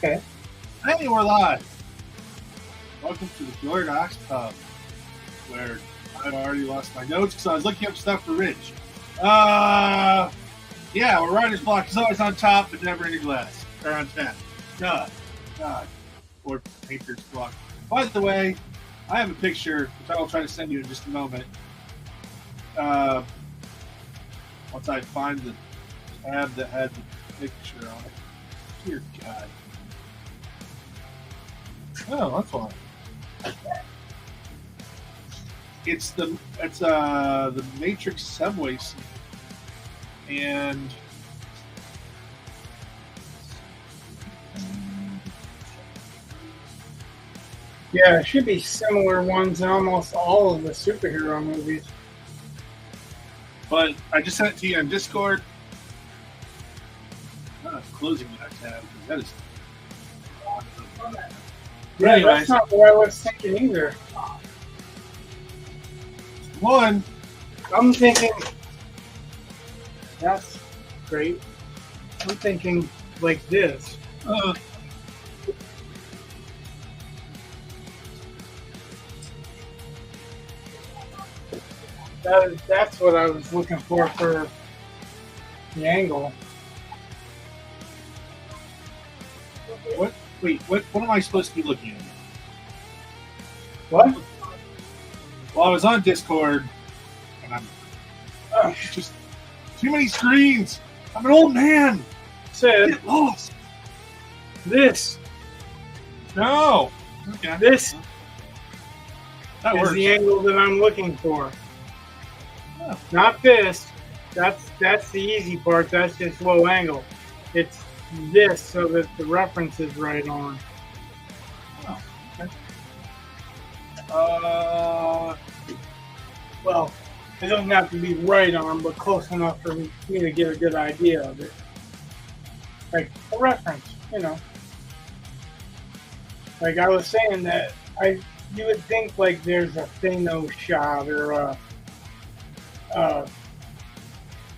Okay. Hey, we're live. Welcome to the Gordox Pub, where I've already lost my notes because I was looking up stuff for Rich. Yeah, we're writer's block is always on top but never any less. Or on 10. God. Or painter's block. By the way, I have a picture, which I'll try to send you in just a moment. Once I find the tab that had the picture on it. Dear God. Oh, that's why. It's the Matrix subway scene, and Yeah, it should be similar ones in almost all of the superhero movies. but I just sent it to you on Discord. I'm not closing that tab because that is. But Yeah, anyways, that's not what I was thinking either. one. I'm thinking that's great. I'm thinking like this. That's what I was looking for the angle. What? Wait, what am I supposed to be looking at? What? Well, I was on Discord, and I'm just too many screens. I'm an old man. Said Get lost. this. No. Okay. This That is works. the angle that I'm looking for. Oh. Not this. That's the easy part. That's just low angle. It's this so that the reference is right on. Oh, okay. Well, it doesn't have to be right on, but close enough for me to get a good idea of it. Like a reference, you know. Like I was saying that you would think like there's a Thanos shot or a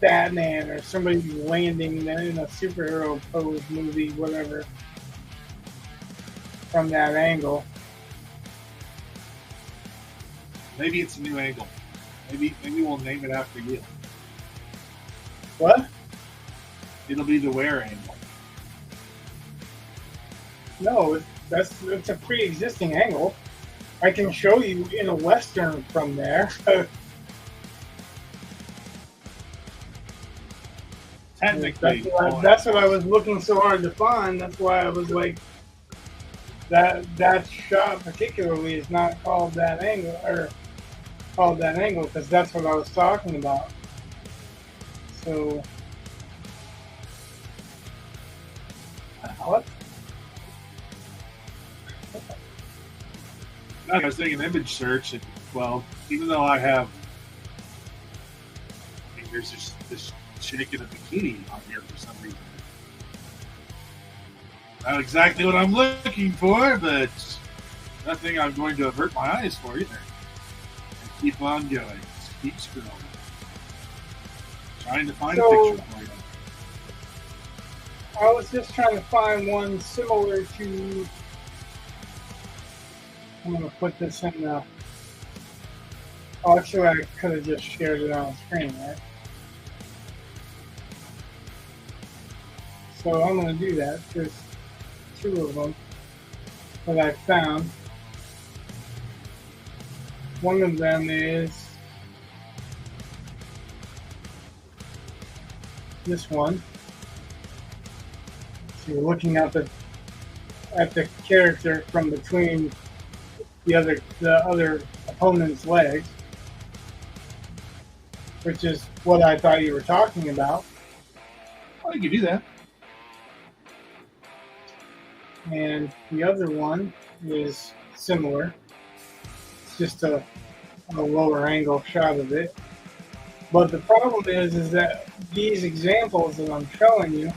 Batman or somebody landing in a superhero pose movie, whatever, from that angle. Maybe it's a new angle. Maybe we'll name it after you. What? It'll be the where angle. No, it's a pre-existing angle. I can show you in a Western from there. Technically, that's what I was looking so hard to find. That's why I was like, that shot particularly is not called that angle, or called that angle, because that's what I was talking about. So, what? I was doing an image search, and well, even though I have, there's this chick in a bikini on here for some reason. Not exactly what I'm looking for, but nothing I'm going to avert my eyes for either. And keep on going. Just keep scrolling. Trying to find a picture for you. I was just trying to find one similar to. I'm going to put this in the. Oh, actually, I could have just shared it on screen, right? So I'm going to do that. There's two of them that I found. One of them is this one. So you're looking at the character from between the other opponent's legs, which is what I thought you were talking about. I think you do that. And the other one is similar. It's just a lower angle shot of it. But the problem is that these examples that I'm showing you,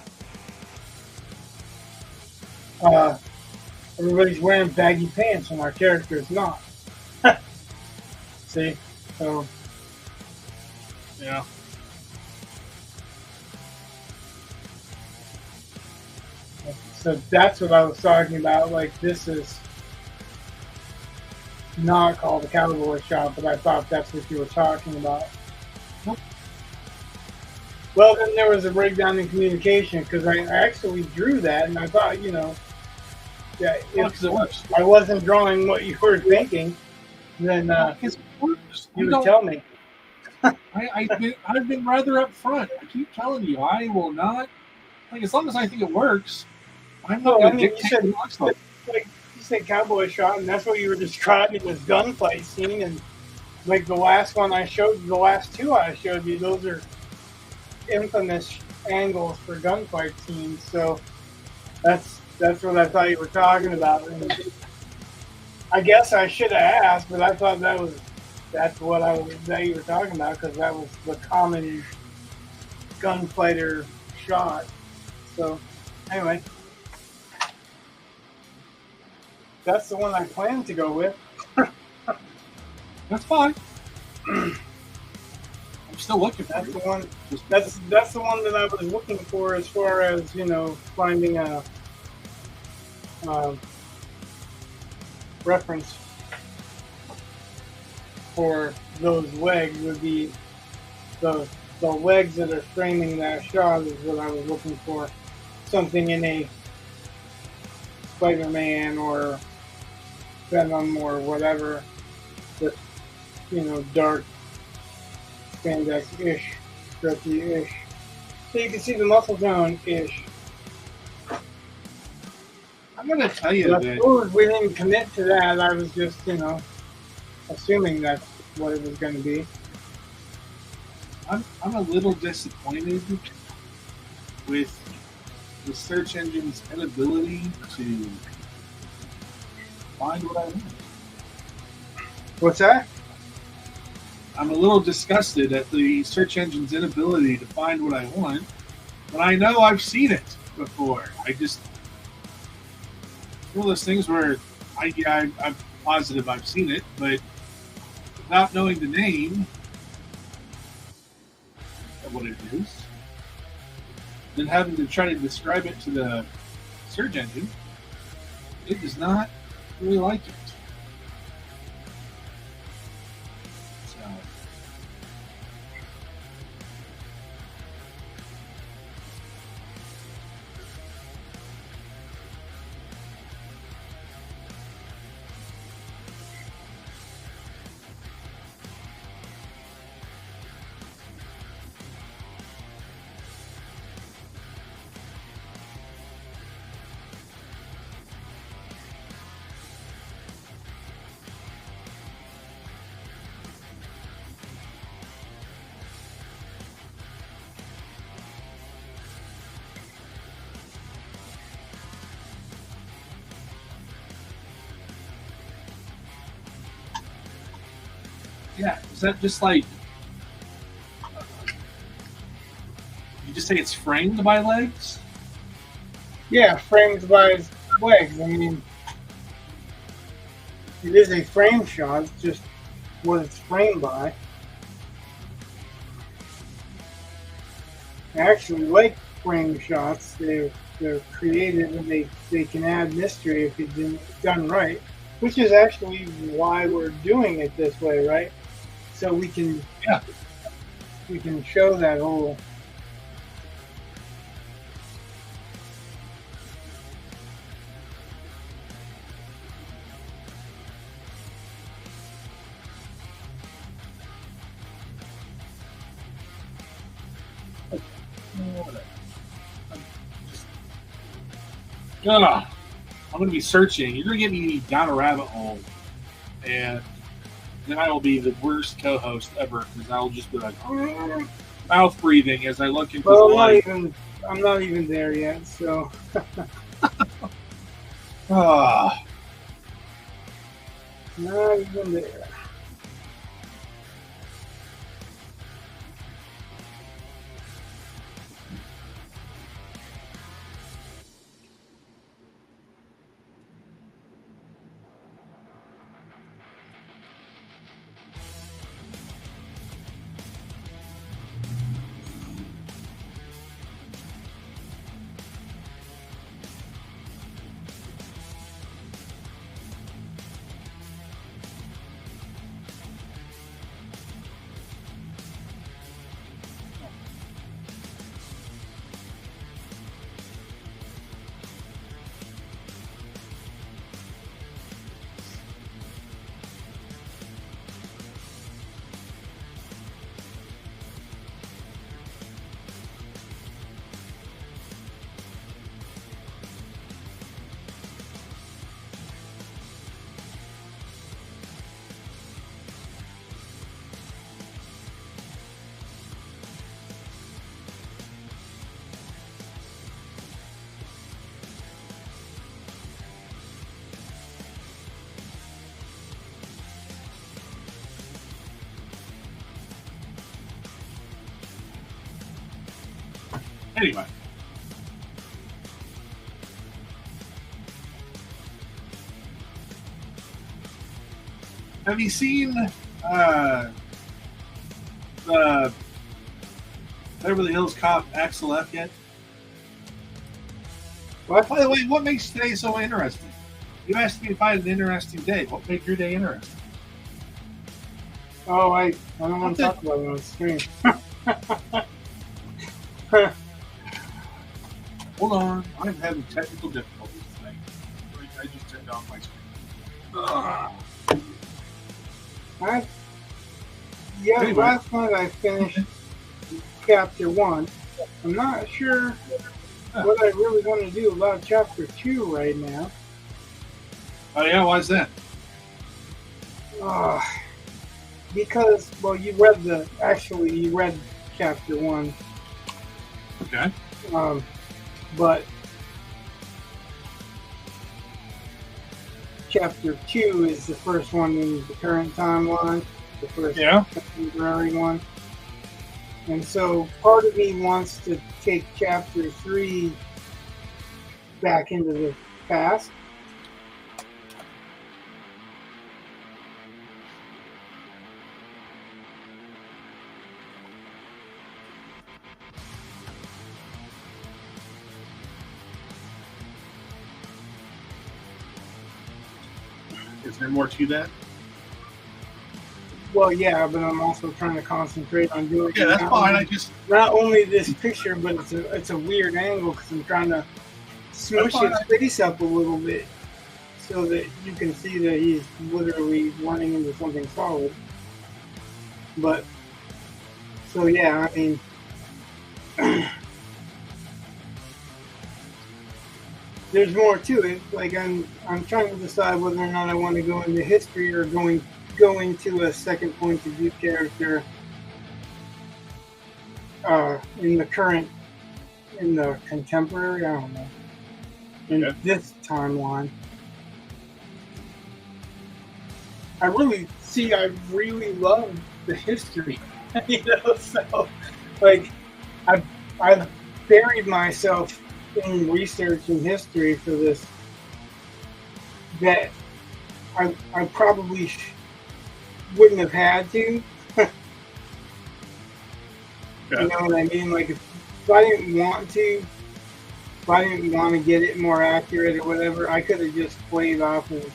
everybody's wearing baggy pants and our character is not. See? So, Yeah. like I So that's what I was talking about. Like, this is not called a cowboy shot, but I thought that's what you were talking about. Well, then there was a breakdown in communication because I actually drew that, and I thought, yeah, if it works. I wasn't drawing what you were thinking, then Because it works. you would tell me. I've been rather upfront. I keep telling you, I will not. Like, as long as I think it works, I'm not going to dictate what it looks like. You said cowboy shot, and that's what you were describing as gunfight scene. And like the last one I showed you, the last two I showed you, those are infamous angles for gunfight scenes. So that's what I thought you were talking about. And I guess I should have asked, but I thought that's what that you were talking about because that was the common gunfighter shot. So anyway, that's the one I plan to go with. That's fine. I'm still looking for That's the one. That's the one that I was looking for as far as finding a reference for those legs would be the legs that are framing that shot is what I was looking for. Something in a Spider-Man or Venom or whatever with dark spandex-ish, stretchy-ish. So you can see the muscle tone-ish. I'm going to tell you I suppose we didn't commit to that. I was just, assuming that's what it was going to be. I'm a little disappointed with the search engine's inability to find what I want. What's that? I'm a little disgusted at the search engine's inability to find what I want, but I know I've seen it before. It's one of those things where I'm positive I've seen it, but without knowing the name of what it is, then having to try to describe it to the search engine, it does not really like it. So, yeah, is that just like, you just say it's framed by legs? Yeah, framed by his legs. I mean, it is a frame shot. It's just what it's framed by. I actually like frame shots. They're creative and they can add mystery if it's done right. Which is actually why we're doing it this way, right? So we can show that whole. I'm going to be searching. You're going to get me down a rabbit hole, and then I will be the worst co-host ever because I'll just be like mouth breathing as I look into the light. I'm not even there yet. So. Not even there. Anyway. Have you seen the Beverly Hills Cop Axel F yet? What? By the way, what makes today so interesting? You asked me if I had an interesting day. What made your day interesting? Oh, I don't want to talk about it on screen. Hold on. I'm having technical difficulties tonight. I just turned off my screen. Anyway. Last night I finished chapter 1. I'm not sure what I really want to do about chapter 2 right now. Oh yeah, why's that? Because, well, you read chapter 1. Okay. But chapter 2 is the first one in the current timeline, the first contemporary one. And so part of me wants to take chapter 3 back into the past. Is there more to that? Well, yeah, but I'm also trying to concentrate on doing. Yeah, that's fine. Not only this picture, but it's a weird angle because I'm trying to smush his face up a little bit so that you can see that he's literally running into something solid. But so yeah, I mean. There's more to it. Like I'm trying to decide whether or not I want to go into history or go into a second point of view character in the contemporary. I don't know. In this timeline, I really love the history. So like I've buried myself in research and history for this that I probably wouldn't have had to. You know what I mean? Like if I didn't want to, if I didn't want to get it more accurate or whatever, I could have just played off of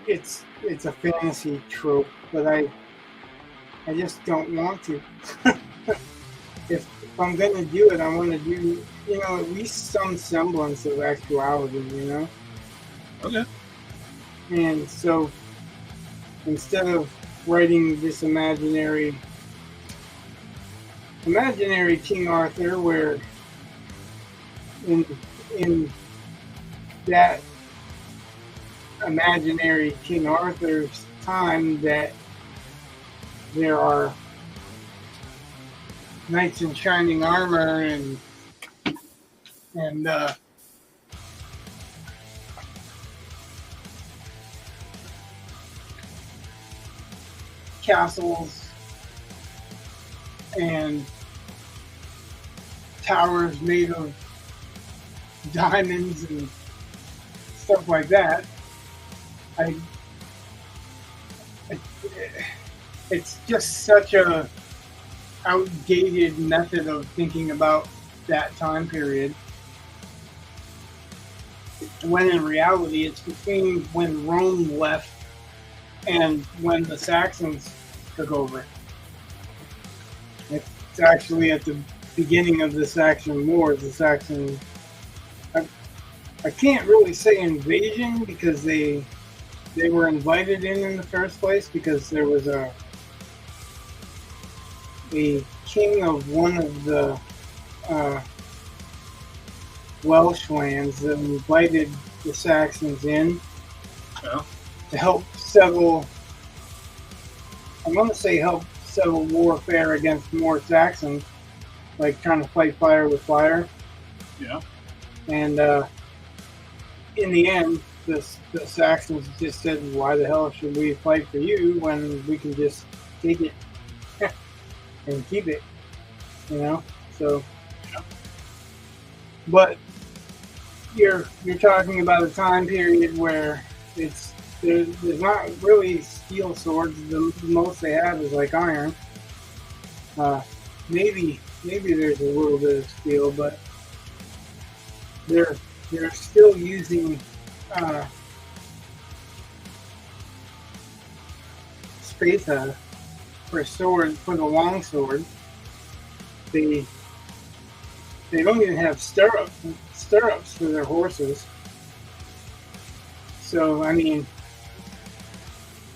it's a fantasy trope, but I just don't want to. If I'm gonna do it, I want to do at least some semblance of actuality, Okay. And so instead of writing this imaginary King Arthur, where in that imaginary King Arthur's time that there are knights in shining armor and castles and towers made of diamonds and stuff like that. It's just such a outdated method of thinking about that time period, when in reality it's between when Rome left and when the Saxons took over. It's actually at the beginning of the Saxon Wars. The Saxon, I can't really say invasion because they were invited in the first place, because there was a king of one of the Welsh lands that invited the Saxons in to help settle. I'm going to say help settle warfare against more Saxons, like trying to fight fire with fire. Yeah. And in the end, the Saxons just said, "Why the hell should we fight for you when we can just take it and keep it?" You know. So, but you're talking about a time period where there's not really steel swords. The most they have is like iron. Maybe there's a little bit of steel, but they're still using spatha for sword for the long sword. They don't even have stirrups for their horses. So I mean,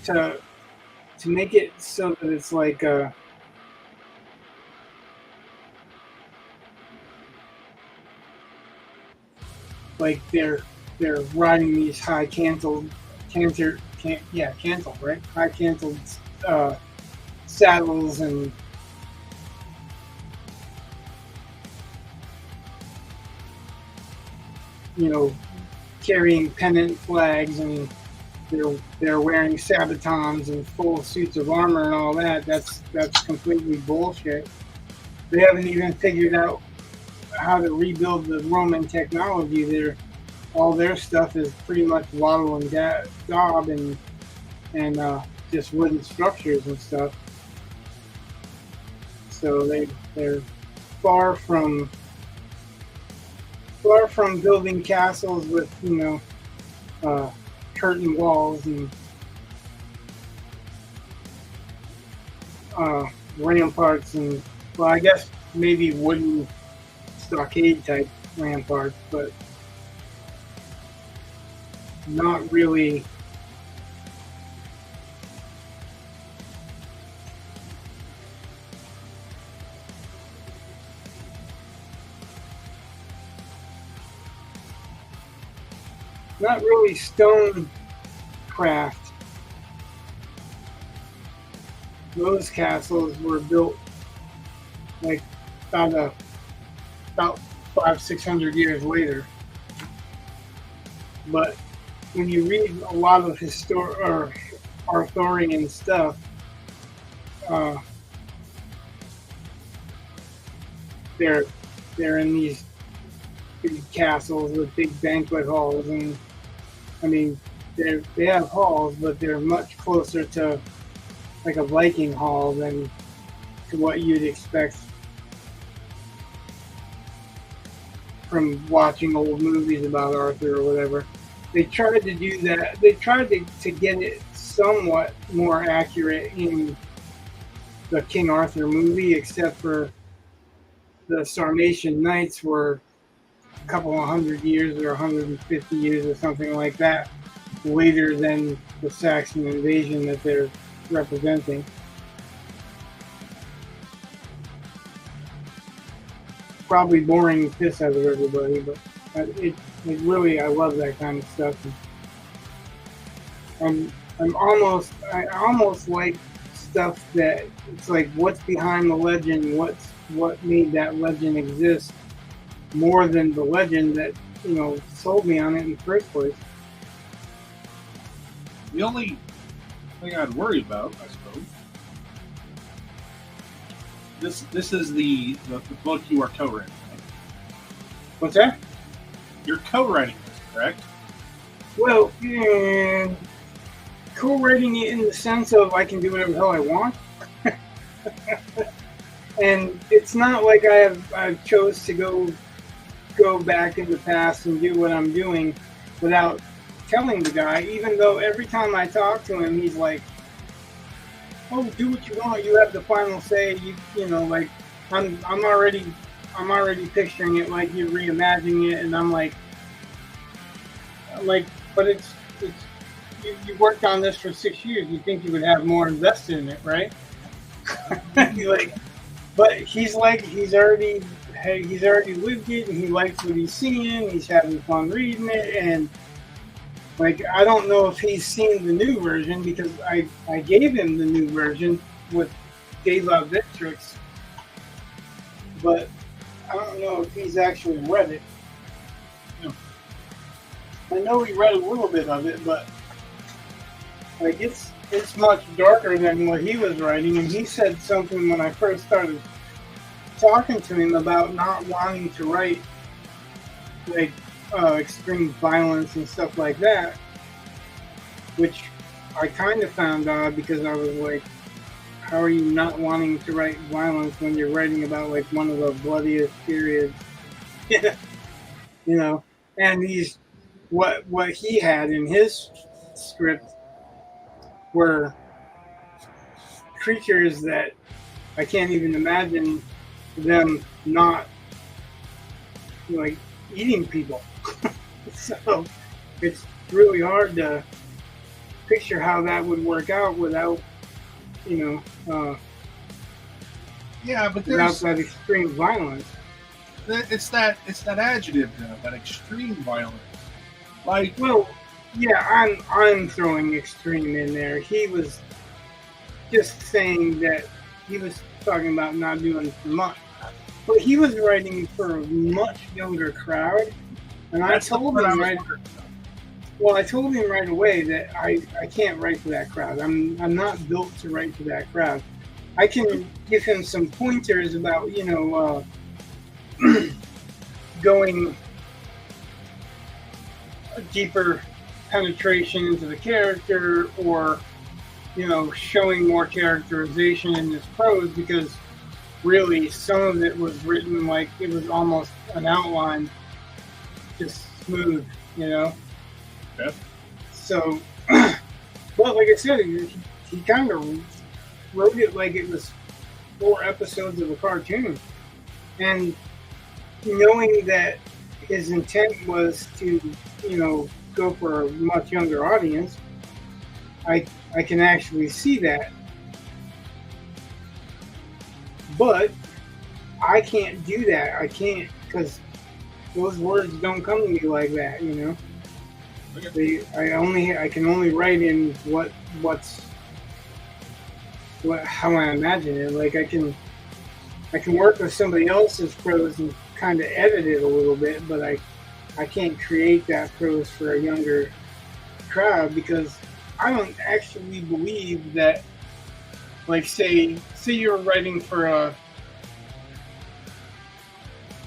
to make it so that it's like they're riding these high cantled, right? High cantled saddles and carrying pennant flags, and they're wearing sabatons and full suits of armor and all that. That's completely bullshit. They haven't even figured out how to rebuild the Roman technology. All their stuff is pretty much wattle and daub and just wooden structures and stuff. So they're far from building castles with curtain walls and ramparts, and well, I guess maybe wooden stockade type ramparts, but not really. Not really stone craft. Those castles were built like about 500-600 years later. But when you read a lot of Arthurian stuff, they're in these big castles with big banquet halls, and I mean they have halls, but they're much closer to like a Viking hall than to what you'd expect from watching old movies about Arthur or whatever. They tried to do that. They tried to get it somewhat more accurate in the King Arthur movie, except for the Sarmatian Knights were a couple of 100 years or 150 years or something like that later than the Saxon invasion that they're representing. Probably boring the piss out of everybody, but it really, I love that kind of stuff. And I almost like stuff that it's like, what's behind the legend, what made that legend exist, more than the legend that sold me on it in the first place. The only thing I'd worry about, I suppose, this is the book you are co-writing, right? What's that? You're co-writing this, correct? Well, co-writing it in the sense of I can do whatever the hell I want. And it's not like I've chose to go back in the past and do what I'm doing without telling the guy, even though every time I talk to him, he's like, "Oh, do what you want. You have the final say." Like I'm already picturing it like you're reimagining it, and I'm like, but it's you worked on this for 6 years. You think you would have more invested in it, right? But he's already lived it, and he likes what he's seeing. He's having fun reading it, and like, I don't know if he's seen the new version, because I gave him the new version with De La Victrix, but I don't know if he's actually read it. I know he read a little bit of it, but like it's much darker than what he was writing. And he said something when I first started talking to him about not wanting to write like extreme violence and stuff like that, which I kind of found odd because I was like, how are you not wanting to write violence when you're writing about like one of the bloodiest periods? You know, and these what he had in his script were creatures that I can't even imagine them not like eating people. So it's really hard to picture how that would work out without, Yeah, but without there's that extreme violence. it's that adjective though, that extreme violence. Like, Well, yeah, I'm throwing extreme in there. He was just saying that he was talking about not doing too much, but he was writing for a much younger crowd, and I that's the told part I him was right. wondering. Well, I told him right away that I can't write for that crowd. I'm not built to write for that crowd. I can give him some pointers about going a deeper penetration into the character, or showing more characterization in his prose, because really some of it was written like it was almost an outline, just smooth, Yeah. So, but like I said, he kind of wrote it like it was 4 episodes of a cartoon. And knowing that his intent was to, go for a much younger audience, I can actually see that. But I can't do that. I can't, because those words don't come to me like that, I can only write in how I imagine it. Like I can work with somebody else's prose and kind of edit it a little bit, but I can't create that prose for a younger crowd, because I don't actually believe that, like say you're writing for a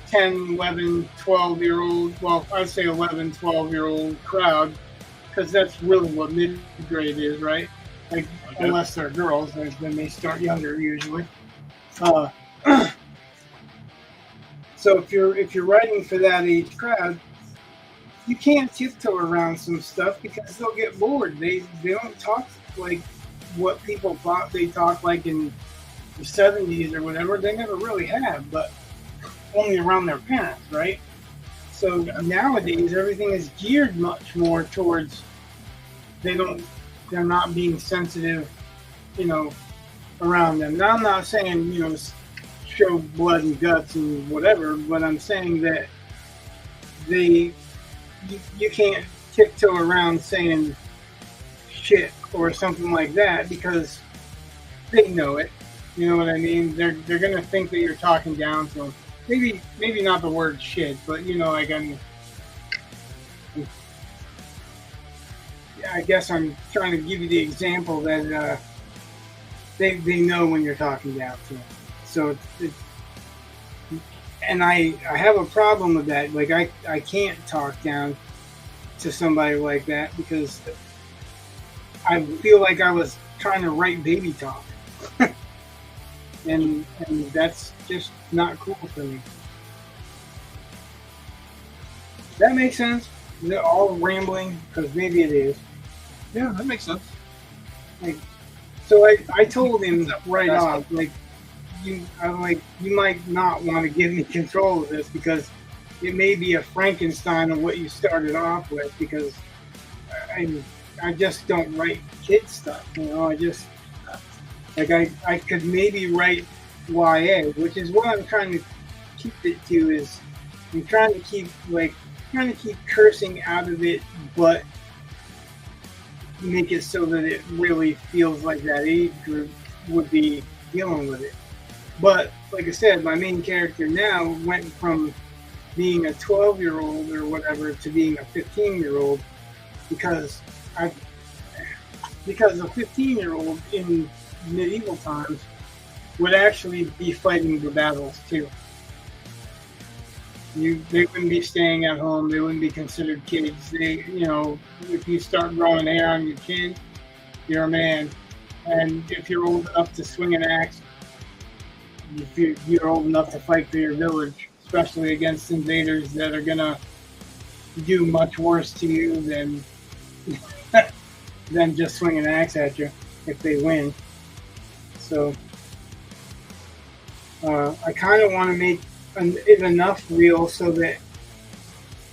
10, 11, 12-year-old, well, I'd say 11, 12-year-old crowd, because that's really what mid-grade is, right? Like, Okay. unless they're girls, then they start younger usually. So if you're writing for that age crowd, you can't tiptoe around some stuff because they'll get bored. They don't talk like what people thought they talked like in the 70s or whatever. They never really have, but only around their parents, right? So nowadays everything is geared much more towards they're not being sensitive, around them. Now I'm not saying, show blood and guts and whatever, but I'm saying that you can't tiptoe around saying shit or something like that, because they know it. You know what I mean? They're gonna think that you're talking down to them. Maybe not the word shit, but I guess I'm trying to give you the example that they know when you're talking down to them. So and I have a problem with that. Like I can't talk down to somebody like that, because I feel like I was trying to write baby talk. and that's just not cool for me. That makes sense? Is it all rambling? Because maybe it is. Yeah, that makes sense. So I told him right off, you might not want to give me control of this, because it may be a Frankenstein of what you started off with, because I just don't write kid stuff. I just I could maybe write YA, which is what I'm trying to keep it to. Is I'm trying to keep cursing out of it, but make it so that it really feels like that age group would be dealing with it. But like I said, my main character now went from being a 12-year-old or whatever to being a 15-year-old because I because a 15-year-old in medieval times would actually be fighting the battles too. They wouldn't be staying at home. They wouldn't be considered kids. If you start growing hair on your chin, you're a man. And if you're old enough to swing an axe, you're old enough to fight for your village, especially against invaders that are gonna do much worse to you than than just swing an axe at you if they win. So I kind of want to make it enough real so that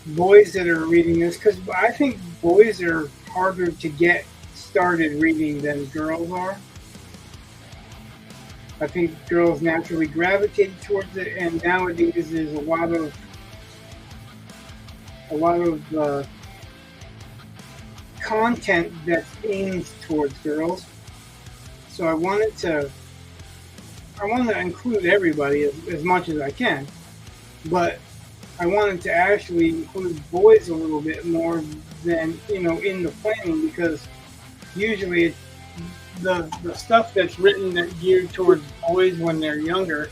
boys that are reading this, because I think boys are harder to get started reading than girls are. I think girls naturally gravitate towards it, and nowadays there's a lot of content that's aimed towards girls. So I want to include everybody as much as I can, but I wanted to actually include boys a little bit more than in the planning, because usually the stuff that's written that geared towards boys when they're younger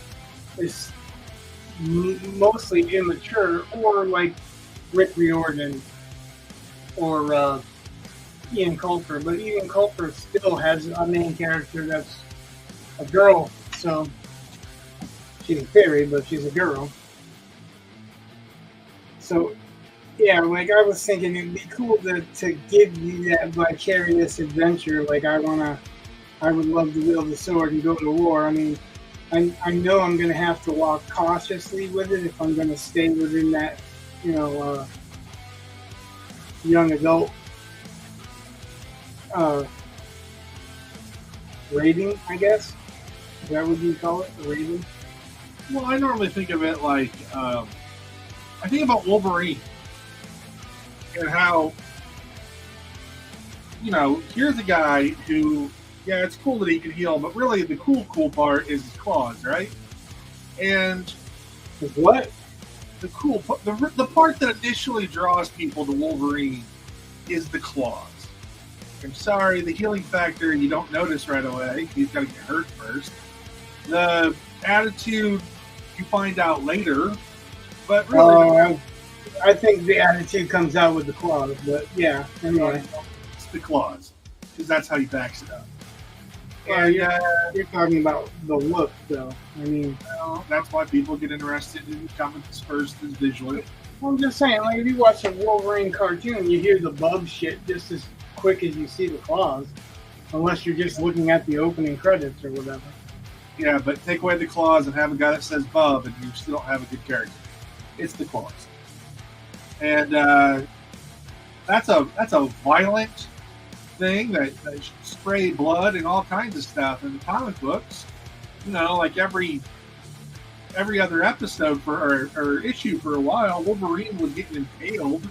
is mostly immature, or like Rick Riordan or Ian Coulter. But Ian Coulter still has a main character that's a girl, so she's a fairy, but she's a girl. So yeah, like I was thinking it'd be cool to give you that vicarious adventure. Like I would love to wield the sword and go to war. I mean, I know I'm going to have to walk cautiously with it if I'm going to stay within that, young adult rating, I guess. Is that what you call it? A rating? Well, I normally think of it like, I think about Wolverine and how, here's a guy who, yeah, it's cool that he can heal, but really the cool part is his claws, right? And what? The part that initially draws people to Wolverine is the claws. I'm sorry, the healing factor you don't notice right away. He's got to get hurt first. The attitude you find out later, but really, I think the attitude comes out with the claws. But yeah, anyway, it's the claws because that's how he backs it up. And you're talking about the look, though. I mean, that's why people get interested in comics first is visually. Well, I'm just saying, like if you watch a Wolverine cartoon, you hear the bug shit just as quick as you see the claws, unless you're just looking at the opening credits or whatever. Yeah, but take away the claws and have a guy that says Bub, and you still don't have a good character. It's the claws, and that's a violent thing that spray blood and all kinds of stuff in the comic books. Like every other episode or issue for a while, Wolverine was getting impaled,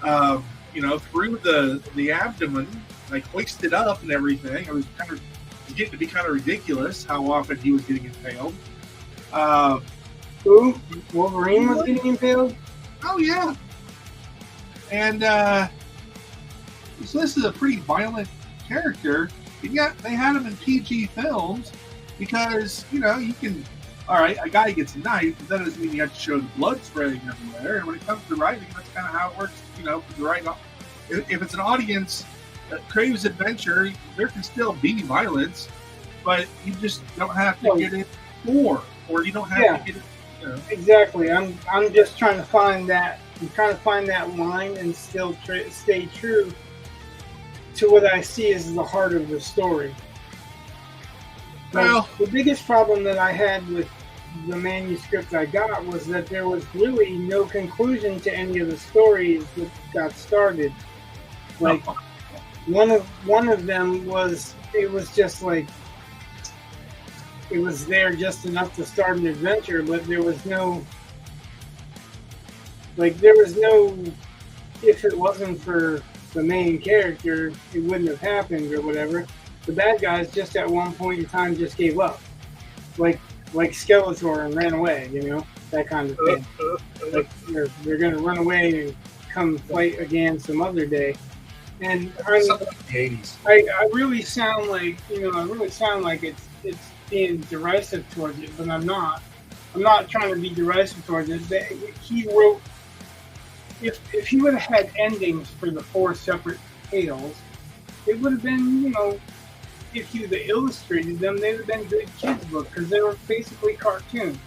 through the abdomen, like hoisted up and everything. It was getting to be kind of ridiculous how often he was getting impaled. Who? Wolverine was getting impaled? Oh yeah. And so this is a pretty violent character, and yet they had him in PG films because, you can, all right, a guy gets a knife, but that doesn't mean you have to show the blood spraying everywhere. And when it comes to writing, that's kind of how it works, for the writing. If it's an audience that craves adventure, there can still be violence, but you just don't have to get it or you don't have to get it. Exactly. I'm just trying to find that. I'm trying to find that line and still stay true to what I see as the heart of the story. Well, the biggest problem that I had with the manuscript I got was that there was really no conclusion to any of the stories that got started. Like one of them was, it was just like, it was there just enough to start an adventure, but there was no, if it wasn't for the main character, it wouldn't have happened or whatever. The bad guys just at one point in time just gave up. Like Skeletor and ran away, that kind of thing. Like they're going to run away and come fight again some other day. And I mean, Something like the 80s. I really sound like, I really sound like it's being derisive towards it, but I'm not. I'm not trying to be derisive towards it. He wrote, if he would have had endings for the 4 separate tales, it would have been, if you'd have illustrated them, they'd have been good kids' books because they were basically cartoons.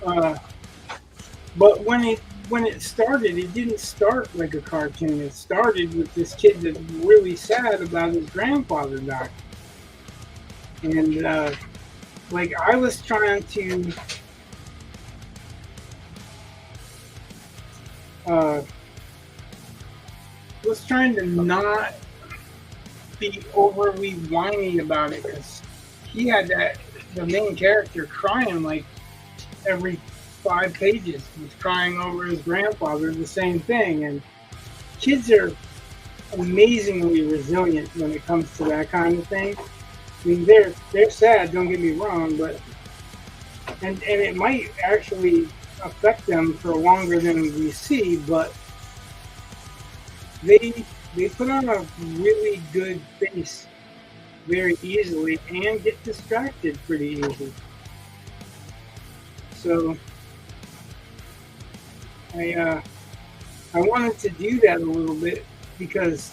But when it started, it didn't start like a cartoon. It started with this kid that's really sad about his grandfather dying. And, I was trying to not be overly whiny about it because he had the main character crying like every 5 pages. He was crying over his grandfather, the same thing. And kids are amazingly resilient when it comes to that kind of thing. I mean, they're sad, don't get me wrong, but and it might actually affect them for longer than we see, but they put on a really good face very easily and get distracted pretty easily. So I wanted to do that a little bit because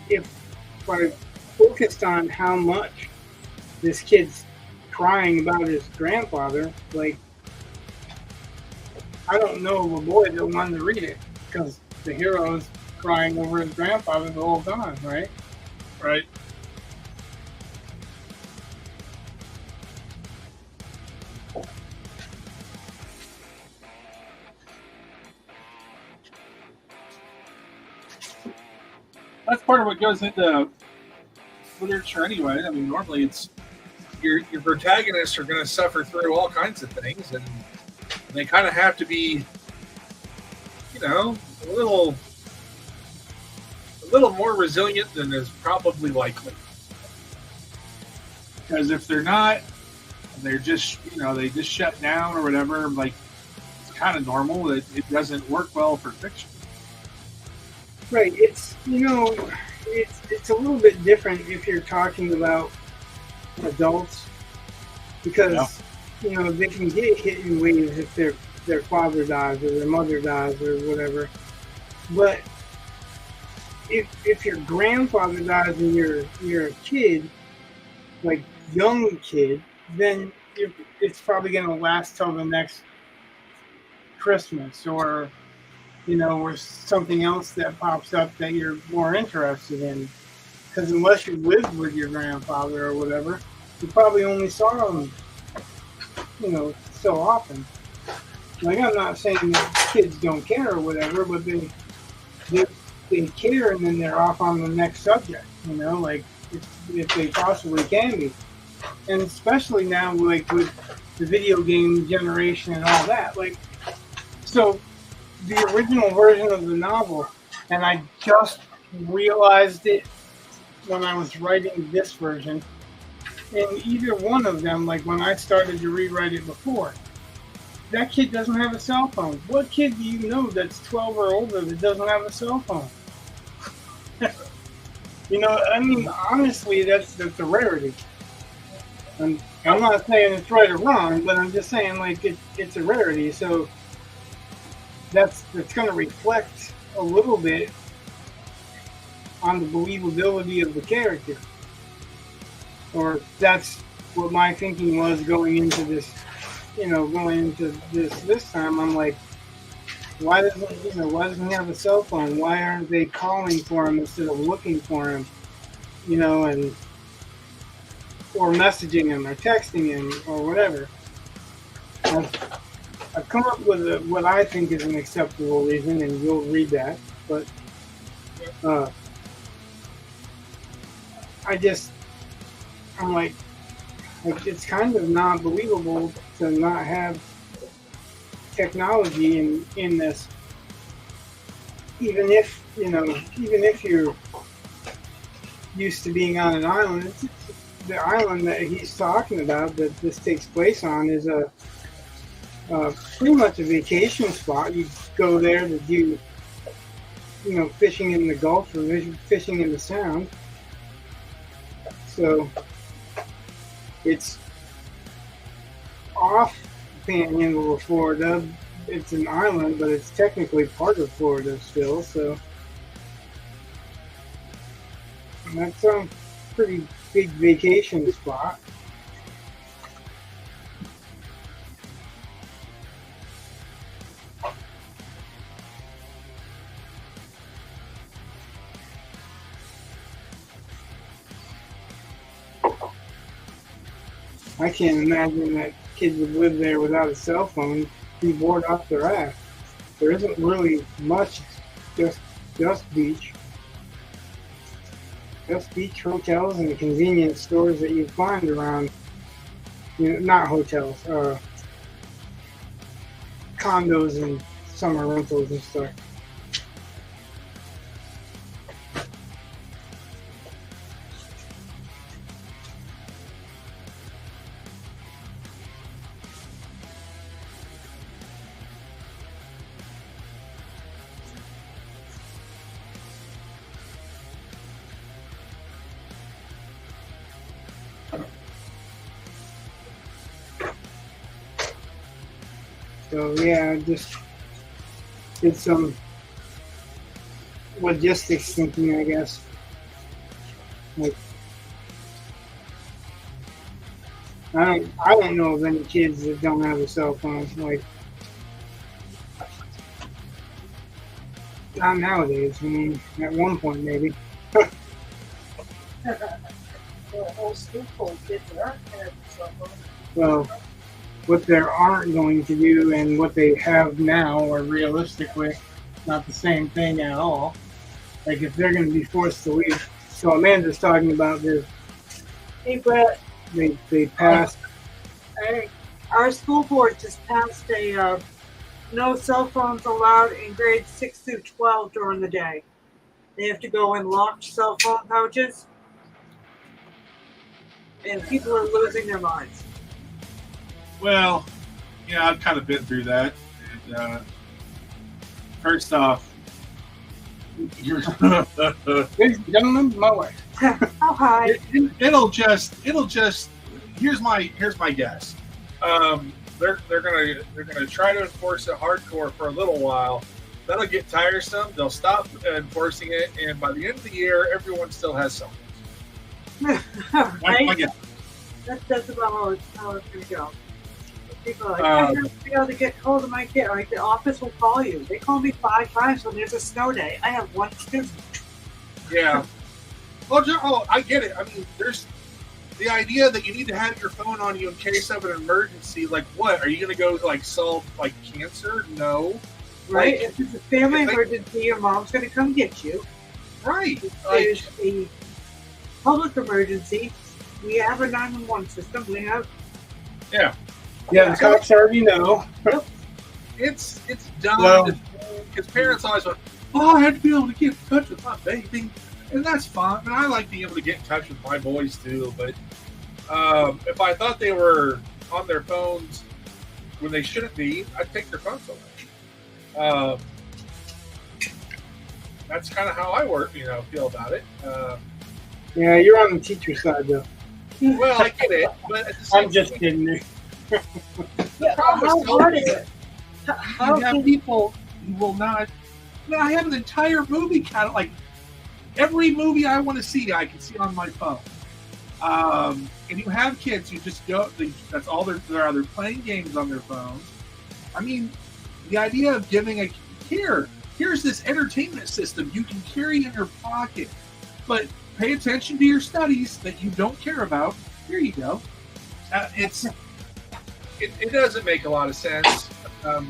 if I focused on how much this kid's crying about his grandfather, like, I don't know of a boy that wanted to read it because the hero's crying over his grandfather the whole time, right? Right. That's part of what goes into literature anyway. I mean, normally it's your protagonists are going to suffer through all kinds of things, and they kind of have to be, a little more resilient than is probably likely. Because if they're not, they're just, they just shut down or whatever. Like, it's kind of normal. It doesn't work well for fiction. Right. It's it's a little bit different if you're talking about adults because they can get hit in waves if their father dies or their mother dies or whatever. But if your grandfather dies and you're a kid, like young kid, then it's probably going to last till the next Christmas or or something else that pops up that you're more interested in. Because unless you lived with your grandfather or whatever, you probably only saw him, so often. Like, I'm not saying that kids don't care or whatever, but they care and then they're off on the next subject, like if they possibly can be. And especially now, like with the video game generation and all that, like, so the original version of the novel, and I just realized it when I was writing this version, in either one of them, like when I started to rewrite it before, that kid doesn't have a cell phone. What kid do you know that's 12 or older that doesn't have a cell phone? I mean, honestly, that's a rarity. And I'm not saying it's right or wrong, but I'm just saying, like, it's a rarity. So that's going to reflect a little bit on the believability of the character. Or that's what my thinking was going into this, this time. I'm like, why doesn't he have a cell phone? Why aren't they calling for him instead of looking for him? And or messaging him or texting him or whatever. I've come up with what I think is an acceptable reason, and you'll read that. But I'm like, it's kind of not believable to not have technology in this. Even if you're used to being on an island, the island that he's talking about that this takes place on is pretty much a vacation spot. You go there to do, fishing in the Gulf or fishing in the Sound. So it's off the Panhandle of Florida. It's an island, but it's technically part of Florida still. So that's a pretty big vacation spot. I can't imagine that kids would live there without a cell phone, be bored off their ass. There isn't really much, just beach. Just beach hotels and convenience stores that you find around, not hotels, condos and summer rentals and stuff. So yeah, just did some logistics thinking, I guess. Like, I don't know of any kids that don't have a cell phone. Like, not nowadays. I mean, at one point maybe. The whole school full of kids that aren't having cell phones. Well, what they aren't going to do and what they have now are realistically not the same thing at all. Like if they're going to be forced to leave. So Amanda's talking about this. Hey, Brett. They passed. Our school board just passed a no cell phones allowed in grades 6 through 12 during the day. They have to go in locked cell phone pouches. And people are losing their minds. Well, yeah, I've kind of been through that. And first off, Ladies and gentlemen, my wife. How high? it'll just. Here's my guess. They're gonna try to enforce it hardcore for a little while. That'll get tiresome. They'll stop enforcing it, and by the end of the year, everyone still has cell phones. Right? That's about how it's gonna go. People are like, I have to be able to get hold of my kid. Like the office will call you. They call me 5 times when there's a snow day. I have one student. Yeah. Well, I get it. I mean, there's the idea that you need to have your phone on you in case of an emergency. Like, what? Are you going to go like solve like cancer? No. Right? Like, if it's a family emergency, your mom's going to come get you. Right. If there's a public emergency, we have a 911 system. We have. Yeah. Yeah, the cops already know. It's dumb because parents always go, "Oh, I have to be able to get in touch with my baby," and that's fine. And I like being able to get in touch with my boys too. But if I thought they were on their phones when they shouldn't be, I'd take their phones away. That's kind of how I feel about it. Yeah, you're on the teacher side though. Well, I get it, but at the same I'm just kidding. How hard is it? You have people who will not. I have an entire movie catalog. Like every movie I want to see, I can see on my phone. And you have kids who just go. That's all they're either playing games on their phones. I mean, the idea of giving here's this entertainment system you can carry in your pocket, but pay attention to your studies that you don't care about. Here you go. It doesn't make a lot of sense. And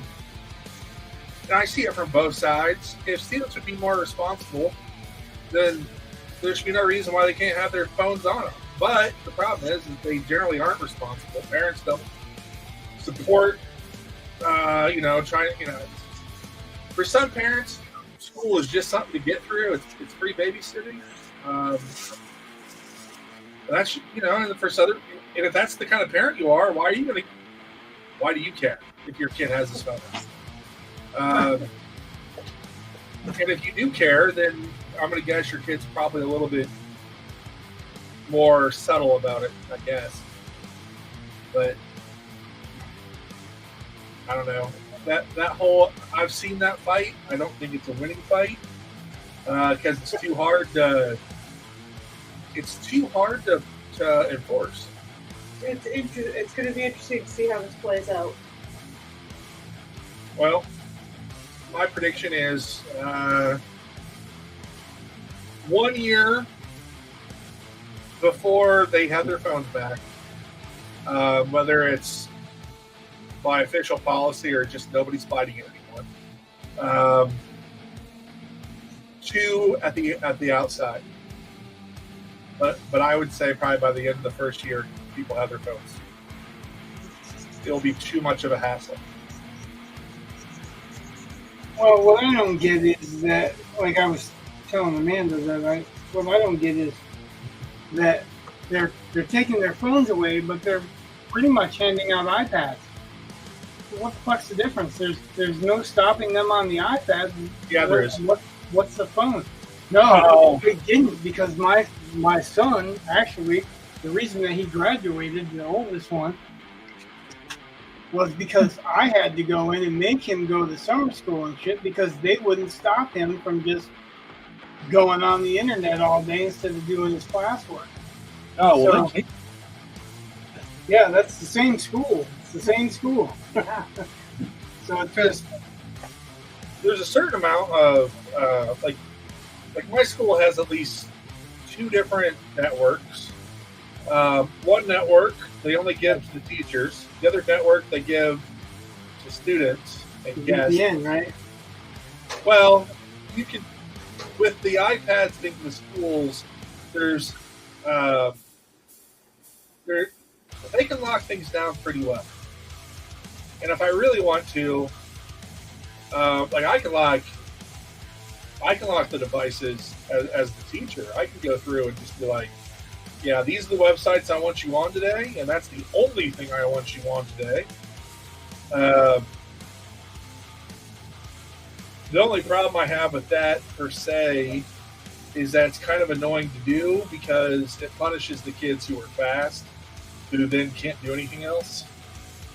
I see it from both sides. If students would be more responsible, then there should be no reason why they can't have their phones on them. But the problem is they generally aren't responsible. Parents don't support, for some parents, school is just something to get through. It's free babysitting. And for other, and if that's the kind of parent you are, why do you care? if your kid has his phone. And if you do care, then I'm going to guess your kid's probably a little bit more subtle about it, I guess. But I don't know. That whole, I've seen that fight. I don't think it's a winning fight because it's too hard to enforce. It's going to be interesting to see how this plays out. Well, my prediction is 1 year before they have their phones back, whether it's by official policy or just nobody's fighting it anymore. 2 at the outside, but I would say probably by the end of the first year, people have their phones. It'll be too much of a hassle. Well, what I don't get is that, like I was telling Amanda, what I don't get is that they're taking their phones away, but they're pretty much handing out iPads. What the fuck's the difference? There's no stopping them on the iPad. Yeah, there is. What's the phone? No, they didn't, because my son, actually, the reason that he graduated, the oldest one, was because I had to go in and make him go to summer school and shit, because they wouldn't stop him from just going on the internet all day instead of doing his classwork. Oh, well, so, yeah, that's the same school. It's the same school. So it's just, there's a certain amount of like my school has at least 2 different networks. One network they only give to the teachers. The other network they give to students and guests. VPN, right? Well, you can, with the iPads in the schools, there's they can lock things down pretty well. And if I really want to, I can lock the devices as the teacher. I can go through and just be like, yeah, these are the websites I want you on today, and that's the only thing I want you on today. The only problem I have with that, per se, is that it's kind of annoying to do because it punishes the kids who are fast, who then can't do anything else.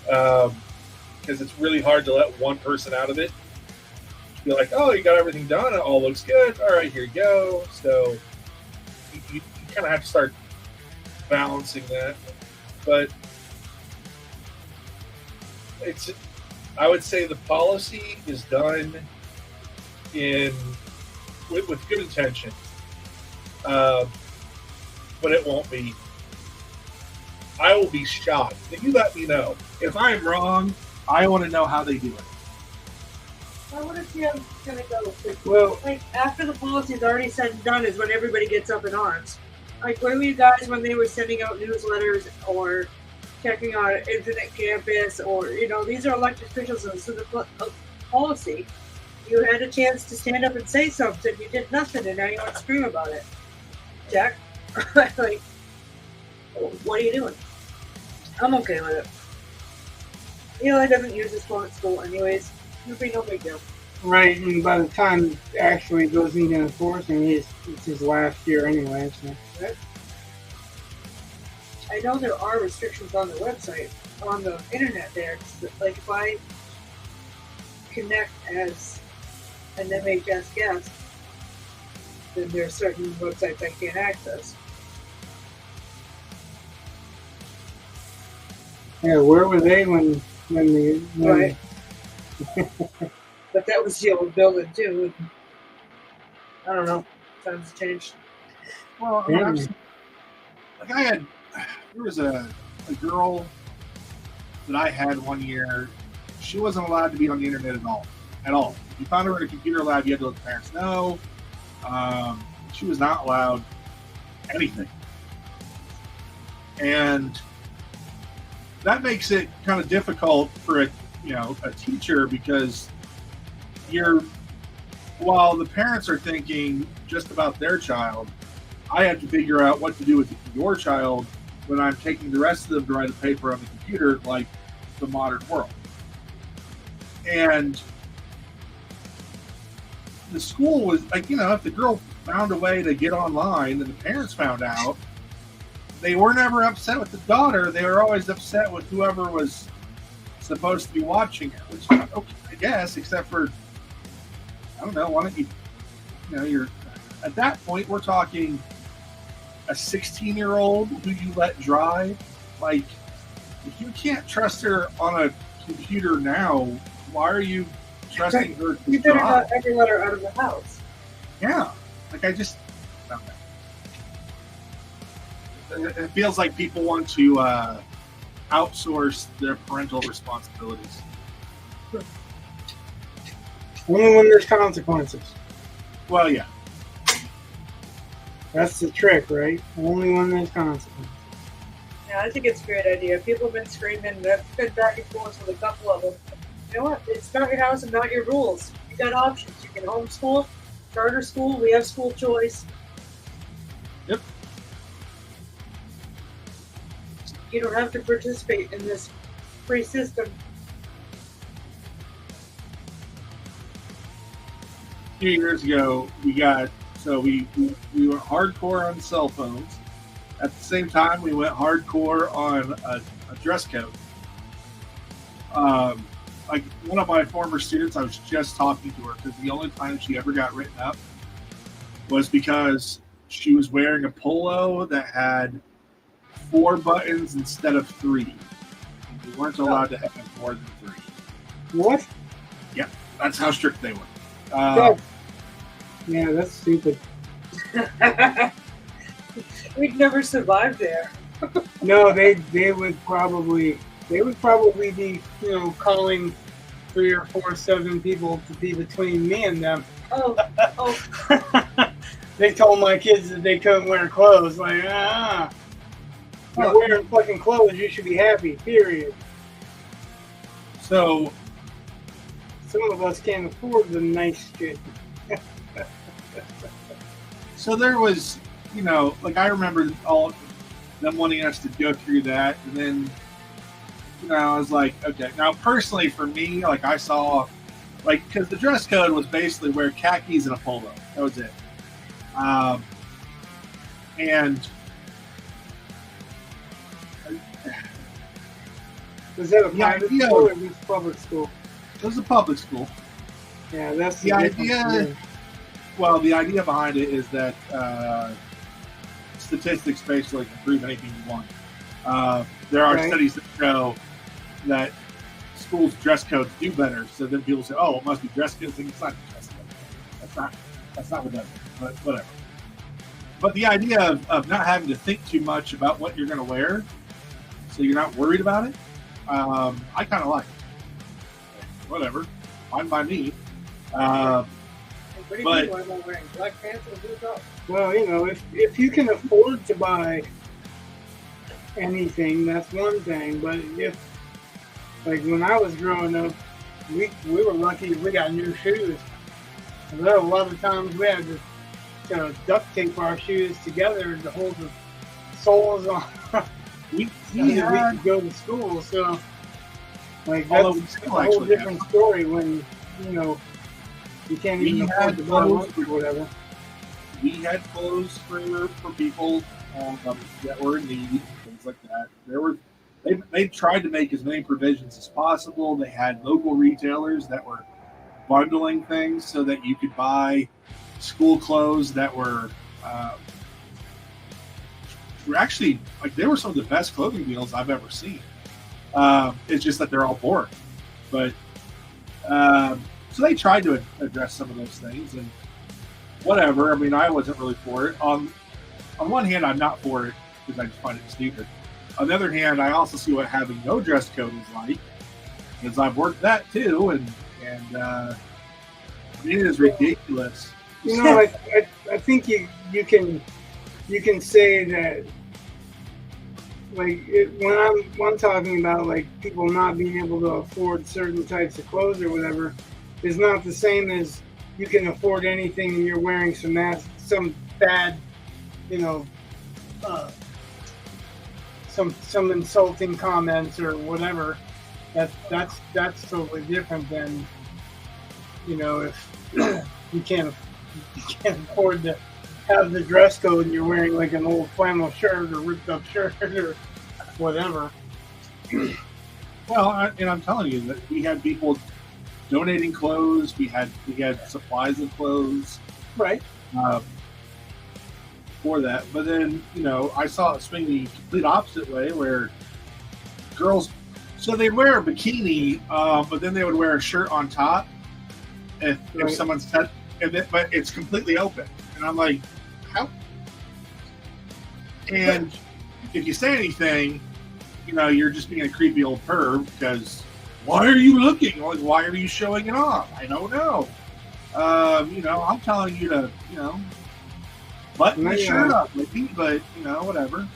Because it's really hard to let one person out of it. Be like, oh, you got everything done, it all looks good, all right, here you go. So you kind of have to start balancing that. But I would say the policy is done with good intention, but it won't be. I will be shocked. If you let me know. If I'm wrong, I want to know how they do it. I want to see how it's going to go. Well, after the policy is already said and done is when everybody gets up in arms. Where were you guys when they were sending out newsletters or checking on internet campus, or, these are elected officials, and so the policy, you had a chance to stand up and say something, you did nothing, and now you want to scream about it. Jack? What are you doing? I'm okay with it. Eli doesn't use his phone at school anyways. It'll be no big deal. right, and by the time it actually goes into enforcing, it's his last year anyway. So. Right? I know there are restrictions on the website, on the internet there. Like if I connect as an MHS guest, then there are certain websites I can't access. Yeah, where were they when Right. But that was the old building too. I don't know. Times have changed. Well, Yeah. There was a girl that I had one year. She wasn't allowed to be on the internet at all. If you found her in a computer lab, you had to let the parents know. She was not allowed anything. And that makes it kind of difficult for a teacher, because while the parents are thinking just about their child, I have to figure out what to do with your child when I'm taking the rest of them to write a paper on the computer, like the modern world. And the school was like, if the girl found a way to get online and the parents found out, they were never upset with the daughter. They were always upset with whoever was supposed to be watching her, which, okay, I guess, except for, I don't know, why don't you're, at that point, we're talking a 16-year-old who you let drive. Like, if you can't trust her on a computer now, why are you trusting her to You better drive? not ever let her out of the house. Yeah. Like, I just, I don't know. It feels like people want to outsource their parental responsibilities. Only when there's consequences. Well, yeah. That's the trick, right? Only when there's consequences. Yeah, I think it's a great idea. People have been screaming. I've been back and forth with a couple of them. You know what? It's not your house and not your rules. You got options. You can homeschool, charter school. We have school choice. Yep. You don't have to participate in this free system. A few years ago, we went hardcore on cell phones. At the same time, we went hardcore on a dress code. Like one of my former students, I was just talking to her because the only time she ever got written up was because she was wearing a polo that had 4 buttons instead of 3. We weren't allowed to have more than 3. What? Yeah, that's how strict they were. Yeah, that's stupid. We'd never survive there. No, they would probably be, calling 3 or 4, 7 people to be between me and them. Oh. They told my kids that they couldn't wear clothes. Like, you're wearing fucking clothes, you should be happy, period. So, some of us can't afford the nice shit. So there was, like I remember all them wanting us to go through that, and then, I was like, okay. Now, personally, for me, like I saw, like, because the dress code was basically wear khakis and a polo. That was it. And Was that a private school or just public school? It was a public school. Yeah, that's the idea. Well, the idea behind it is that statistics basically can prove anything you want. There are studies that show that schools' dress codes do better. So then people say, "Oh, it must be dress codes." It's not dress code. That's not what that is. But whatever. But the idea of not having to think too much about what you're going to wear, so you're not worried about it, I kind of like it. Whatever, fine by me. But wearing black pants and blue top? Well, if you can afford to buy anything, that's one thing. But if, like when I was growing up, we were lucky if we got new shoes. A lot of times we had to duct tape our shoes together to hold the soles on. we could go to school, so like that's a whole different story when you can't even afford to buy lunch or whatever. We had clothes for people that were in need, things like that. They tried to make as many provisions as possible. They had local retailers that were bundling things so that you could buy school clothes that were actually, like, they were some of the best clothing deals I've ever seen. It's just that they're all boring. But so they tried to address some of those things and whatever. I mean, I wasn't really for it. On one hand, I'm not for it because I just find it stupid. On the other hand, I also see what having no dress code is like, because I've worked that too, and it is ridiculous. I think you can say that, like, when I'm talking about like people not being able to afford certain types of clothes or whatever, is not the same as you can afford anything and you're wearing some bad, some insulting comments or whatever. That's totally different than, if you can't you can't afford to have the dress code and you're wearing like an old flannel shirt or ripped up shirt or whatever. Well, and I'm telling you that we had people donating clothes. We had supplies of clothes Right. uh, for that. But then I saw it swing the complete opposite way where girls. So they wear a bikini, but then they would wear a shirt on top if Right. someone's but it's completely open, and I'm like, how? And if you say anything, you're just being a creepy old perv because why are you looking? Like, why are you showing it off? I don't know. I'm telling you to, button the shirt up, maybe, but whatever.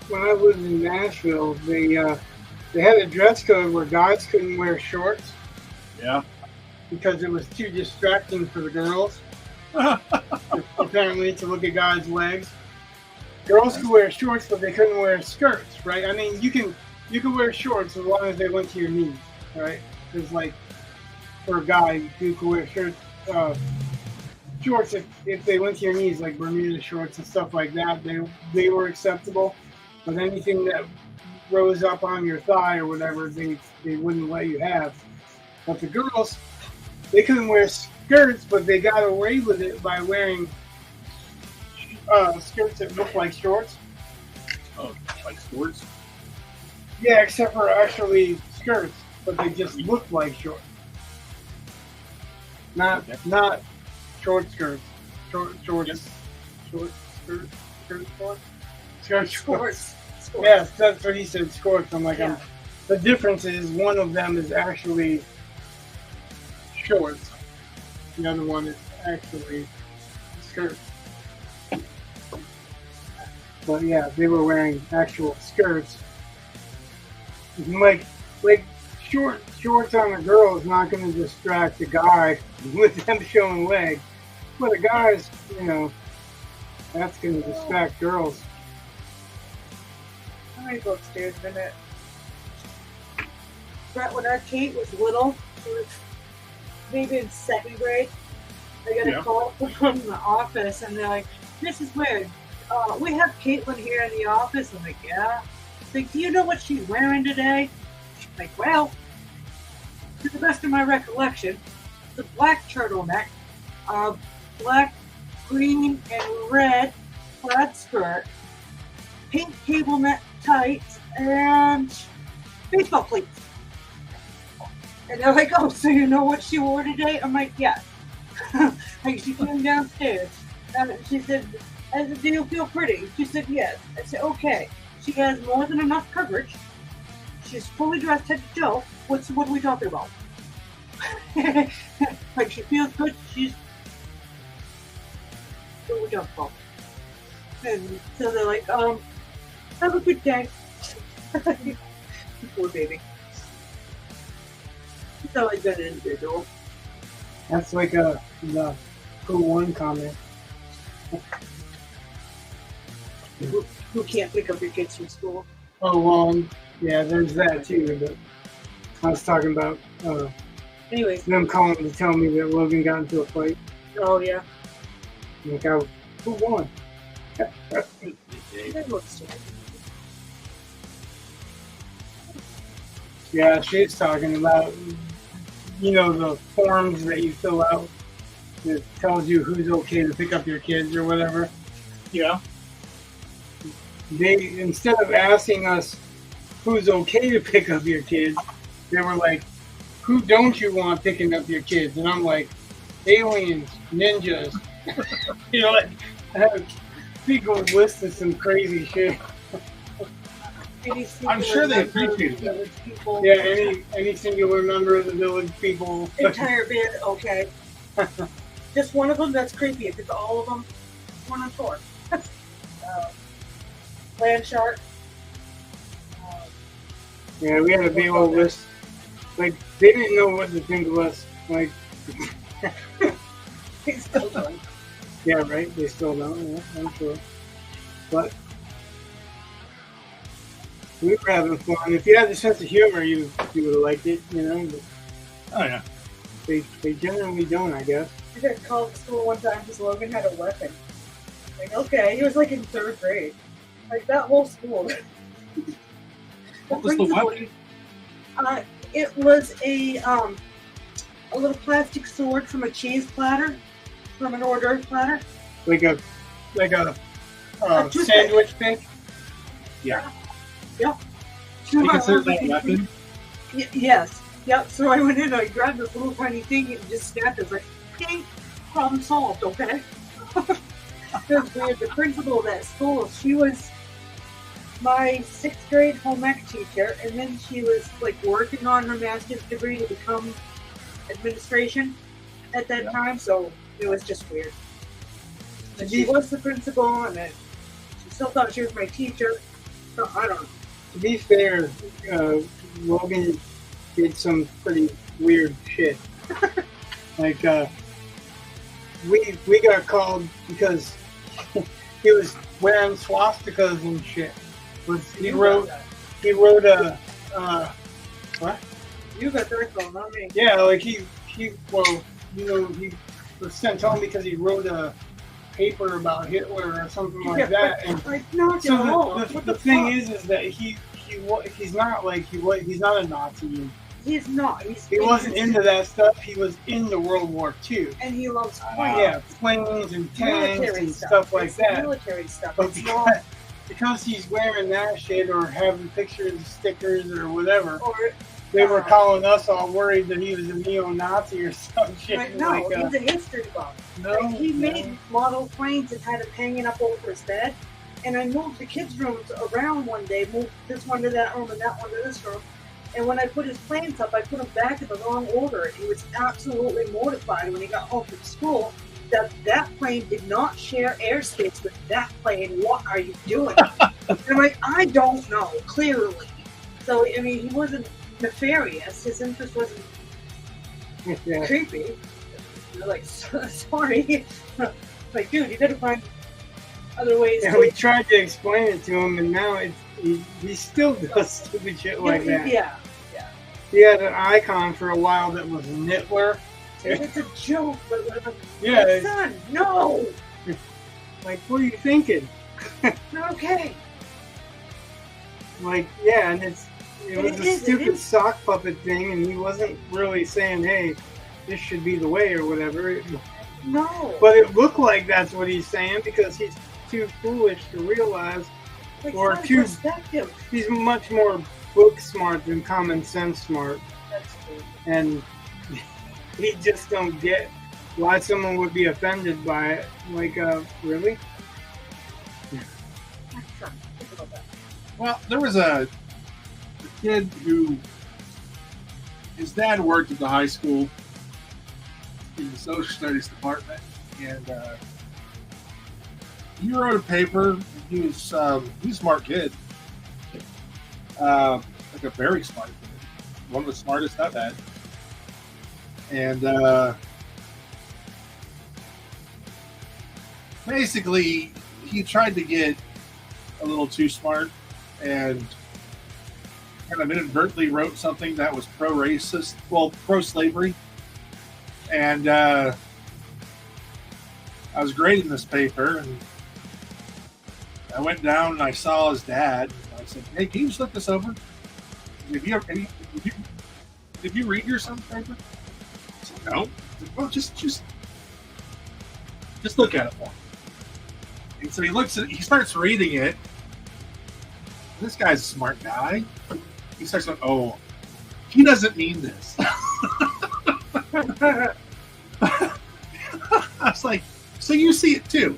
When I lived in Nashville, they had a dress code where guys couldn't wear shorts Yeah. because it was too distracting for the girls. Apparently, to look at guys' legs. Girls could wear shorts, but they couldn't wear skirts, right? I mean, you can wear shorts as long as they went to your knees, right? Because like for a guy, you could wear shorts if they went to your knees, like Bermuda shorts and stuff like that. They were acceptable, but anything that rose up on your thigh or whatever, they wouldn't let you have. But the girls, they couldn't wear skirts, but they got away with it by wearing skirts that look like shorts. Oh, like shorts? Yeah, except for actually skirts, but they just look like shorts. Not short skirts. Short Yes. shorts. Yes, that's what he said. Skirts. I'm like, Yeah. the difference is one of them is actually shorts. The other one is actually skirts. But yeah, they were wearing actual skirts. Like shorts on a girl is not going to distract a guy with them showing legs. But a guy's, that's going to distract girls. I'm gonna go upstairs a minute. But when our Kate was little, she was maybe in second grade. I got a call from the office, and they're like, "Mrs. Ware, we have Caitlin here in the office." I'm like, "Yeah." It's like, "Do you know what she's wearing today?" I'm like, "Well, to the best of my recollection, it's a black turtleneck, black, green, and red plaid skirt, pink cable net tights, and baseball cleats." And they're like, "Oh, so you know what she wore today?" I'm like, "Yes." Like, she came downstairs, and she said, "I said, do you feel pretty?" She said, "Yes." I said, "Okay." She has more than enough coverage. She's fully dressed head to toe. What are we talking about? Like, she feels good. She's... What are we talking about? And so they're like, have a good day. Poor baby. It's always been an individual. That's like the cool one comment. Who can't pick up your kids from school? Oh, well, yeah, there's that too. But I was talking about Anyways. them calling to tell me that Logan got into a fight. Oh, yeah. Like, who won? That looks good. Yeah, she's talking about, the forms that you fill out that tells you who's okay to pick up your kids or whatever. Yeah. They, instead of asking us who's okay to pick up your kids, they were like, who don't you want picking up your kids? And I'm like, aliens, ninjas. Like, I have a big old list of some crazy shit. I'm sure they appreciate it. People, Yeah, any singular member of the village people. entire band, okay. Just one of them, that's creepy. If it's all of them, 1 and 4. Land shark. Yeah, we had a big old list. Like, they didn't know what to think of us. Like, They still don't. yeah, right? They still don't, yeah, I'm sure. But We were having fun. If you had a sense of humor, you would have liked it, you know. But Oh yeah. they generally don't, I guess. I got called to school one time because Logan had a weapon. Like, okay, he was like in 3rd grade. Like that whole school. What was the weapon? It was a little plastic sword from a cheese platter, from an hors d'oeuvre platter. Like a toothpick. sandwich pick. Yeah. Yep. You consider that a weapon? Yes. Yep. So I went in, I grabbed this little tiny thing and just snapped it. It's like, okay, problem solved, okay? It was weird. The principal of that school, she was my 6th grade home ec teacher, and then she was like working on her master's degree to become administration at that time, so it was just weird. And she was the principal, and then she still thought she was my teacher, so I don't know. To be fair, Logan did some pretty weird shit. Like we got called because he was wearing swastikas and shit. He wrote a what? You got that call, not me. Yeah, like he was sent home because he wrote a paper about Hitler or something like that. And not so the thing is that he's not like he's not a Nazi. He's not. He wasn't into that stuff. He was into World War II. And he loves planes. Yeah, planes and tanks Military and stuff like that. Military stuff. But because he's wearing that shit or having pictures, stickers, or whatever, they were calling us all worried that he was a neo-Nazi or some shit. Like, no, he's a history buff. No, like, he made model planes and had them hanging up over his bed. And I moved the kids' rooms around one day, moved this one to that room and that one to this room. And when I put his planes up, I put them back in the wrong order. And he was absolutely mortified when he got home from school that that plane did not share airspace with that plane. What are you doing? And I'm like, I don't know, clearly. So, I mean, he wasn't nefarious. His interest wasn't creepy. Like, sorry. Like, dude, you gotta find other ways. Yeah, we tried to explain it to him, and now he still does stupid shit like that. Yeah. He had an icon for a while that was Nittler. It's a joke, but yeah, son, no. Like, what are you thinking? Okay. Like, yeah, and it was a stupid sock puppet thing, and he wasn't really saying, "Hey, this should be the way" or whatever. No. But it looked like that's what he's saying because he's too foolish to realize, like, or too. Perspective. He's much more book smart than common sense smart. That's true. And he just don't get why someone would be offended by it. Like, really? Well, there was a kid who his dad worked at the high school in the social studies department, and he wrote a paper. He was a smart kid, like a very smart kid, one of the smartest I've had, and basically he tried to get a little too smart and kind of inadvertently wrote something that was pro-racist, well, pro-slavery. And I was grading this paper, and I went down and I saw his dad. And I said, "Hey, can you just look this over? Did you read your son's paper?" I said, "No." I said, "Well, just look at it for me." And so he starts reading it. This guy's a smart guy. He starts going, "Oh, he doesn't mean this." I was like, "So you see it too?"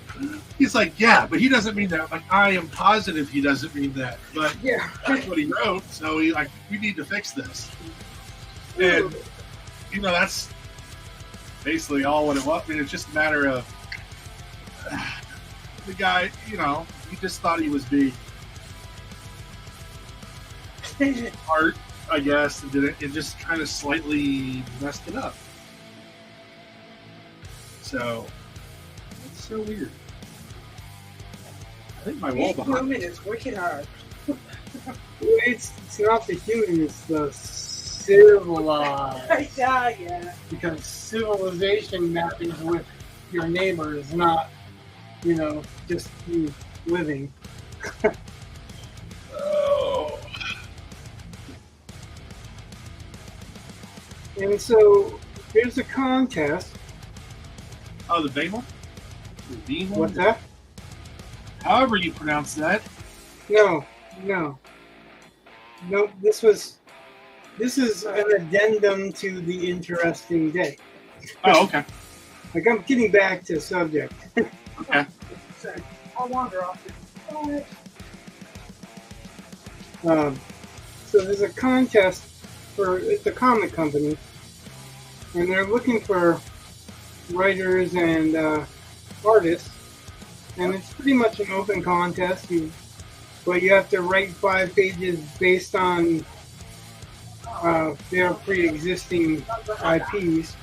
He's like, "Yeah, but he doesn't mean that." I'm like, "I am positive he doesn't mean that, but yeah, that's what he wrote. So we need to fix this." And that's basically all what it was. I mean, it's just a matter of the guy. He just thought he was being art, I guess, and it just kind of slightly messed it up. So it's so weird. I think my wall behind is wicked hard. it's not the human, it's the civilized. Yeah. Because civilization matters with your neighbors, not, just you living. Oh. And so there's a contest. Oh, the Bama? The Bean one? What's that? However you pronounce that. No. This is an addendum to the interesting day. Oh, okay. Like, I'm getting back to subject. Okay. Sorry. I'll wander off this. So there's a contest it's a comic company, and they're looking for writers and artists, and it's pretty much an open contest. But you have to write 5 pages based on their pre-existing IPs,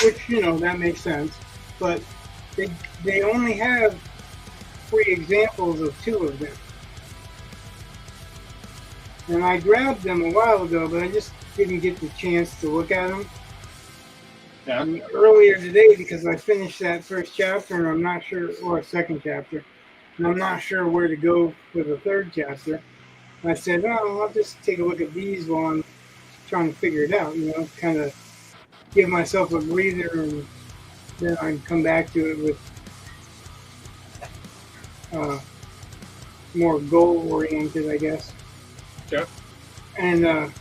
which that makes sense. But they only have 3 examples of 2 of them. And I grabbed them a while ago, but I just didn't get the chance to look at them. Yeah. And earlier today, because I finished that first chapter, and I'm not sure, or a second chapter, and I'm not sure where to go for the third chapter. I said, oh, I'll just take a look at these while I'm trying to figure it out, kind of give myself a breather, and then I can come back to it with more goal-oriented, I guess. Okay. And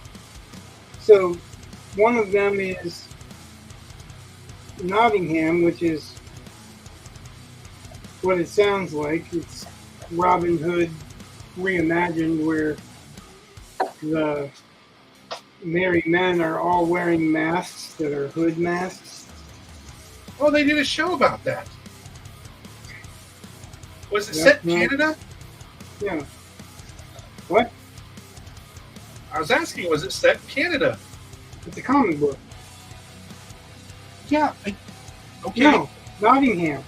so one of them is Nottingham, which is what it sounds like. It's Robin Hood reimagined, where the merry men are all wearing masks that are hood masks. Oh, they did a show about that. Was it set in Canada? Yeah. What? I was asking, was it set in Canada? It's a comic book. Yeah. Okay. No, Nottingham.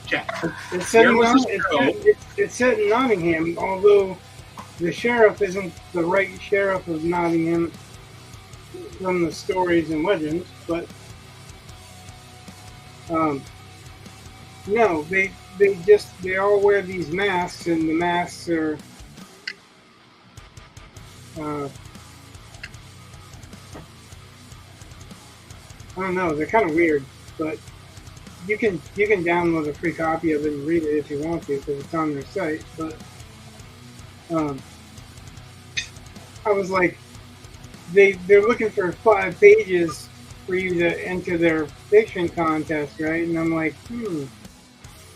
Okay. It's set in Nottingham, although the sheriff isn't the right sheriff of Nottingham from the stories and legends, but no, they all wear these masks, and the masks are I don't know, they're kind of weird, but you can download a free copy of it and read it if you want to, because it's on their site. But I was like, they're looking for 5 pages for you to enter their fiction contest, right? And I'm like,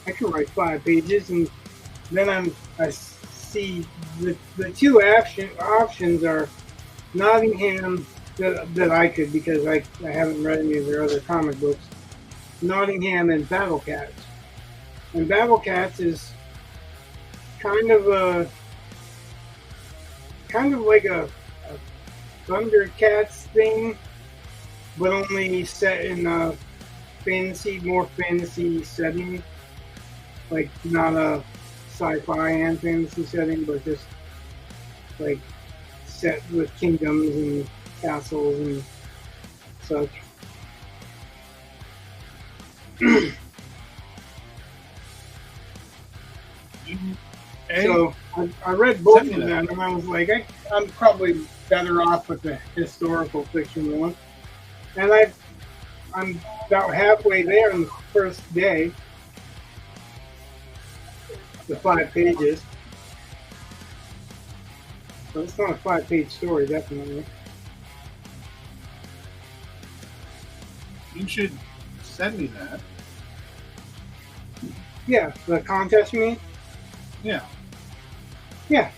I can write 5 pages, and then I see the 2 options are Nottingham that I could, because I haven't read any of their other comic books. Nottingham and Battle Cats. And Battle Cats is kind of like a Thundercats thing, but only set in a more fantasy setting. Like, not a sci-fi and fantasy setting, but just like set with kingdoms and castles and such. So I read both of them, and I was like, I'm probably better off with the historical fiction one. And I'm about halfway there in the first day. The 5 pages. So it's not a 5-page story, definitely. You should send me that. Yeah, the contest, you mean? Yeah. Yeah,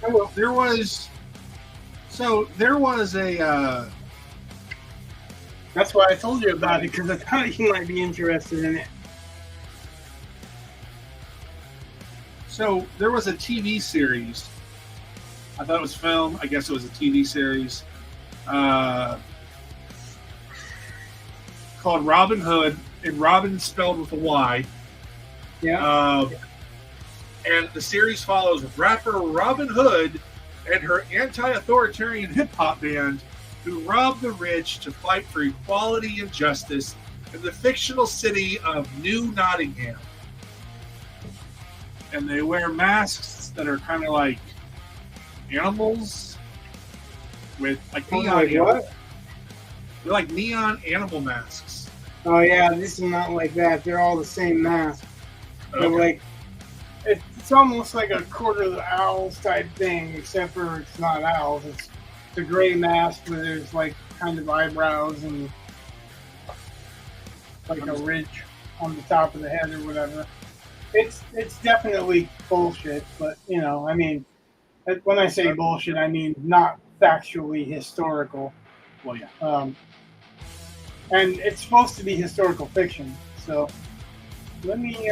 I will. There was a... That's why I told you about it, because I thought you might be interested in it. So there was a TV series. I thought it was film. I guess it was a TV series. Called Robin Hood, and Robin spelled with a Y. Yeah. And the series follows rapper Robin Hood and her anti-authoritarian hip-hop band who rob the rich to fight for equality and justice in the fictional city of New Nottingham. And they wear masks that are kind of like animals with like neon animals. They're like neon animal masks. Oh yeah, this is not like that. They're all the same mask. Okay. They're like it's almost like a Court of the Owls type thing, except for it's not owls. It's a gray mask where there's like kind of eyebrows and like a ridge on the top of the head or whatever. It's definitely bullshit, but you know, I mean, when I say bullshit, I mean not factually historical. Well, yeah. And it's supposed to be historical fiction, so let me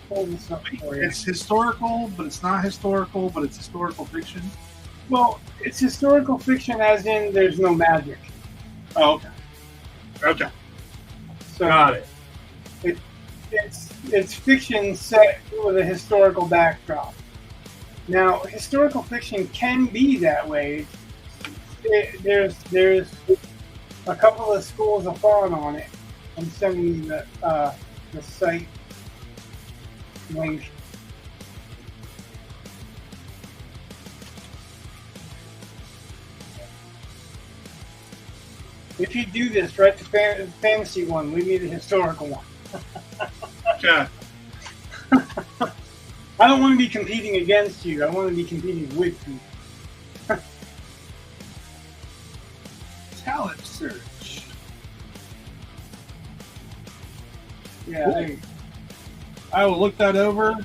pull this up for you. It's historical, but it's not historical, but it's historical fiction. Well, it's historical fiction as in there's no magic. Oh, okay. Okay. So Got it. It's fiction set with a historical backdrop. Now, historical fiction can be that way. There's a couple of schools of thought on it. I'm sending you the site link. If you do this, write the fantasy one. Leave me the historical one. Yeah. I don't want to be competing against you. I want to be competing with you. Talent search. Yeah. Cool. I will look that over.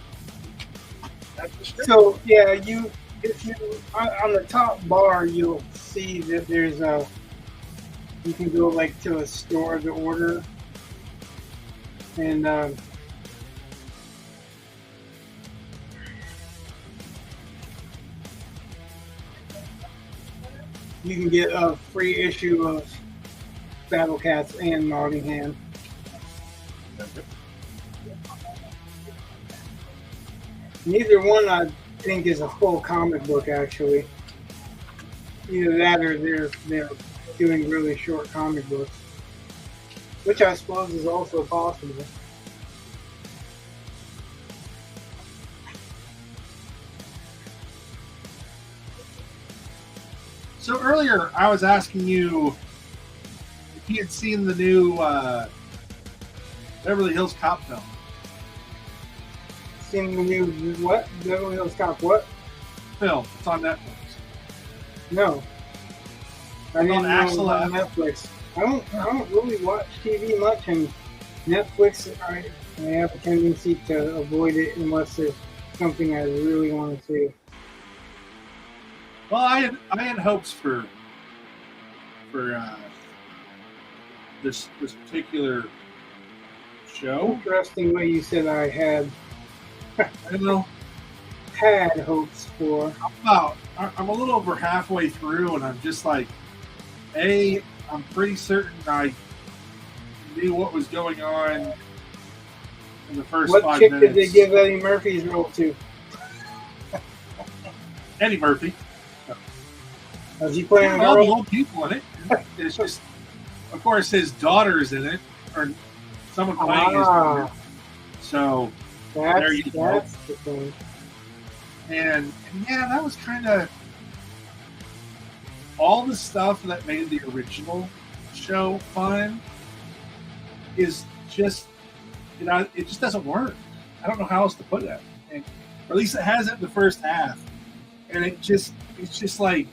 So yeah, if you on the top bar, you'll see that there's you can go like to a store to order, and you can get a free issue of Battle Cats and Nottingham. Neither one I think is a full comic book, actually. Either that or they're doing really short comic books, which I suppose is also possible. So earlier, I was asking you if you had seen the new Beverly Hills Cop film. Seen the new what? Beverly Hills Cop what? Film. It's on Netflix. No. I didn't know it was Axel on Netflix. I don't really watch TV much, and Netflix I have a tendency to avoid it unless there's something I really want to see. Well, I had hopes for this particular show. Interesting way you said I had I don't know. had hopes for. I'm a little over halfway through, and I'm just like, I'm pretty certain I knew what was going on in the first 5 minutes. What chick did they give Eddie Murphy's role to? Eddie Murphy. Was he playing a All the girl? old people in it. It's just, of course, his daughter's in it, or someone playing his daughter. So there you go. That's the thing. And yeah, that was kind of all the stuff that made the original show fun is just, it just doesn't work. I don't know how else to put it. Or at least it has it in the first half. And it's just like,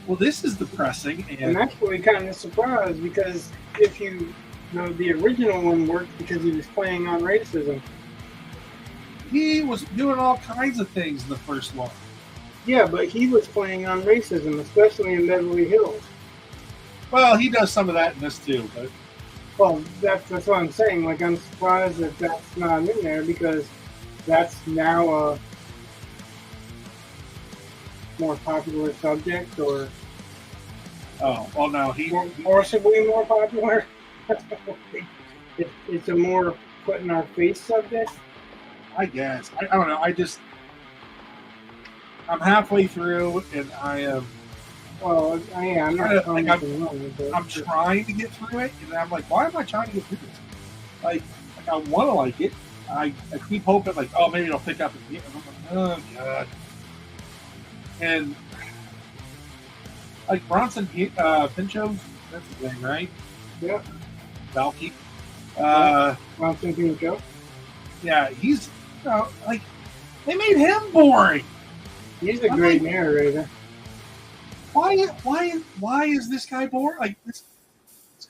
well, this is depressing. And I'm actually kind of surprised because the original one worked because he was playing on racism. He was doing all kinds of things in the first one. Yeah, but he was playing on racism, especially in Beverly Hills. Well, he does some of that in this too, but well, that's what I'm saying. Like, I'm surprised that that's not in there because that's now a more popular subject, or well, no, forcibly more popular. It's a more put in our face subject. I guess. I don't know. I'm halfway through, and I am. Well, yeah, I'm not Like commenting on it, but I'm trying to get through it, and I'm like, why am I trying to get through this? Like I want to like it. I keep hoping, like, oh, maybe it'll pick up at the end. I'm like, oh god. And like Bronson Pinchot, that's his name, right? yeah. Valky. Bronson Pinchot. Yeah, he's like they made him boring. He's a great narrator. Why is this guy boring? Like this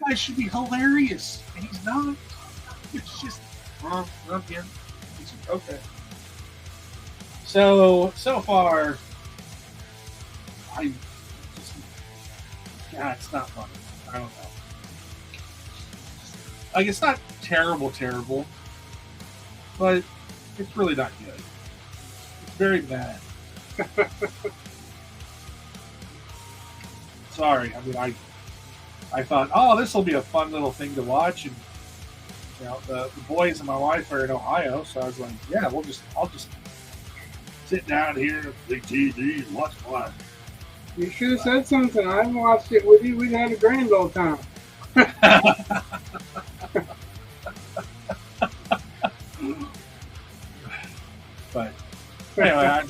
guy should be hilarious, and he's not. It's just again. Okay. So far, it's not funny. I don't know. Like it's not terrible, but it's really not good. It's very bad. Sorry, I mean I thought, oh, this will be a fun little thing to watch, and the boys and my wife are in Ohio, so I was like, yeah, I'll just sit down here at the TV and watch live. You should have said something. I watched it with you. We'd had a grand old time. But anyway,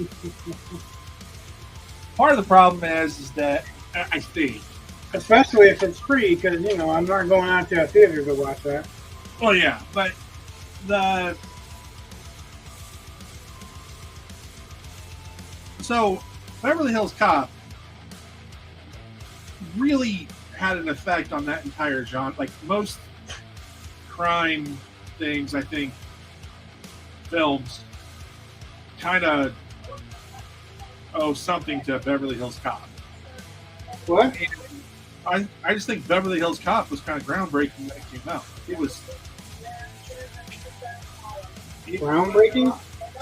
part of the problem is that I think, especially if it's free, because I'm not going out to a theater to watch that. well, yeah, but so Beverly Hills Cop really had an effect on that entire genre. Like most crime things, I think films kind of owe something to Beverly Hills Cop. What? And I just think Beverly Hills Cop was kind of groundbreaking when it came out. It was Groundbreaking?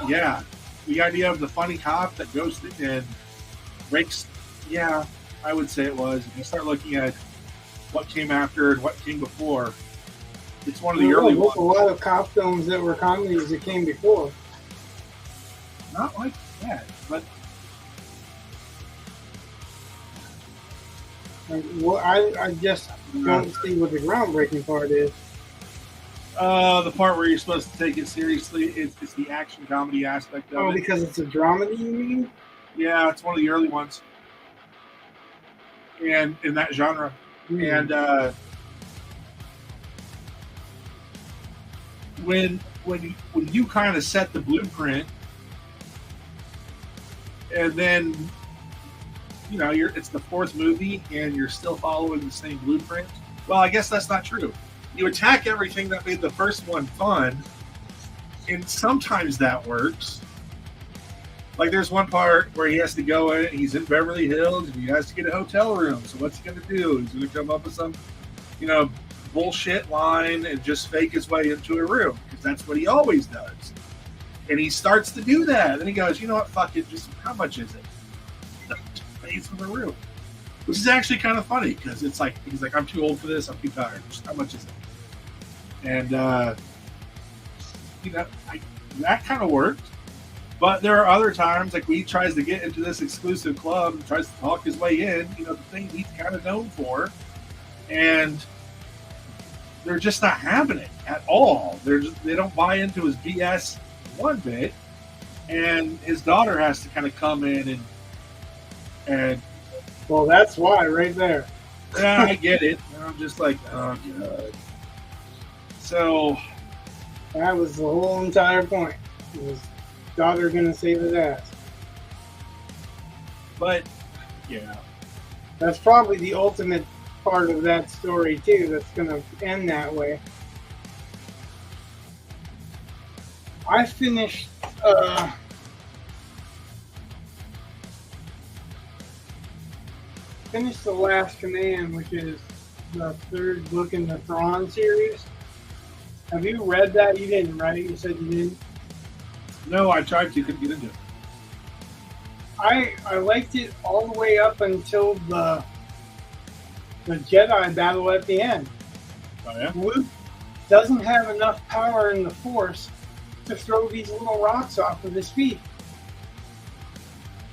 Yeah. The idea of the funny cop that goes and breaks. Yeah, I would say it was. If you start looking at what came after and what came before, it's one of the early ones. A lot of cop films that were comedies that came before. Not like that, but I just don't see what the groundbreaking part is. the part where you're supposed to take it seriously, it's the action comedy aspect of it. Oh, because it's a dramedy, you mean? Yeah, it's one of the early ones, and in that genre, and when you kind of set the blueprint, and then it's the fourth movie and you're still following the same blueprint. Well, I guess that's not true. You attack everything that made the first one fun, and sometimes that works. Like there's one part where he has to go in, he's in Beverly Hills, and he has to get a hotel room. So what's he going to do? He's going to come up with some, bullshit line and just fake his way into a room, because that's what he always does. And he starts to do that. Then he goes, you know what, fuck it, just how much is it? Pays for the room. Which is actually kind of funny, because it's like, he's like, I'm too old for this, I'm too tired. Just how much is it? And, that kind of worked. But there are other times, like when he tries to get into this exclusive club and tries to talk his way in, the thing he's kind of known for. And they're just not having it at all. They don't buy into his BS one bit. And his daughter has to kind of come in and well, that's why right there. Yeah, I get it. And I'm just like, oh god. So that was the whole entire point. It was daughter gonna save his ass. But yeah, that's probably the ultimate part of that story too. That's gonna end that way. I finished. Finished The Last Command, which is the third book in the Thrawn series. Have you read that? You didn't, right? You said you didn't? No, I tried to, couldn't get into it. I liked it all the way up until the Jedi battle at the end. Oh, yeah? Luke doesn't have enough power in the Force to throw these little rocks off of his feet.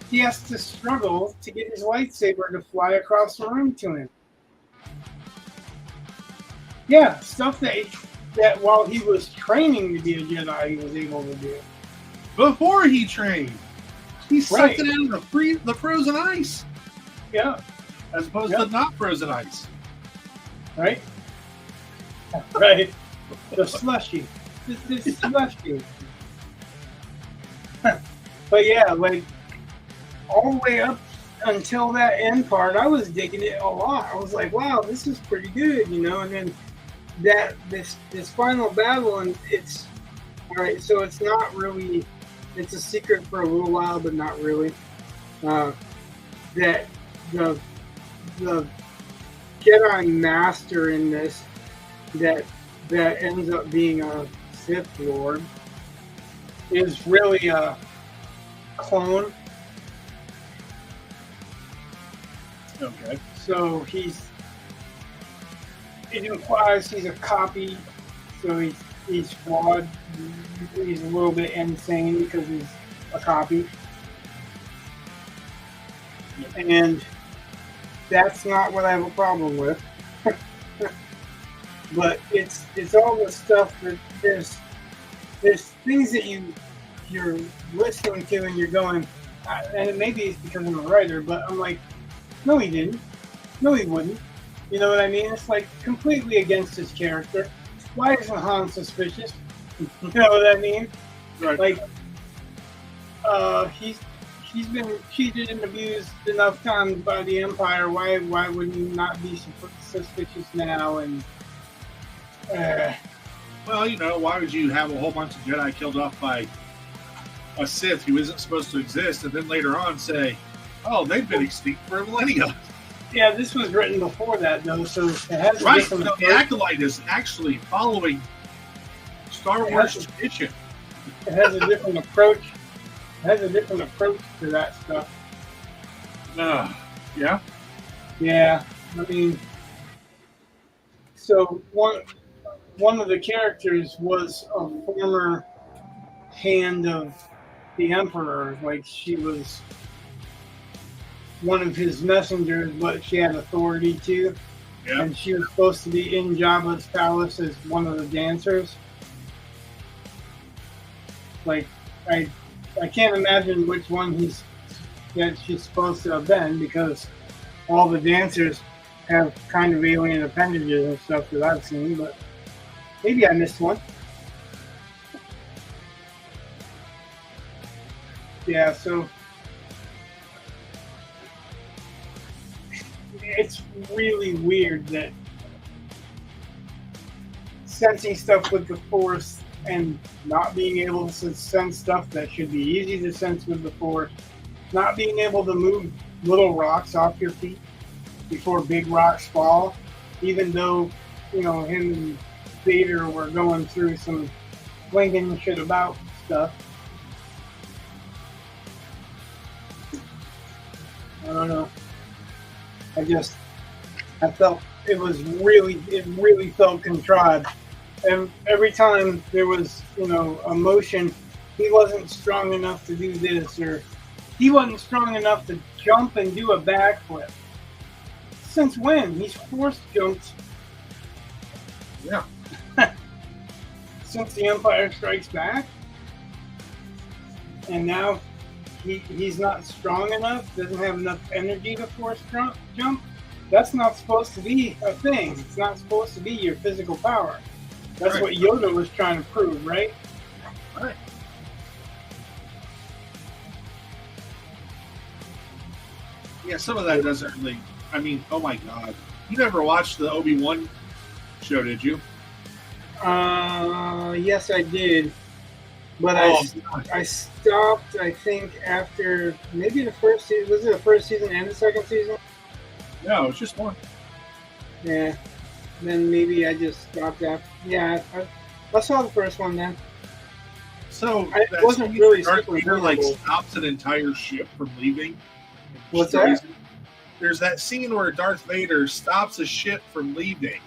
He has to struggle to get his lightsaber to fly across the room to him. Yeah, stuff that while he was training to be a Jedi, he was able to do. Before he trained, he sucked it out of the frozen ice. Yeah. As opposed to not frozen ice. Right? Right. The slushy. This slushy. But yeah, like, all the way up until that end part, I was digging it a lot. I was like, wow, this is pretty good, you know? And then this final battle, and it's all right, so it's not really, it's a secret for a little while, but not really. That the Jedi Master in this that ends up being a Sith Lord is really a clone. Okay. So it implies he's a copy, so he's flawed. He's a little bit insane because he's a copy. And that's not what I have a problem with. But it's all the stuff that there's things that you're listening to and you're going, and maybe it's because I'm a writer, but I'm like, no, he didn't. No, he wouldn't. You know what I mean? It's like completely against his character. Why isn't Han suspicious? You know what I mean? Right. Like, he's been cheated and abused enough times by the Empire. Why would he not be suspicious now? And well, you know, why would you have a whole bunch of Jedi killed off by a Sith who isn't supposed to exist, and then later on say, "Oh, they've been extinct for millennia"? Yeah, this was written before that, though, so it has a right. different No, the Acolyte is actually following Star Wars tradition. It has a different approach. It has a different approach to that stuff. Yeah. Yeah, I mean, so one of the characters was a former hand of the Emperor. Like, she was one of his messengers, but she had authority too. Yeah. And she was supposed to be in Jabba's palace as one of the dancers. Like, I can't imagine which one that she's supposed to have been, because all the dancers have kind of alien appendages and stuff that I've seen, but maybe I missed one. Yeah, so it's really weird that sensing stuff with the Force and not being able to sense stuff that should be easy to sense with the Force, not being able to move little rocks off your feet before big rocks fall, even though, you know, him and Vader were going through some blinking shit about stuff. I don't know. I felt it really felt contrived. And every time there was, you know, a motion, he wasn't strong enough to do this, or he wasn't strong enough to jump and do a backflip. Since when? He's force jumped. Yeah. Since the Empire Strikes Back. And now he's not strong enough, doesn't have enough energy to force jump. That's not supposed to be a thing. It's not supposed to be your physical power. That's right. What Yoda was trying to prove, right? Right. Yeah, some of that doesn't really... I mean, oh my God. You never watched the Obi-Wan show, did you? Yes, I did. But I stopped, I think, after maybe the first season. Was it the first season and the second season? No, it was just one. Yeah. Then maybe I just stopped after. Yeah, I saw the first one then. So I wasn't really Darth Vader like stops an entire ship from leaving. What's that? There's that scene where Darth Vader stops a ship from leaving.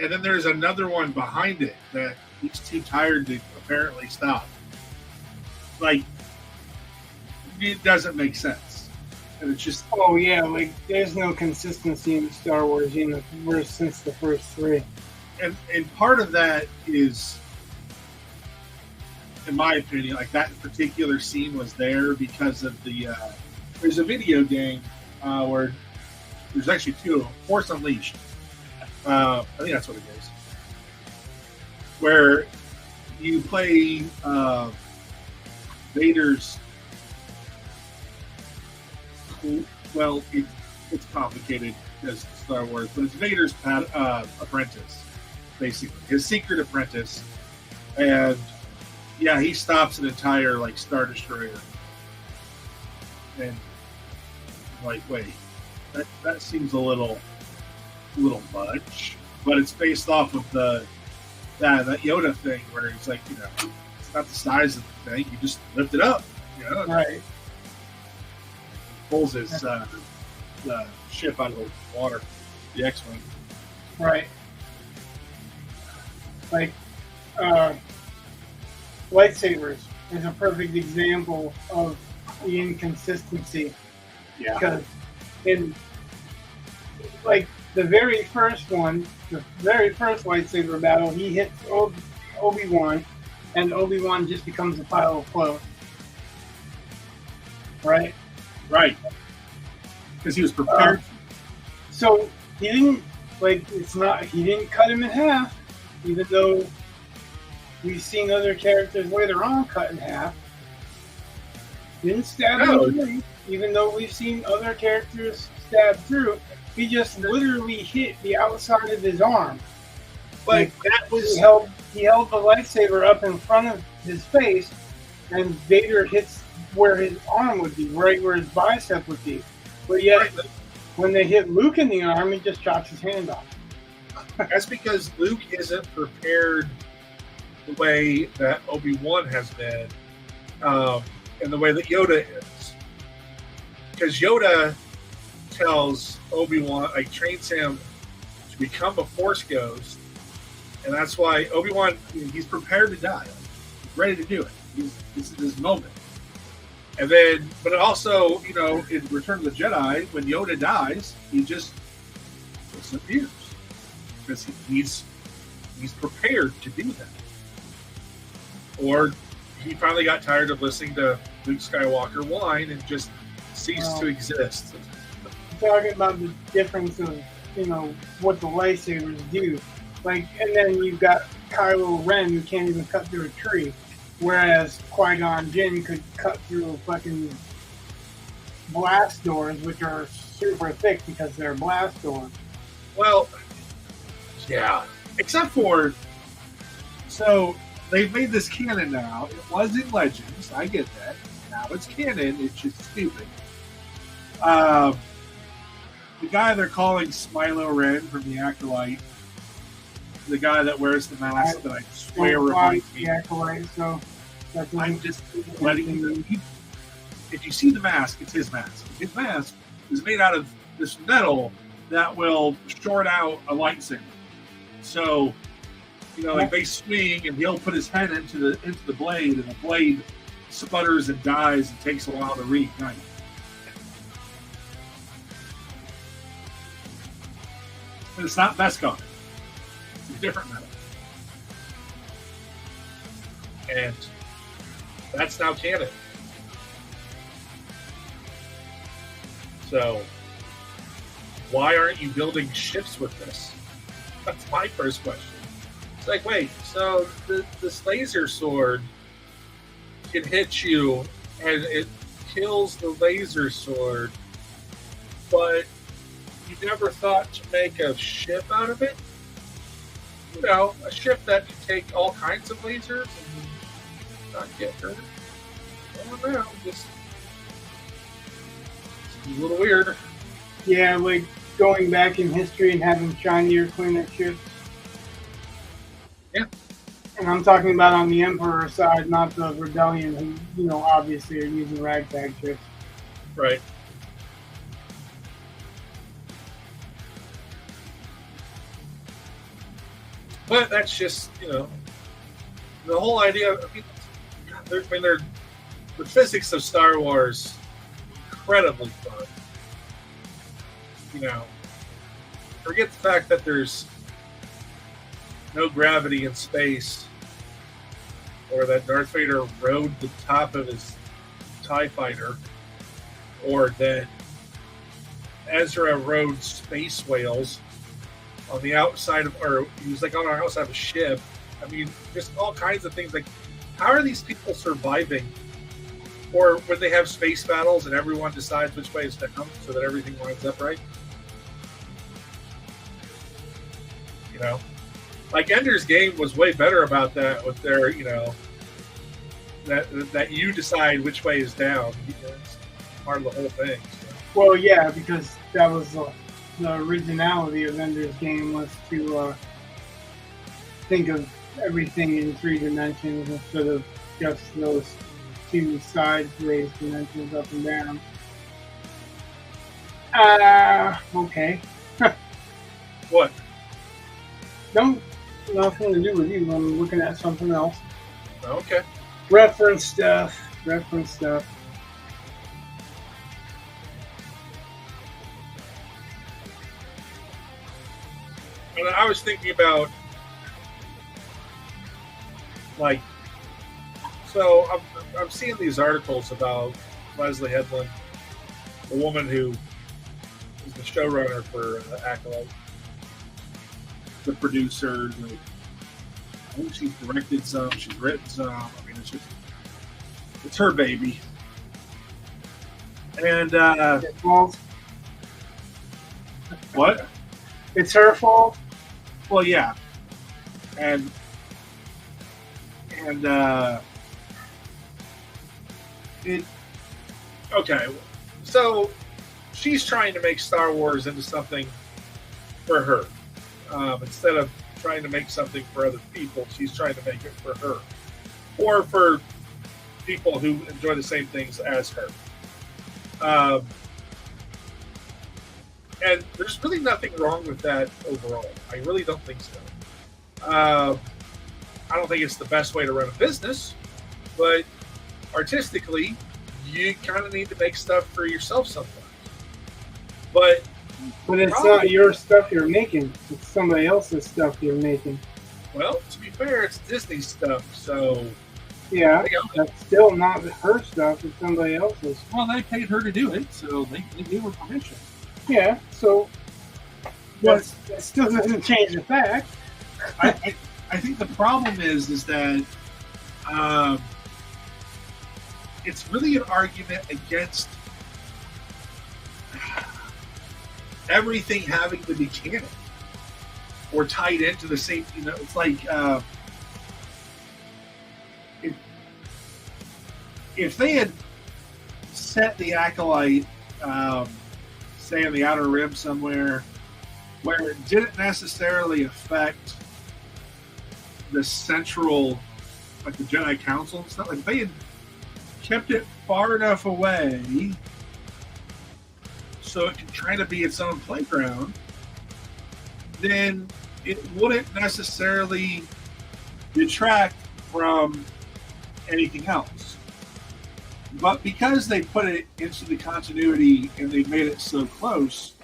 And then there's another one behind it that he's too tired to apparently stop. Like, it doesn't make sense. And it's just, Oh yeah, like there's no consistency in Star Wars since the first three. and part of that is, in my opinion, like that particular scene was there because of the. There's a video game where there's actually two of them, Force Unleashed. I think that's what it is. Where you play Vader's. Well, it's complicated as Star Wars, but it's Vader's apprentice, basically his secret apprentice, and yeah, he stops an entire like Star Destroyer, and I'm like, wait, that seems a little much, but it's based off of that Yoda thing where he's like, it's not the size of the thing, you just lift it up, Right. Pulls his the ship out of the water, the X-wing. Right. Like lightsabers is a perfect example of the inconsistency. Yeah. Because in like the very first lightsaber battle, he hits Obi-Wan, and Obi-Wan just becomes a pile of clothes. Right? Right. Because he was prepared. So he didn't he didn't cut him in half, even though we've seen other characters later on cut in half. Didn't stab him through, even though we've seen other characters stab through. He just literally hit the outside of his arm. But that was he held the lightsaber up in front of his face, and Vader hits where his arm would be, right where his bicep would be. But yet, when they hit Luke in the arm, he just chops his hand off. That's because Luke isn't prepared the way that Obi-Wan has been, and the way that Yoda is. Because Yoda tells Obi-Wan, trains him to become a Force ghost, and that's why Obi-Wan, he's prepared to die. He's ready to do it. This is his moment. And then, but also, in Return of the Jedi, when Yoda dies, he just disappears because he's prepared to do that. Or he finally got tired of listening to Luke Skywalker whine and just ceased to exist. Talking about the difference of what the lightsabers do, and then you've got Kylo Ren who can't even cut through a tree. Whereas Qui-Gon Jinn could cut through fucking blast doors, which are super thick because they're blast doors. Well, yeah. Except for, so they've made this canon now. It was in Legends. I get that. Now it's canon. It's just stupid. The guy they're calling Smilo Ren from the Acolyte, the guy that wears the mask that I swear reminds me. So I'm just letting you. If you see the mask, it's his mask. His mask is made out of this metal that will short out a lightsaber. So, they swing and he'll put his head into the blade, and the blade sputters and dies and takes a while to reignite. And it's not Beskar. It's a different metal. And that's now canon. So, why aren't you building ships with this? That's my first question. It's like, wait, so this laser sword can hit you and it kills the laser sword, but you never thought to make a ship out of it? A ship that can take all kinds of lasers and not get hurt. I don't know, just it's a little weird. Yeah, going back in history and having shinier, cleaner ships. Yeah. And I'm talking about on the Emperor side, not the Rebellion, who, obviously are using ragtag ships. Right. But that's just, The whole idea. I mean, the physics of Star Wars incredibly fun. You know, forget the fact that there's no gravity in space, or that Darth Vader rode the top of his TIE fighter, or that Ezra rode space whales on the outside of, or he was like on the outside of a ship. I mean, just all kinds of things. Like, how are these people surviving? Or when they have space battles and everyone decides which way is to come so that everything lines up right? You know? Like, Ender's Game was way better about that with their, you know, that you decide which way is down. It's part of the whole thing. So. Well, yeah, because that was the originality of Ender's Game, was to think of everything in 3 dimensions instead of just those 2 sideways dimensions up and down. Okay. What? Nothing to do with you. I'm looking at something else. Okay. Reference stuff. And I was thinking about, like, so I'm seeing these articles about Leslie Headland, the woman who is the showrunner for Acolyte, the producer. I think she's directed some, she's written some. I mean, it's her baby. And what? It's her fault. Well, yeah, and it. Okay, so she's trying to make Star Wars into something for her, instead of trying to make something for other people. She's trying to make it for her, or for people who enjoy the same things as her. And there's really nothing wrong with that overall. I really don't think so. I don't think it's the best way to run a business, but artistically, you kind of need to make stuff for yourself sometimes. But it's not your stuff you're making. It's somebody else's stuff you're making. Well, to be fair, it's Disney stuff, so... Yeah, that's still not her stuff. It's somebody else's. Well, they paid her to do it, so they gave her permission. Yeah, so that still doesn't change the fact. I think the problem is that it's really an argument against everything having to be canon or tied into the same. You know, it's like if they had set the Acolyte, say, in the Outer Rim somewhere, where it didn't necessarily affect the central, like the Jedi Council and stuff, like they had kept it far enough away so it could try to be its own playground, then it wouldn't necessarily detract from anything else. But because they put it into the continuity and they made it so close,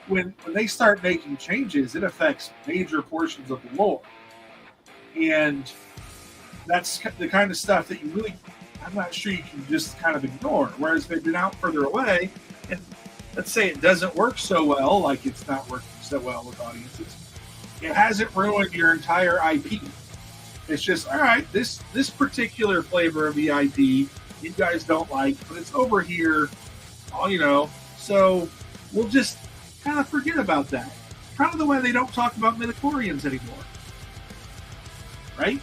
when they start making changes, it affects major portions of the lore. And that's the kind of stuff that you really, I'm not sure you can just kind of ignore. Whereas if they've been out further away, and let's say it doesn't work so well, like it's not working so well with audiences, it hasn't ruined your entire IP. It's just, all right, this particular flavor of the IP you guys don't like, but it's over here, you know, so we'll just kind of forget about that. Kind of the way they don't talk about midichlorians anymore. Right?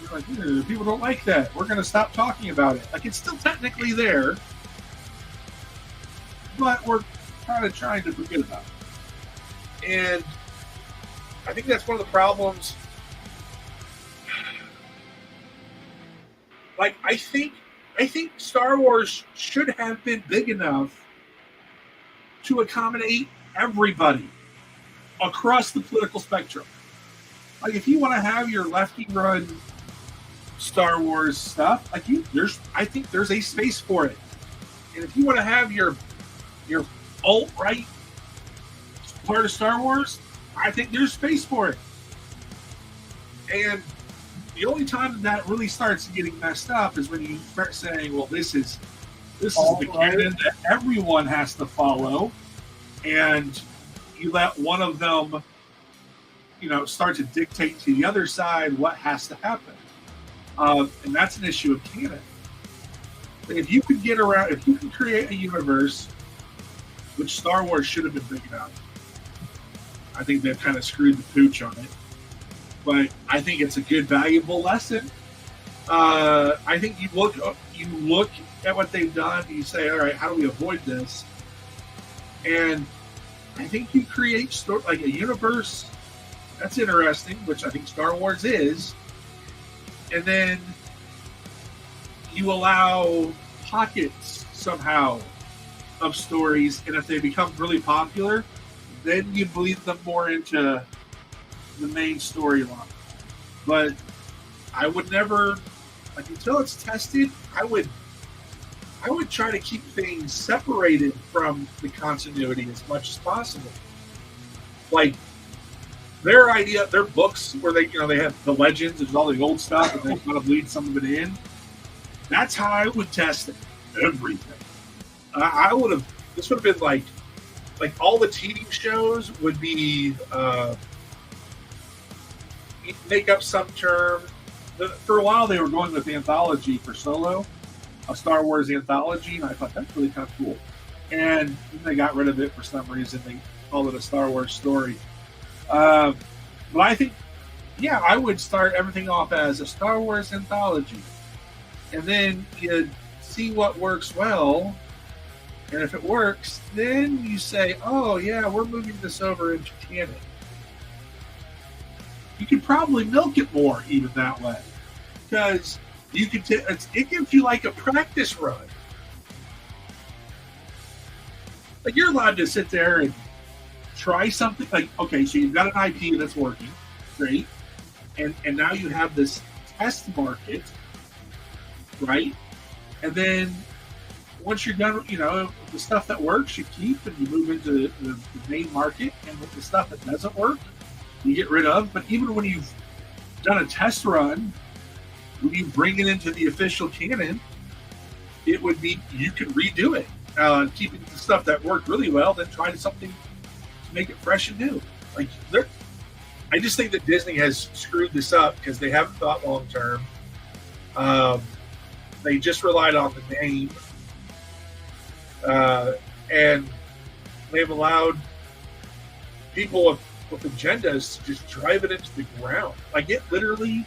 You're like, people don't like that. We're going to stop talking about it. Like, it's still technically there, but we're kind of trying to forget about it. And I think that's one of the problems. Like, I think Star Wars should have been big enough to accommodate everybody across the political spectrum. Like if you want to have your lefty run Star Wars stuff, like I think there's a space for it. And if you want to have your alt right part of Star Wars, I think there's space for it. And the only time that really starts getting messed up is when you start saying, well, this is the canon that everyone has to follow, and you let one of them, start to dictate to the other side what has to happen. And that's an issue of canon. If you could create a universe, which Star Wars should have been big about, I think they've kind of screwed the pooch on it. But I think it's a good, valuable lesson. I think you look at what they've done, and you say, all right, how do we avoid this? And I think you create like a universe that's interesting, which I think Star Wars is, and then you allow pockets somehow of stories, and if they become really popular, then you bleed them more into the main storyline. But I would never, like, until it's tested, I would try to keep things separated from the continuity as much as possible. Like their books where they have the legends and all the old stuff, and they kind of bleed some of it in. That's how I would test everything. This would have been like all the TV shows would be make up some term. For a while, they were going with anthology for Solo, a Star Wars anthology, and I thought that's really kind of cool. And then they got rid of it for some reason. They called it a Star Wars story. But I think, I would start everything off as a Star Wars anthology, and then you see what works well. And if it works, then you say, oh, yeah, we're moving this over into canon. You could probably milk it more even that way. Because you can it gives you like a practice run. Like you're allowed to sit there and try something. Like, okay, so you've got an IP that's working. Great. And now you have this test market, right? And then once you're done, the stuff that works, you keep, and you move into the main market. And with the stuff that doesn't work, you get rid of. But even when you've done a test run, when you bring it into the official canon, it would be, you can redo it. Keeping the stuff that worked really well, then try something to make it fresh and new. Like, I just think that Disney has screwed this up because they haven't thought long term. They just relied on the name. And they've allowed people with agendas to just drive it into the ground. Like, it literally,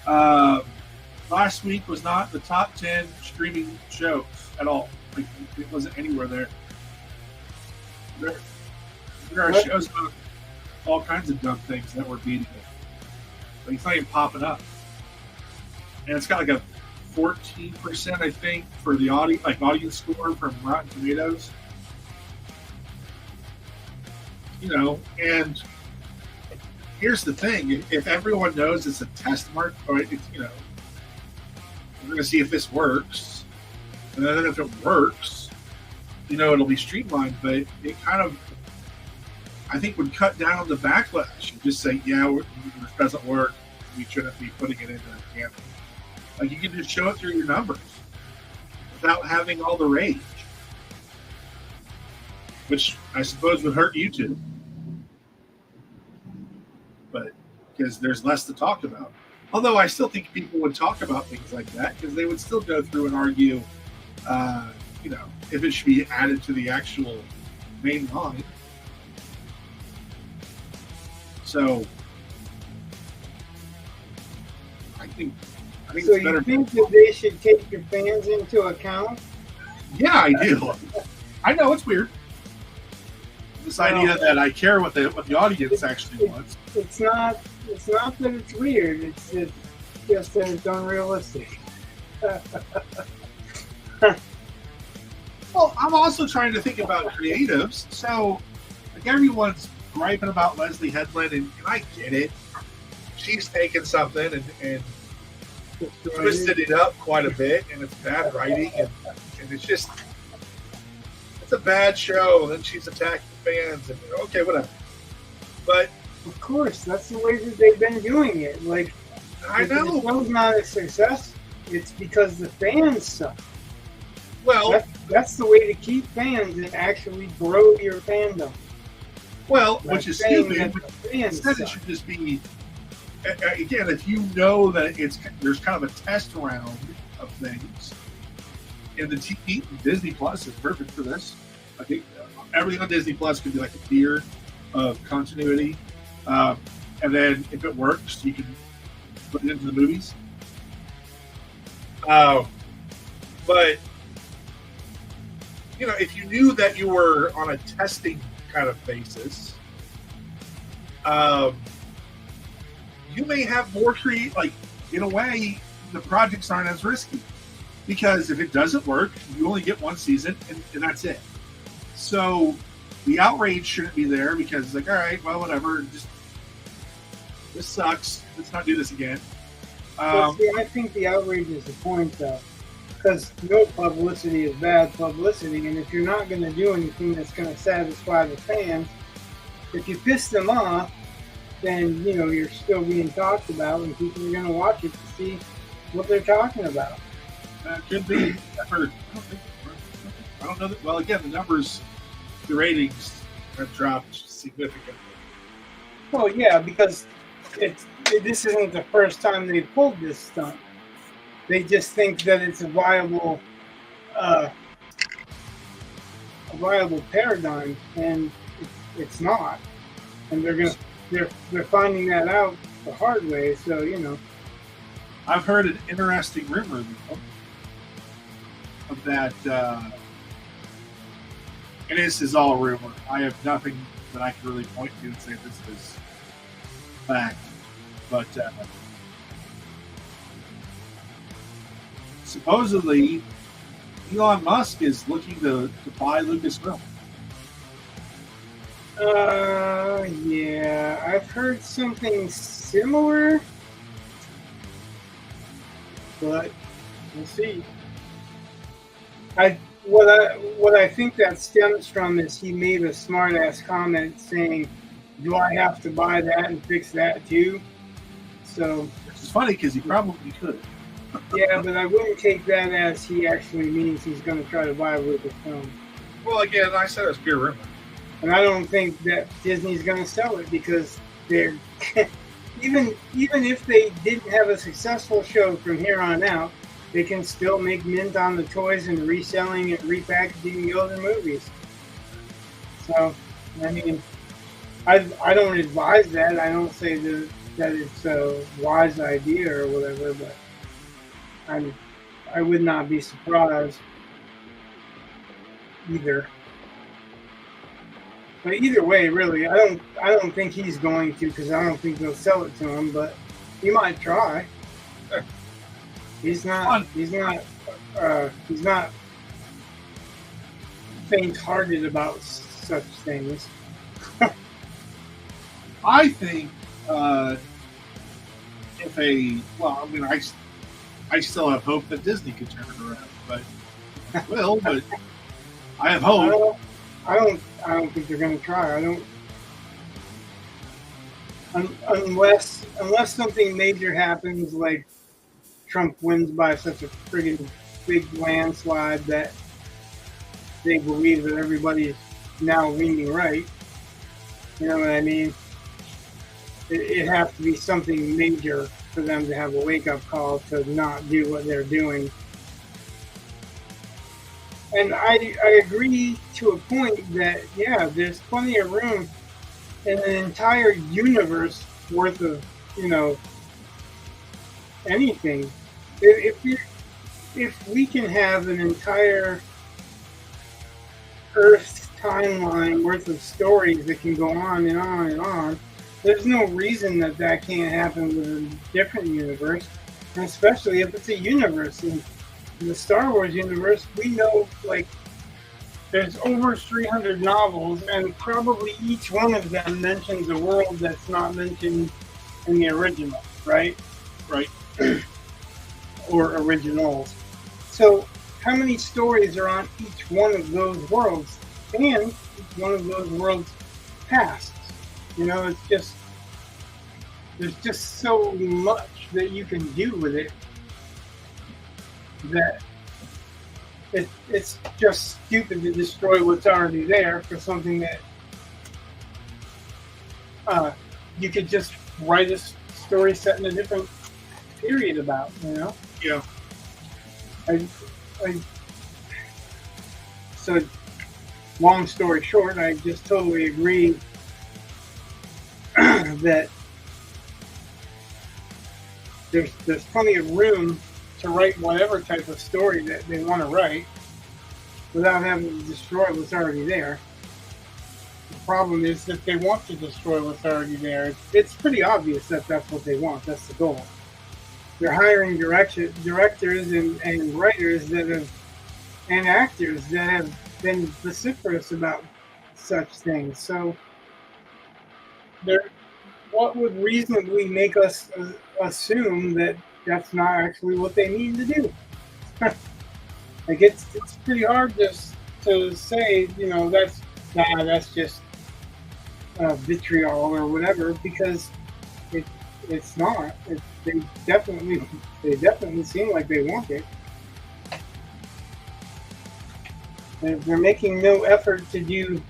last week was not the top 10 streaming shows at all. Like, it wasn't anywhere there. There are shows about all kinds of dumb things that were beating it. Like, it's not even popping up. And it's got like a 14%, I think, for the audience score from Rotten Tomatoes. And here's the thing: if everyone knows it's a test mark, or it's, we're going to see if this works, and then if it works, it'll be streamlined. But it kind of, I think, would cut down the backlash and just say, this doesn't work. We shouldn't be putting it into the canon. Like, you can just show it through your numbers without having all the rage, which I suppose would hurt YouTube. But because there's less to talk about. Although I still think people would talk about things like that because they would still go through and argue, if it should be added to the actual main line. So I think so it's you better. think that they should take your fans into account? Yeah, I do. I know it's weird. This idea that I care what the audience actually wants. It's not that it's weird. It's just that it's unrealistic. Well, I'm also trying to think about creatives. So, like, everyone's griping about Leslie Headland, and I get it. she's taken something and twisted it up quite a bit, and it's bad writing, and it's just it's a bad show. And then she's attacking fans, and okay, whatever. But of course, that's the way that they've been doing it. Like, I if know the show's not a success, it's because the fans suck. well, That's the way to keep fans and actually grow your fandom. which is saying stupid. that But the fans instead, it suck. should just be again, if you know that there's kind of a test round of things, and the TV Disney Plus is perfect for this. I think everything on Disney Plus could be like a tier of continuity, and then if it works, you can put it into the movies. But if you knew that you were on a testing kind of basis, you may have more like in a way, the projects aren't as risky because if it doesn't work, you only get one season and that's it. So the outrage shouldn't be there because it's like, all right, well, whatever, just this sucks. Let's not do this again. But see, I think the outrage is the point, though, because no publicity is bad publicity, and if you're not going to do anything that's going to satisfy the fans, if you piss them off, then you're still being talked about, and people are going to watch it to see what they're talking about. Could be. I don't know that. Well, again, the numbers, the ratings have dropped significantly. Well, yeah, because this isn't the first time they pulled this stunt. They just think that it's a viable paradigm, and it's not. And they're finding that out the hard way. So I've heard an interesting rumor though, of that, and this is all rumor. I have nothing that I can really point to and say this is fact, but supposedly Elon Musk is looking to buy Lucasfilm. Yeah, I've heard something similar, but we'll see. What I think that stems from is he made a smart-ass comment saying, "Do I have to buy that and fix that too?" So, Which is funny because he probably could. yeah, but I wouldn't take that as he actually means he's going to try to buy Lucasfilm. Well, again, I said it was pure rumor. And I don't think that Disney's going to sell it because they're even if they didn't have a successful show from here on out, they can still make mint on the toys and reselling and repackaging the older movies. So, I mean, I don't advise that. I don't say that it's a wise idea or whatever, but I would not be surprised either. But either way, really, I don't think he's going to because I don't think they'll sell it to him. But he might try. He's not faint-hearted about such things. I think I still have hope that Disney could turn it around, but I have hope. I don't think they're going to try. I don't, unless something major happens, like Trump wins by such a friggin' big landslide that they believe that everybody's now leaning right. You know what I mean? It has to be something major for them to have a wake-up call to not do what they're doing. And I agree to a point that, yeah, there's plenty of room in an entire universe worth of, anything. If we can have an entire Earth timeline worth of stories that can go on and on and on, there's no reason that can't happen with a different universe, and especially if it's a universe. In the Star Wars universe, we know, there's over 300 novels, and probably each one of them mentions a world that's not mentioned in the original, right? Right. Or originals. So how many stories are on each one of those worlds? And each one of those worlds past. You know, it's just there's just so much that you can do with it that it's just stupid to destroy what's already there for something that you could just write a story set in a different period about, you know? Yeah. So, long story short, I just totally agree that there's plenty of room to write whatever type of story that they want to write without having to destroy what's already there. The problem is that they want to destroy what's already there. It's pretty obvious that that's what they want. That's the goal. They're hiring directors and writers and actors that have been vociferous about such things. So, what would reasonably make us assume that that's not actually what they need to do? Like it's pretty hard to say, you know, that's just vitriol or whatever, because it's not. They definitely seem like they want it. They're making no effort to do.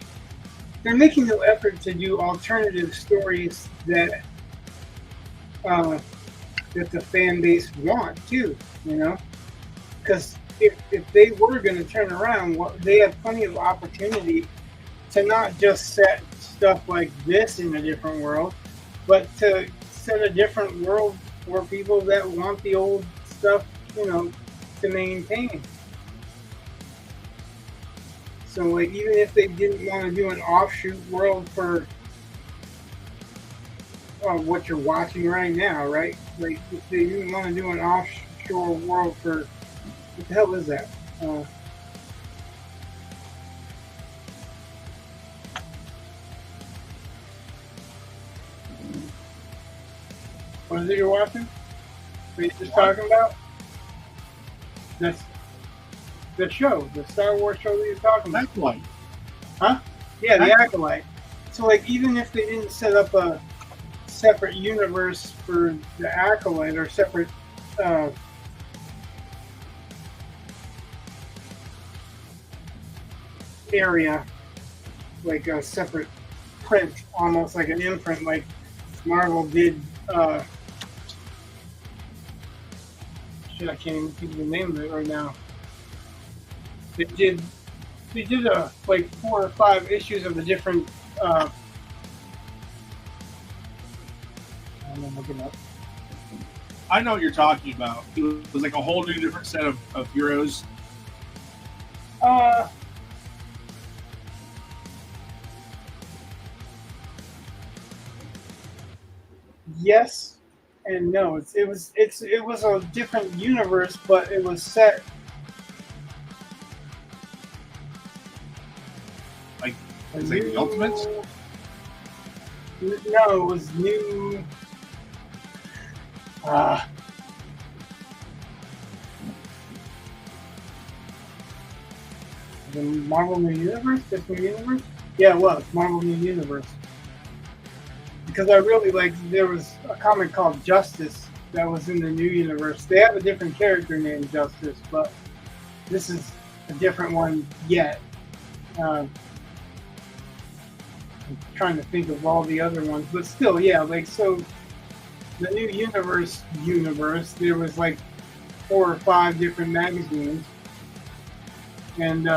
They're making no effort to do alternative stories that that the fan base want too. You know, because if they were going to turn around, they have plenty of opportunity to not just set stuff like this in a different world, but to set a different world for people that want the old stuff, you know, to maintain. So, like, even if they didn't want to do an offshoot world for what you're watching right now, right? Like, if they didn't want to do an offshore world for what the hell is that? What is it you're watching? What are you just talking about? That's the show, the Star Wars show that you're talking about. Acolyte. Huh? Yeah, the Acolyte. So, like, even if they didn't set up a separate universe for the Acolyte or separate area, like a separate print, almost like an imprint, like Marvel did. Shit, I can't even think of the name of it right now. They did like 4 or 5 issues of the different. I'm gonna look it up. I know what you're talking about. It was like a whole new different set of heroes. Yes and no. It was a different universe, but it was set Like the Ultimates? No, it was new. The Marvel New Universe? This New Universe? Yeah, it was Marvel New Universe. Because I really liked, there was a comic called Justice that was in the New Universe. They have a different character named Justice, but this is a different one yet. I'm trying to think of all the other ones, but still, yeah, like, so the New Universe, there was like 4 or 5 different magazines, and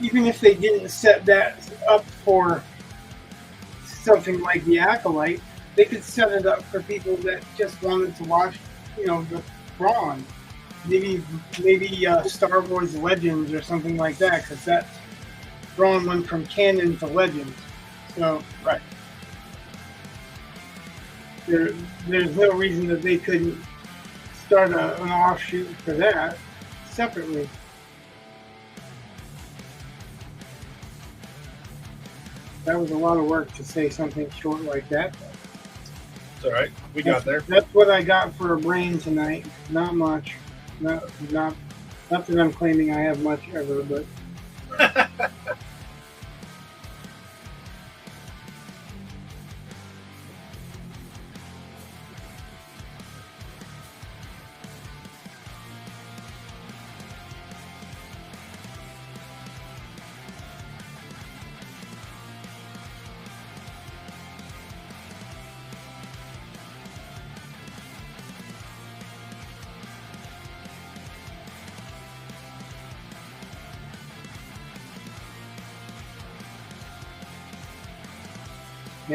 even if they didn't set that up for something like the Acolyte, they could set it up for people that just wanted to watch, you know, the Thrawn. Maybe Star Wars Legends or something like that, because that Thrawn went from canon to Legends. So, right. There's no reason that they couldn't start an offshoot for that separately. That was a lot of work to say something short like that. It's all right. We got there. That's what I got for a brain tonight. Not much. Not that I'm claiming I have much ever, but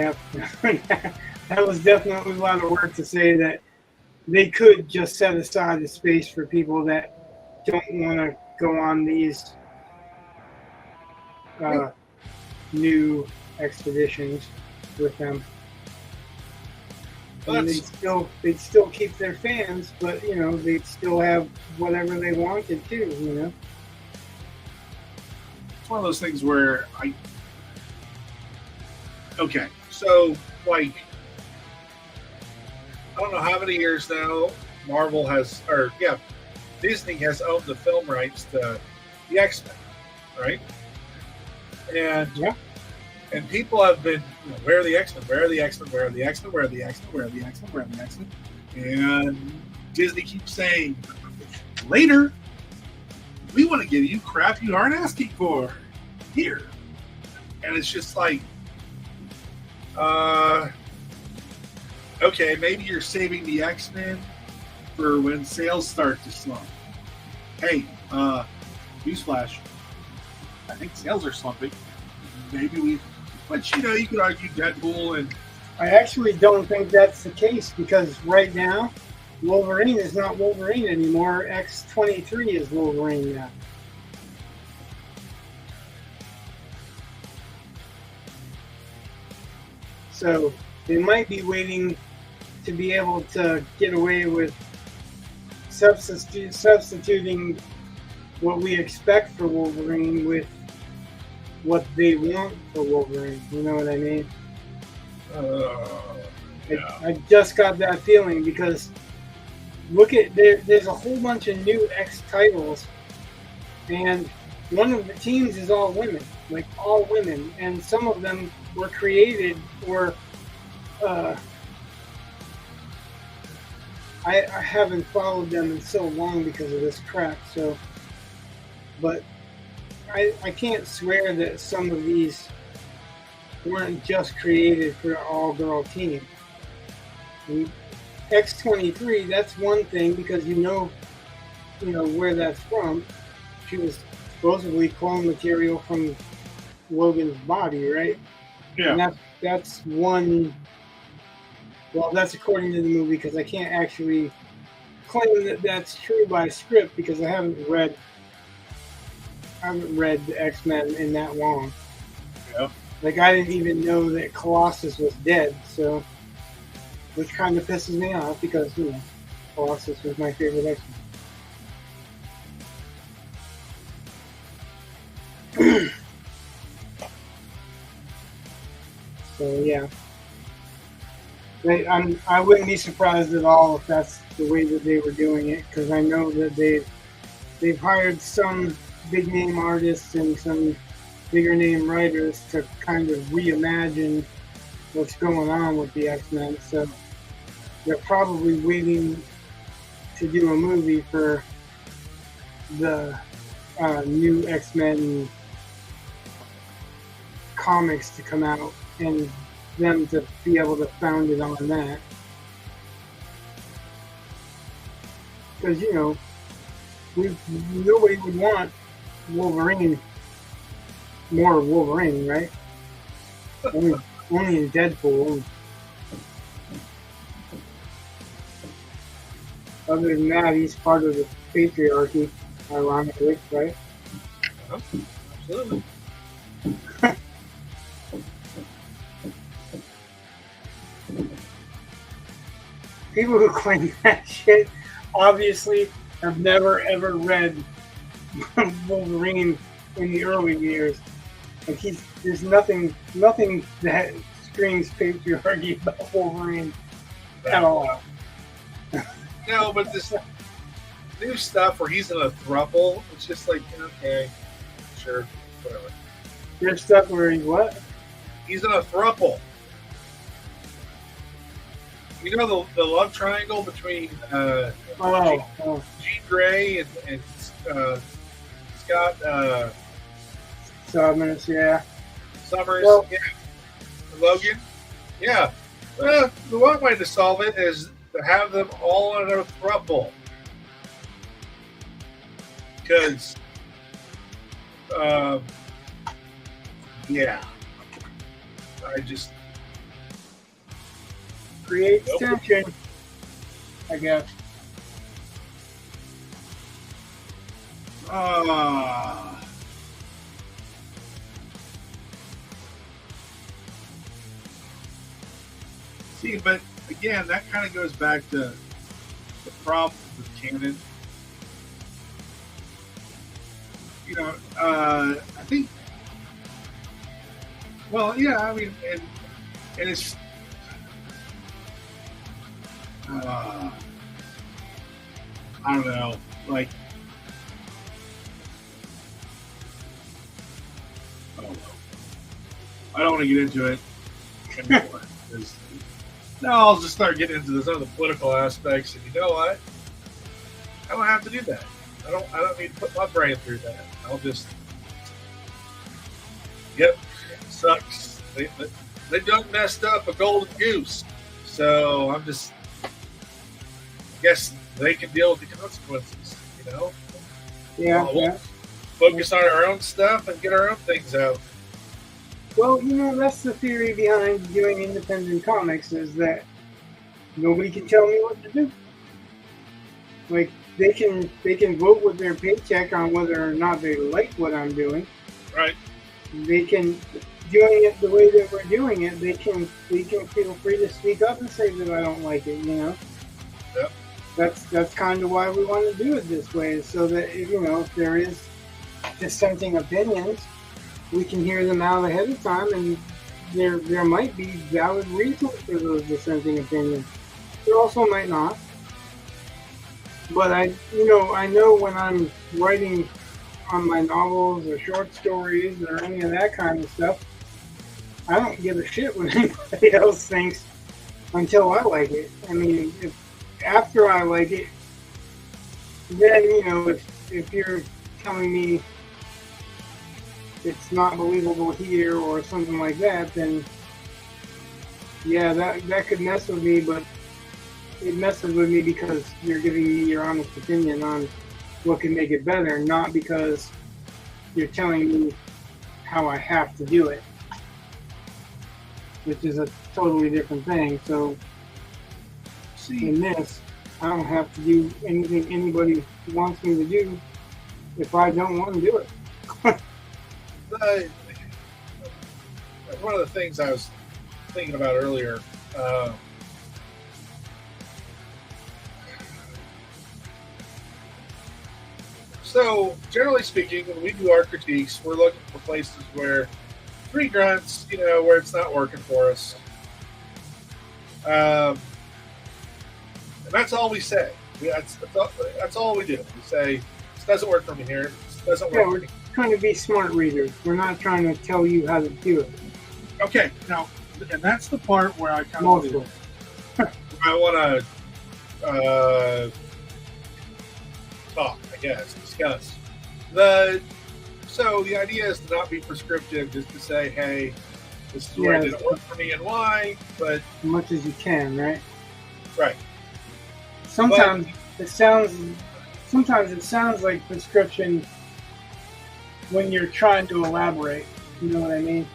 yeah, that was definitely a lot of work to say that they could just set aside the space for people that don't want to go on these new expeditions with them. And they'd still keep their fans, but they'd still have whatever they wanted to. It's one of those things where okay, so like I don't know how many years now Disney has owned the film rights to the X-Men, right? And and people have been, where are the X-Men? Where are the X-Men? Where are the X-Men? Where are the X-Men? Where are the X-Men? Where are the X-Men? And Disney keeps saying, later, we want to give you crap you aren't asking for here. And it's just like, okay, maybe you're saving the X-Men for when sales start to slump. Hey, newsflash, I think sales are slumping. But you could argue Deadpool and... I actually don't think that's the case because right now, Wolverine is not Wolverine anymore. X-23 is Wolverine now. So they might be waiting to be able to get away with substituting what we expect for Wolverine with what they want for Wolverine. You know what I mean? Yeah. I just got that feeling because look at there's a whole bunch of new X titles, and one of the teams is all women, like all women, and some of them were created or I haven't followed them in so long because of this crap. So, but I can't swear that some of these weren't just created for an all-girl team. And X-23, that's one thing because you know where that's from. She was supposedly clone material from Logan's body, right? Yeah. And that's one. Well, that's according to the movie because I can't actually claim that that's true by script because I haven't read the X-Men in that long. Yeah. Like I didn't even know that Colossus was dead, so which kind of pisses me off because Colossus was my favorite X-Men. So yeah. I wouldn't be surprised at all if that's the way that they were doing it, because I know that they've hired some big name artists and some bigger name writers to kind of reimagine what's going on with the X-Men. So they're probably waiting to do a movie for the new X-Men comics to come out and them to be able to found it on that. Because, nobody would want more Wolverine, right? Only in Deadpool. Other than that, he's part of the patriarchy, ironically, right? Absolutely. People who claim that shit obviously have never ever read Wolverine in the early years. Like there's nothing that screams patriarchy about Wolverine at all. No, but this new stuff where he's in a throuple, it's just like, okay, sure, whatever. There's stuff where he's what? He's in a throuple. You know the love triangle between Jean Grey and Scott Summers, yeah. Summers, Well, yeah. Logan, yeah. The one way to solve it is to have them all in a throuple. Because, yeah. I just creates tension, I guess. See, but again, that kind of goes back to the problem with canon. You know, I think. Well, yeah, I mean, and it's. I don't know, like. I don't know. I don't want to get into it anymore. Now I'll just start getting into some of the political aspects, and you know what? I don't have to do that. I don't need to put my brain through that. I'll just. Yep, sucks. They done messed up a golden goose, so I'm just. Guess they can deal with the consequences, you know. Yeah. We'll focus on our own stuff and get our own things out. Well, you know, that's the theory behind doing independent comics, is that nobody can tell me what to do. Like, they can vote with their paycheck on whether or not they like what I'm doing. Right. They can, doing it the way that we're doing it, they can feel free to speak up and say that I don't like it, you know? Yep. That's kind of why we want to do it this way, so that, you know, if there is dissenting opinions, we can hear them out ahead of time, and there might be valid reasons for those dissenting opinions. There also might not. But I know when I'm writing on my novels or short stories or any of that kind of stuff, I don't give a shit what anybody else thinks until I like it. I mean, after I like it, then, you know, if you're telling me it's not believable here or something like that, then yeah, that could mess with me, but it messes with me because you're giving me your honest opinion on what can make it better, not because you're telling me how I have to do it, which is a totally different thing. So in this, I don't have to do anything anybody wants me to do if I don't want to do it. One of the things I was thinking about earlier, so generally speaking, when we do our critiques, we're looking for places where three grunts, you know, where it's not working for us. And that's all we say. That's all we do. We say, this doesn't work for me here. This doesn't work for me. Trying to be smart readers. We're not trying to tell you how to do it. Okay, now, and that's the part where I kind of I want to talk, I guess, discuss. So the idea is to not be prescriptive, just to say, hey, this is where it didn't work for me and why, but as much as you can, right? Right. Sometimes it sounds like prescription when you're trying to elaborate. You know what I mean?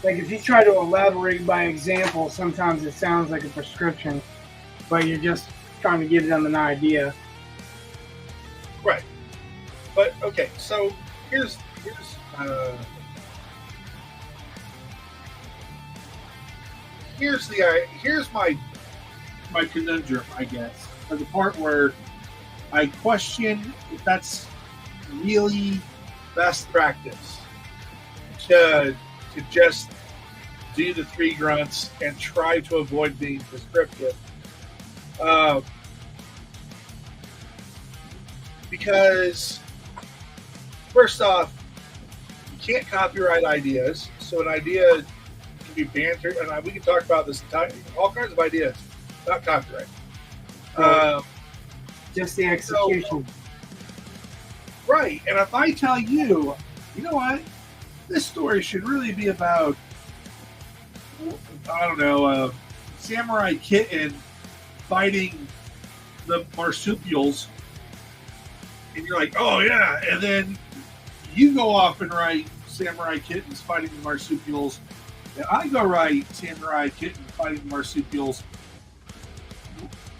Like if you try to elaborate by example, sometimes it sounds like a prescription, but you're just trying to give them an idea. Right. But okay, so here's my conundrum, I guess, or the part where I question if that's really best practice to just do the three grunts and try to avoid being prescriptive. Because first off, you can't copyright ideas. So an idea can be bantered, and we can talk about this all kinds of ideas, not copyright. Just the execution. Right. And if I tell you, you know what, this story should really be about, I don't know, Samurai Kitten fighting the marsupials, and you're like, oh yeah, and then you go off and write Samurai Kittens fighting the marsupials, and I go write Samurai Kitten fighting the marsupials,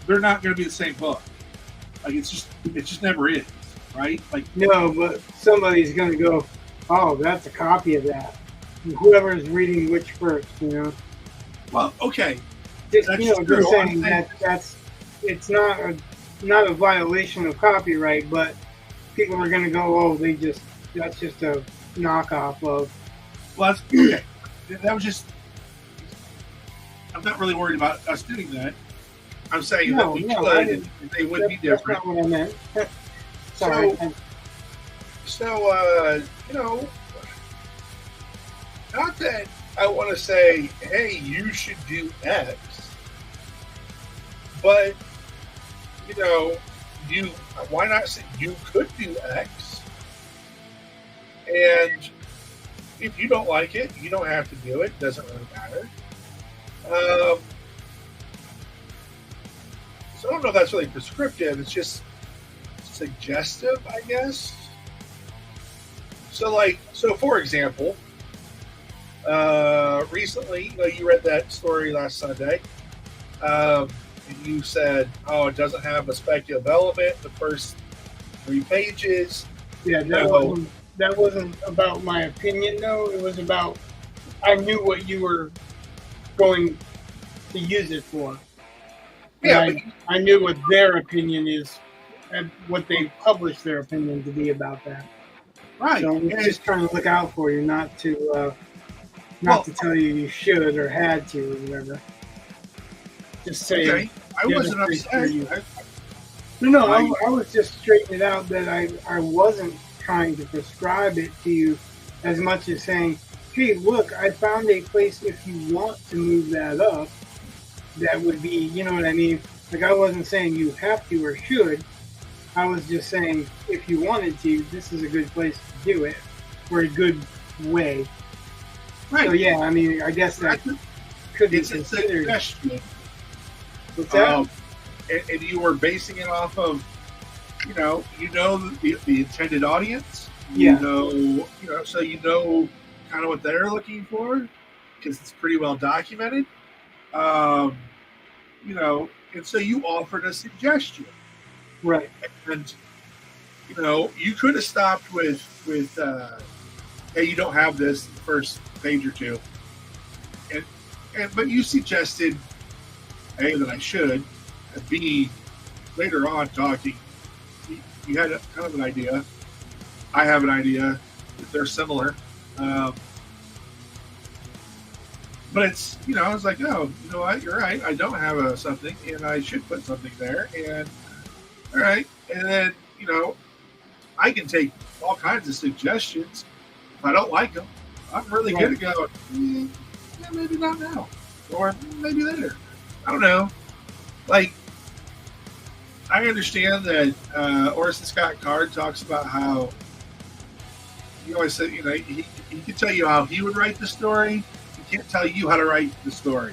they're not going to be the same book. Like it just never is, right? Like no, but somebody's going to go, oh, that's a copy of that. Whoever is reading which first, you know. Well, okay, just, that's just true. saying that's it's not a violation of copyright, but people are going to go, oh, that's just a knockoff of. Well, that's okay. That was just. I'm not really worried about us doing that. I'm saying that we could, they would be different. That's not what I meant. Sorry. So, not that I want to say, hey, you should do X, but, why not say you could do X? And if you don't like it, you don't have to do it. Doesn't really matter. So I don't know if that's really prescriptive. It's just suggestive, I guess. So for example, recently, you read that story last Sunday, and you said, "Oh, it doesn't have a speculative element. The first 3 pages." Yeah, that wasn't about my opinion, though. It was about I knew what you were going to use it for. Yeah, I knew what their opinion is, and what they published their opinion to be about that. Right. So I'm just trying to look out for you, not to tell you should or had to or whatever. Just say. Okay. I wasn't upset. I was just straightening it out that I wasn't trying to prescribe it to you as much as saying, hey, look, I found a place if you want to move that up. That would be, you know what I mean? Like, I wasn't saying you have to or should. I was just saying, if you wanted to, this is a good place to do it, or a good way. Right. So, yeah, I mean, I guess that could be considered. What's that? And you were basing it off of, the intended audience. Yeah. So kind of what they're looking for, because it's pretty well documented. And so you offered a suggestion, right? And you could have stopped with hey, you don't have this the first page or two, but you suggested A, that I should, and B, later on talking, you had kind of an idea. I have an idea that they're similar. But it's, I was like, oh, you know what? You're right. I don't have something, and I should put something there. And all right. And then, I can take all kinds of suggestions. If I don't like them, I'm really good at going, maybe not now. Or maybe later. I don't know. Like, I understand that Orson Scott Card talks about how, he always said, he can tell you how he would write the story. Can't tell you how to write the story,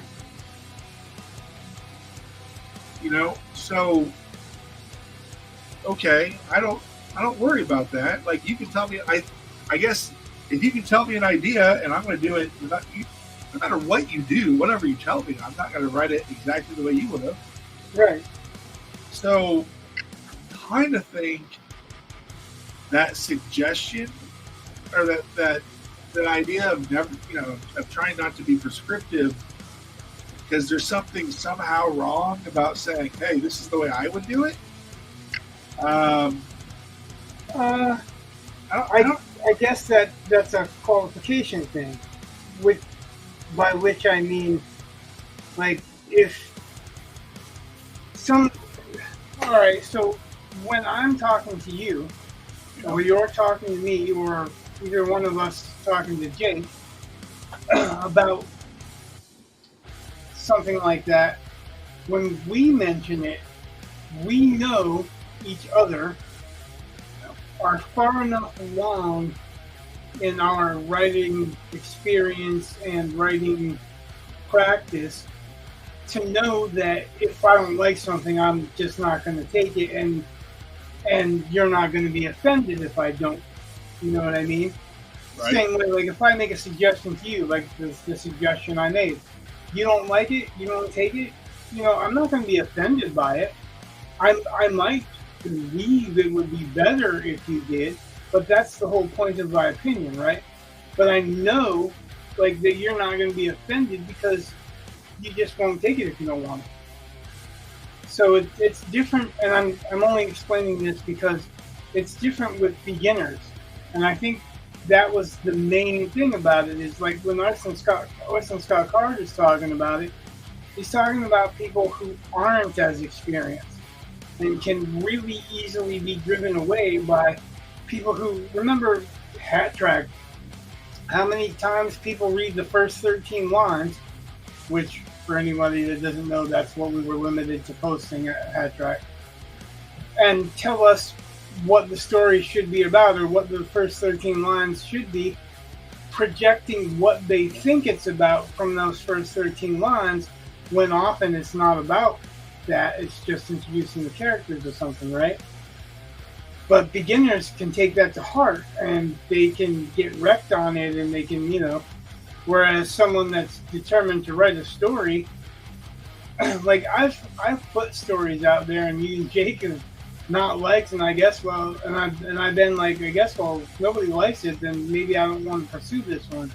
so okay, I don't worry about that. Like, you can tell me, I guess if you can tell me an idea and I'm going to do it no matter what you do, whatever you tell me, I'm not going to write it exactly the way you would have. Right. So kind of think that suggestion, or that idea of never, of trying not to be prescriptive, because there's something somehow wrong about saying, hey, this is the way I would do it. I I guess that's a qualification thing, which by which I mean, like, if some, all right, so when I'm talking to you, or you're talking to me, or either one of us talking to Jake about something like that, when we mention it, we know each other are far enough along in our writing experience and writing practice to know that if I don't like something, I'm just not going to take it, and you're not going to be offended if I don't. You know what I mean? Right. Same way, like if I make a suggestion to you, like the suggestion I made, you don't like it, you don't take it, I'm not going to be offended by it. I might believe it would be better if you did, but that's the whole point of my opinion, right? But I know, like, that you're not going to be offended because you just won't take it if you don't want it. So it's different, and I'm only explaining this because it's different with beginners, and I think that was the main thing about it. Is like when Orson Scott Card is talking about it, he's talking about people who aren't as experienced and can really easily be driven away by people who remember Hat Track. How many times people read the first 13 lines, which for anybody that doesn't know, that's what we were limited to posting at Hat Track, and tell us what the story should be about or what the first 13 lines should be, projecting what they think it's about from those first 13 lines, when often it's not about that. It's just introducing the characters or something, right? But beginners can take that to heart and they can get wrecked on it, and they can, whereas someone that's determined to write a story, like I've put stories out there and you and Jake have not liked, and I guess, well, and I've been like, I guess, well, if nobody likes it, then maybe I don't want to pursue this one.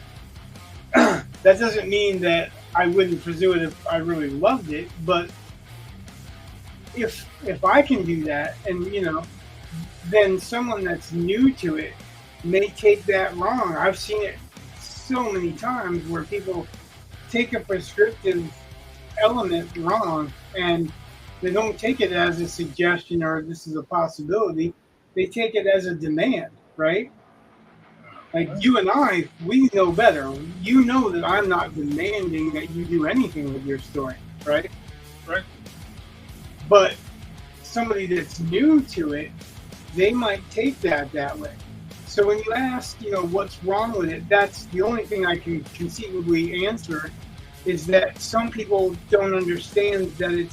That doesn't mean that I wouldn't pursue it if I really loved it, but if I can do that, and then someone that's new to it may take that wrong. I've seen it so many times where people take a prescriptive element wrong, and they don't take it as a suggestion or this is a possibility. They take it as a demand, right? Like you and I, we know better. You know that I'm not demanding that you do anything with your story, right? Right. But somebody that's new to it, they might take that way. So when you ask, what's wrong with it, that's the only thing I can conceivably answer, is that some people don't understand that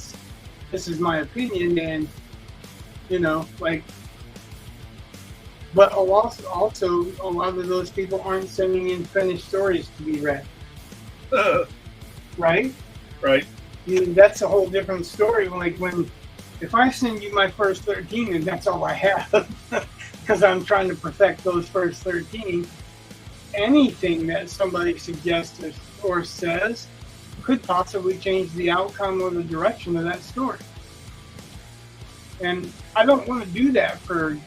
this is my opinion, and but also a lot of those people aren't sending in finished stories to be read. Right? Right. I mean, that's a whole different story. Like if I send you my first 13 and that's all I have, because I'm trying to perfect those first 13, anything that somebody suggests or says could possibly change the outcome or the direction of that story. And I don't want to do that for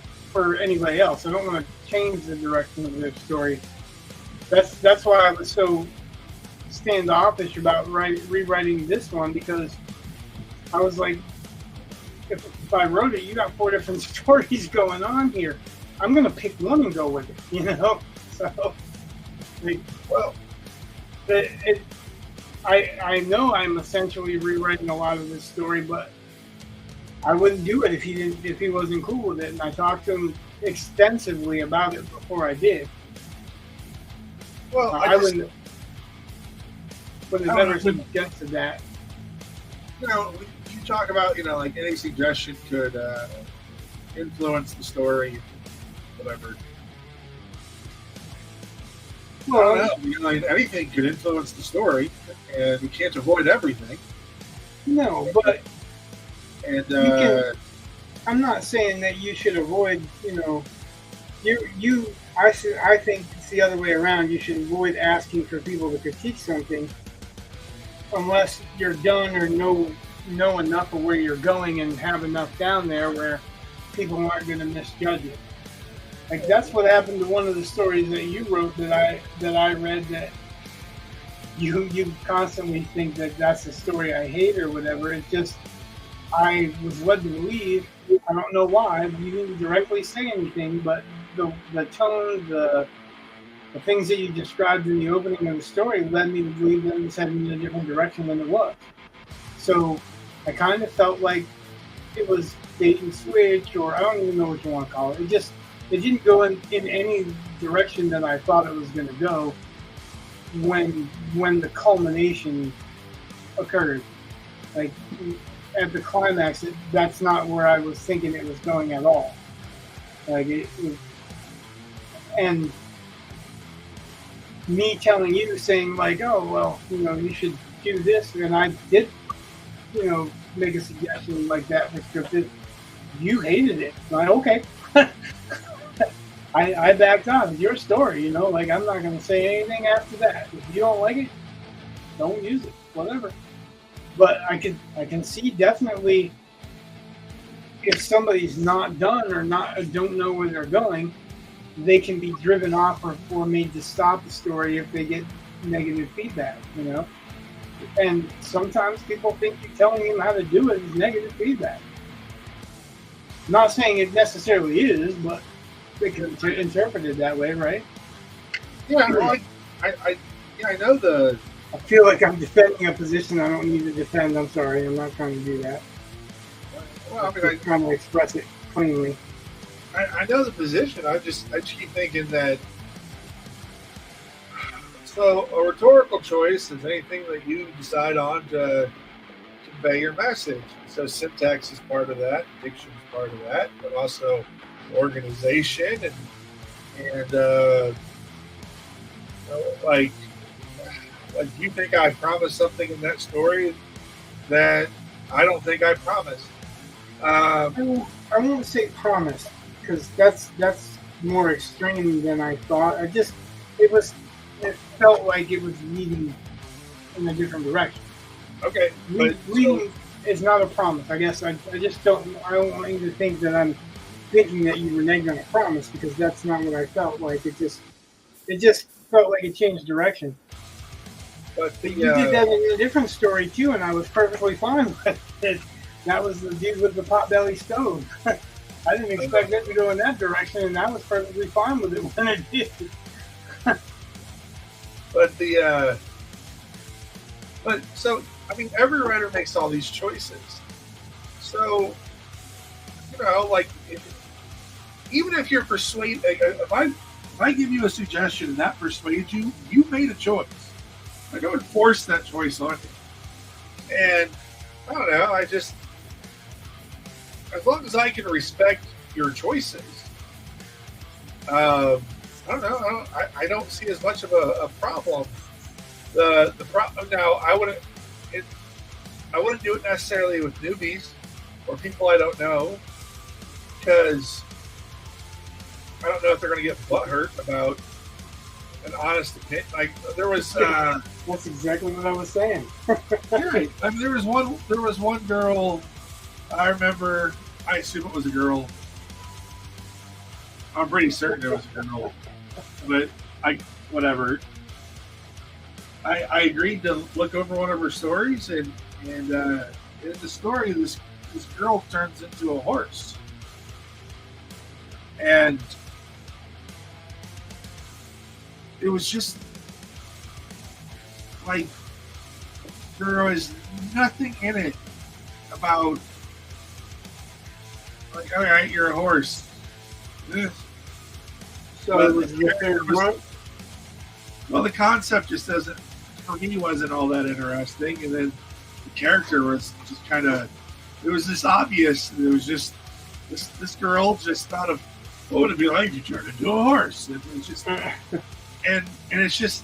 anybody else. I don't want to change the direction of their story. That's why I was so standoffish about rewriting this one, because I was like, if I wrote it, you got 4 different stories going on here. I'm going to pick one and go with it, So, well, I know I'm essentially rewriting a lot of this story, but I wouldn't do it if he wasn't cool with it. And I talked to him extensively about it before I did. Well, I wouldn't have ever suggested that. You talk about, like any suggestion could influence the story, whatever. Well, I don't know. Anything could influence the story, and you can't avoid everything. No, but and I'm not saying that you should avoid. I think it's the other way around. You should avoid asking for people to critique something unless you're done or know enough of where you're going and have enough down there where people aren't going to misjudge it. Like that's what happened to one of the stories that you wrote that I read that you constantly think that that's a story I hate or whatever. It's just I was led to believe. I don't know why. You didn't directly say anything, but the tone, the things that you described in the opening of the story led me to believe that it was heading in a different direction than it was. So I kind of felt like it was bait and switch, or I don't even know what you want to call it. It didn't go in any direction that I thought it was going to go when the culmination occurred. Like at the climax, that's not where I was thinking it was going at all. Like and me telling you, saying like, oh well, you should do this, and I did, make a suggestion like that for scripted. You hated it. Like, okay. I backed off. It's your story, like I'm not going to say anything after that. If you don't like it, don't use it, whatever. But I can see definitely if somebody's not done or don't know where they're going, they can be driven off or made to stop the story if they get negative feedback, And sometimes people think you telling them how to do it is negative feedback. Not saying it necessarily is, but they can interpret it that way, right? Yeah, well, I know the. I feel like I'm defending a position I don't need to defend. I'm sorry, I'm not trying to do that. Well, I'm trying to express it cleanly. I know the position. I just keep thinking that. So a rhetorical choice is anything that you decide on to convey your message. So syntax is part of that, diction is part of that, but also organization and like you think I promised something in that story that I don't think I promised. I won't say promise because that's more extreme than I thought. It felt like it was leading in a different direction. Okay, leading is not a promise. I guess I don't want you to think that I'm thinking that you were negative on a promise because that's not what I felt like. It just felt like it changed direction. But you did that in a different story too, and I was perfectly fine with it. That was the dude with the potbelly stove. I didn't expect it to go in that direction, and I was perfectly fine with it when it did. But so I mean, every writer makes all these choices. So like even if you're persuaded, if I give you a suggestion and that persuades you, you made a choice. Like I would force that choice on you. And I don't know. As long as I can respect your choices, I don't know. I don't see as much of a problem. The problem now, I wouldn't do it necessarily with newbies or people I don't know, because I don't know if they're going to get butthurt about an honest opinion. Like there was. That's exactly what I was saying. Right. I mean, there was one girl. I remember. I assume it was a girl. I'm pretty certain it was a girl, but whatever. I agreed to look over one of her stories, and in the story, this girl turns into a horse, and it was just like there was nothing in it about like, all right, you're a horse. So it was your favorite one? Well, the concept just doesn't, for me, wasn't all that interesting. And then the character was just kind of, it was just obvious. It was just, this girl just thought of, what would it be like if you turned into a horse? It was just, and it's just,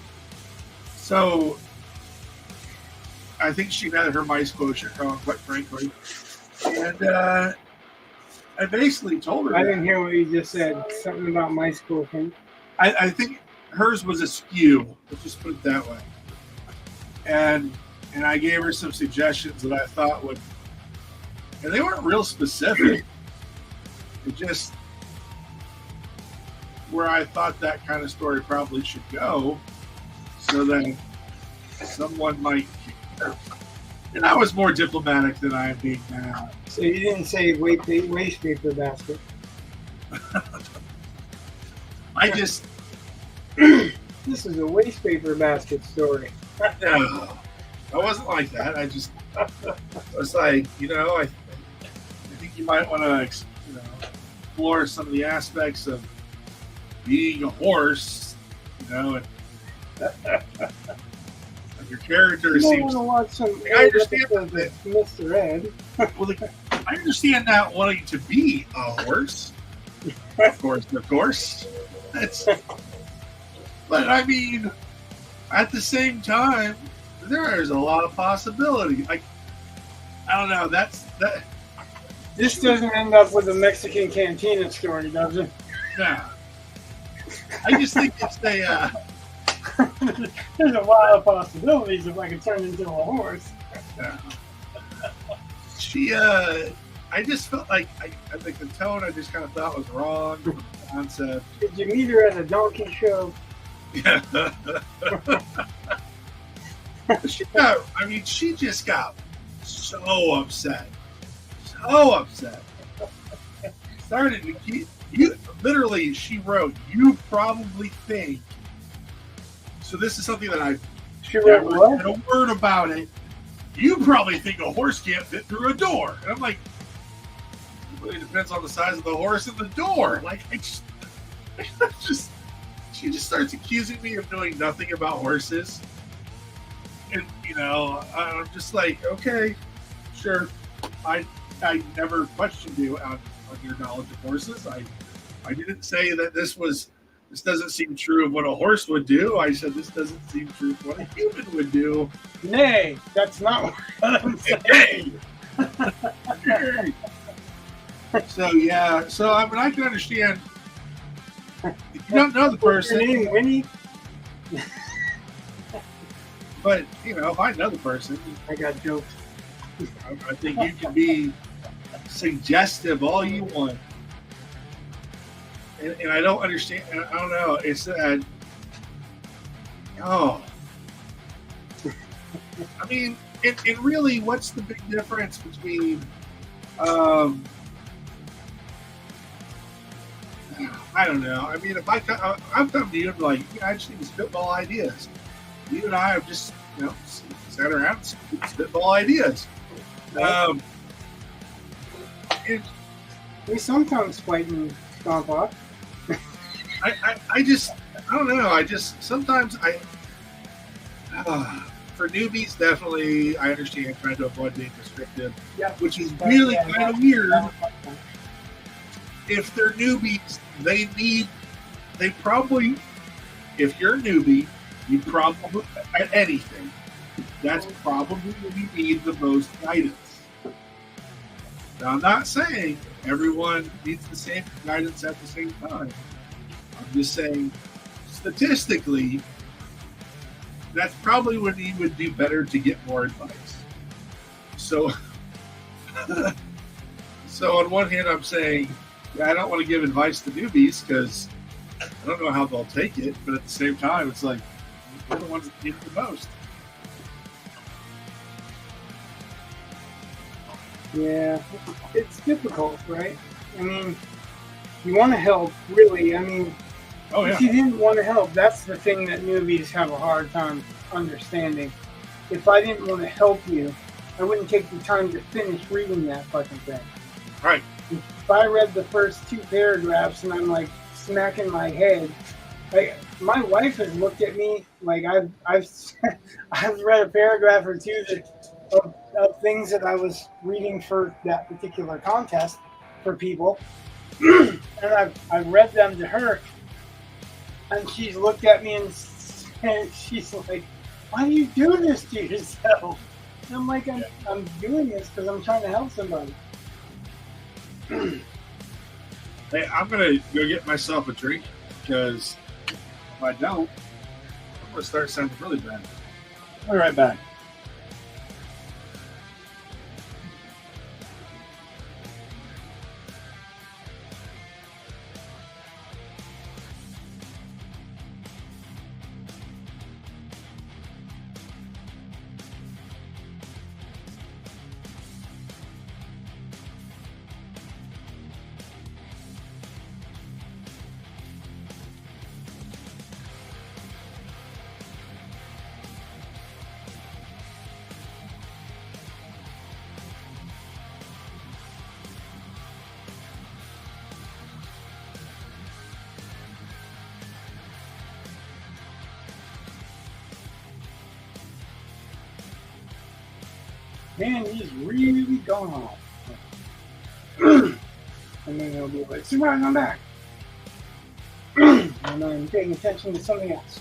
so I think she had her mice quotient wrong, quite frankly. And I basically told her. I didn't hear what you just said. Something about mice quotient. I think hers was askew. Let's just put it that way. And I gave her some suggestions that I thought would, and they weren't real specific. It just, where I thought that kind of story probably should go, so that someone might. And I was more diplomatic than I am being now. So you didn't say waste paper basket. I just. This is a waste paper basket story. No, I wasn't like that. I was like, I think you might want to, explore some of the aspects of being a horse, and your character You seems. want to watch some I understand episodes that. of Mr. Ed. Well, I understand not wanting to be a horse. Of course. But I mean, at the same time, there's a lot of possibility. I don't know. That. This doesn't end up with a Mexican cantina story, does it? Nah. I just think it's There's a lot of possibilities if I could turn into a horse. I just felt like the tone I just kind of thought was wrong. The concept. Did you meet her at a donkey show? Yeah. She just got so upset. Started to literally, she wrote, "You probably think." So this is something that She wrote what? said a word about it. You probably think a horse can't fit through a door. And I'm like, it really depends on the size of the horse and the door. Like, she just starts accusing me of knowing nothing about horses. And, I'm just like, okay, sure. I never questioned you on your knowledge of horses. I didn't say that this doesn't seem true of what a horse would do. I said this doesn't seem true of what a human would do. Nay, that's not what I'm saying. So yeah, I can understand. If you don't know the person, Your name Winnie? but if I know the person, I got jokes. I think you can be suggestive all you want. And I don't understand. I don't know. It's that. Oh. I mean, and really, what's the big difference between? I don't know. I mean, if I've come to you and be like, I just need to spitball ideas. You and I have just, sat around and spitball ideas. We sometimes fight and stomp off. I don't know. Sometimes for newbies, definitely, I understand trying to avoid being restrictive, which is really kind of weird. If they're newbies, they probably, if you're a newbie, you probably, at anything, that's probably when you need the most guidance. Now, I'm not saying everyone needs the same guidance at the same time. I'm just saying, statistically, that's probably when you would do better to get more advice. So, on one hand, I'm saying, I don't want to give advice to newbies because I don't know how they'll take it. But at the same time, it's like, we're the ones that need it the most. Yeah, it's difficult, right? I mean, you want to help, really. I mean, if you didn't want to help, that's the thing that newbies have a hard time understanding. If I didn't want to help you, I wouldn't take the time to finish reading that fucking thing. Right. If I read the first 2 paragraphs and I'm like smacking my head, like my wife has looked at me like I've read a paragraph or two of things that I was reading for that particular contest for people, and I've read them to her, and she's looked at me and she's like, "Why do you do this to yourself?" And I'm like, I'm doing this because I'm trying to help somebody. Hey, I'm going to go get myself a drink because if I don't, I'm going to start sounding really bad. I'll be right back. Man, he's really gone off. And then he'll be like, surprise, I'm back. And I'm paying attention to something else.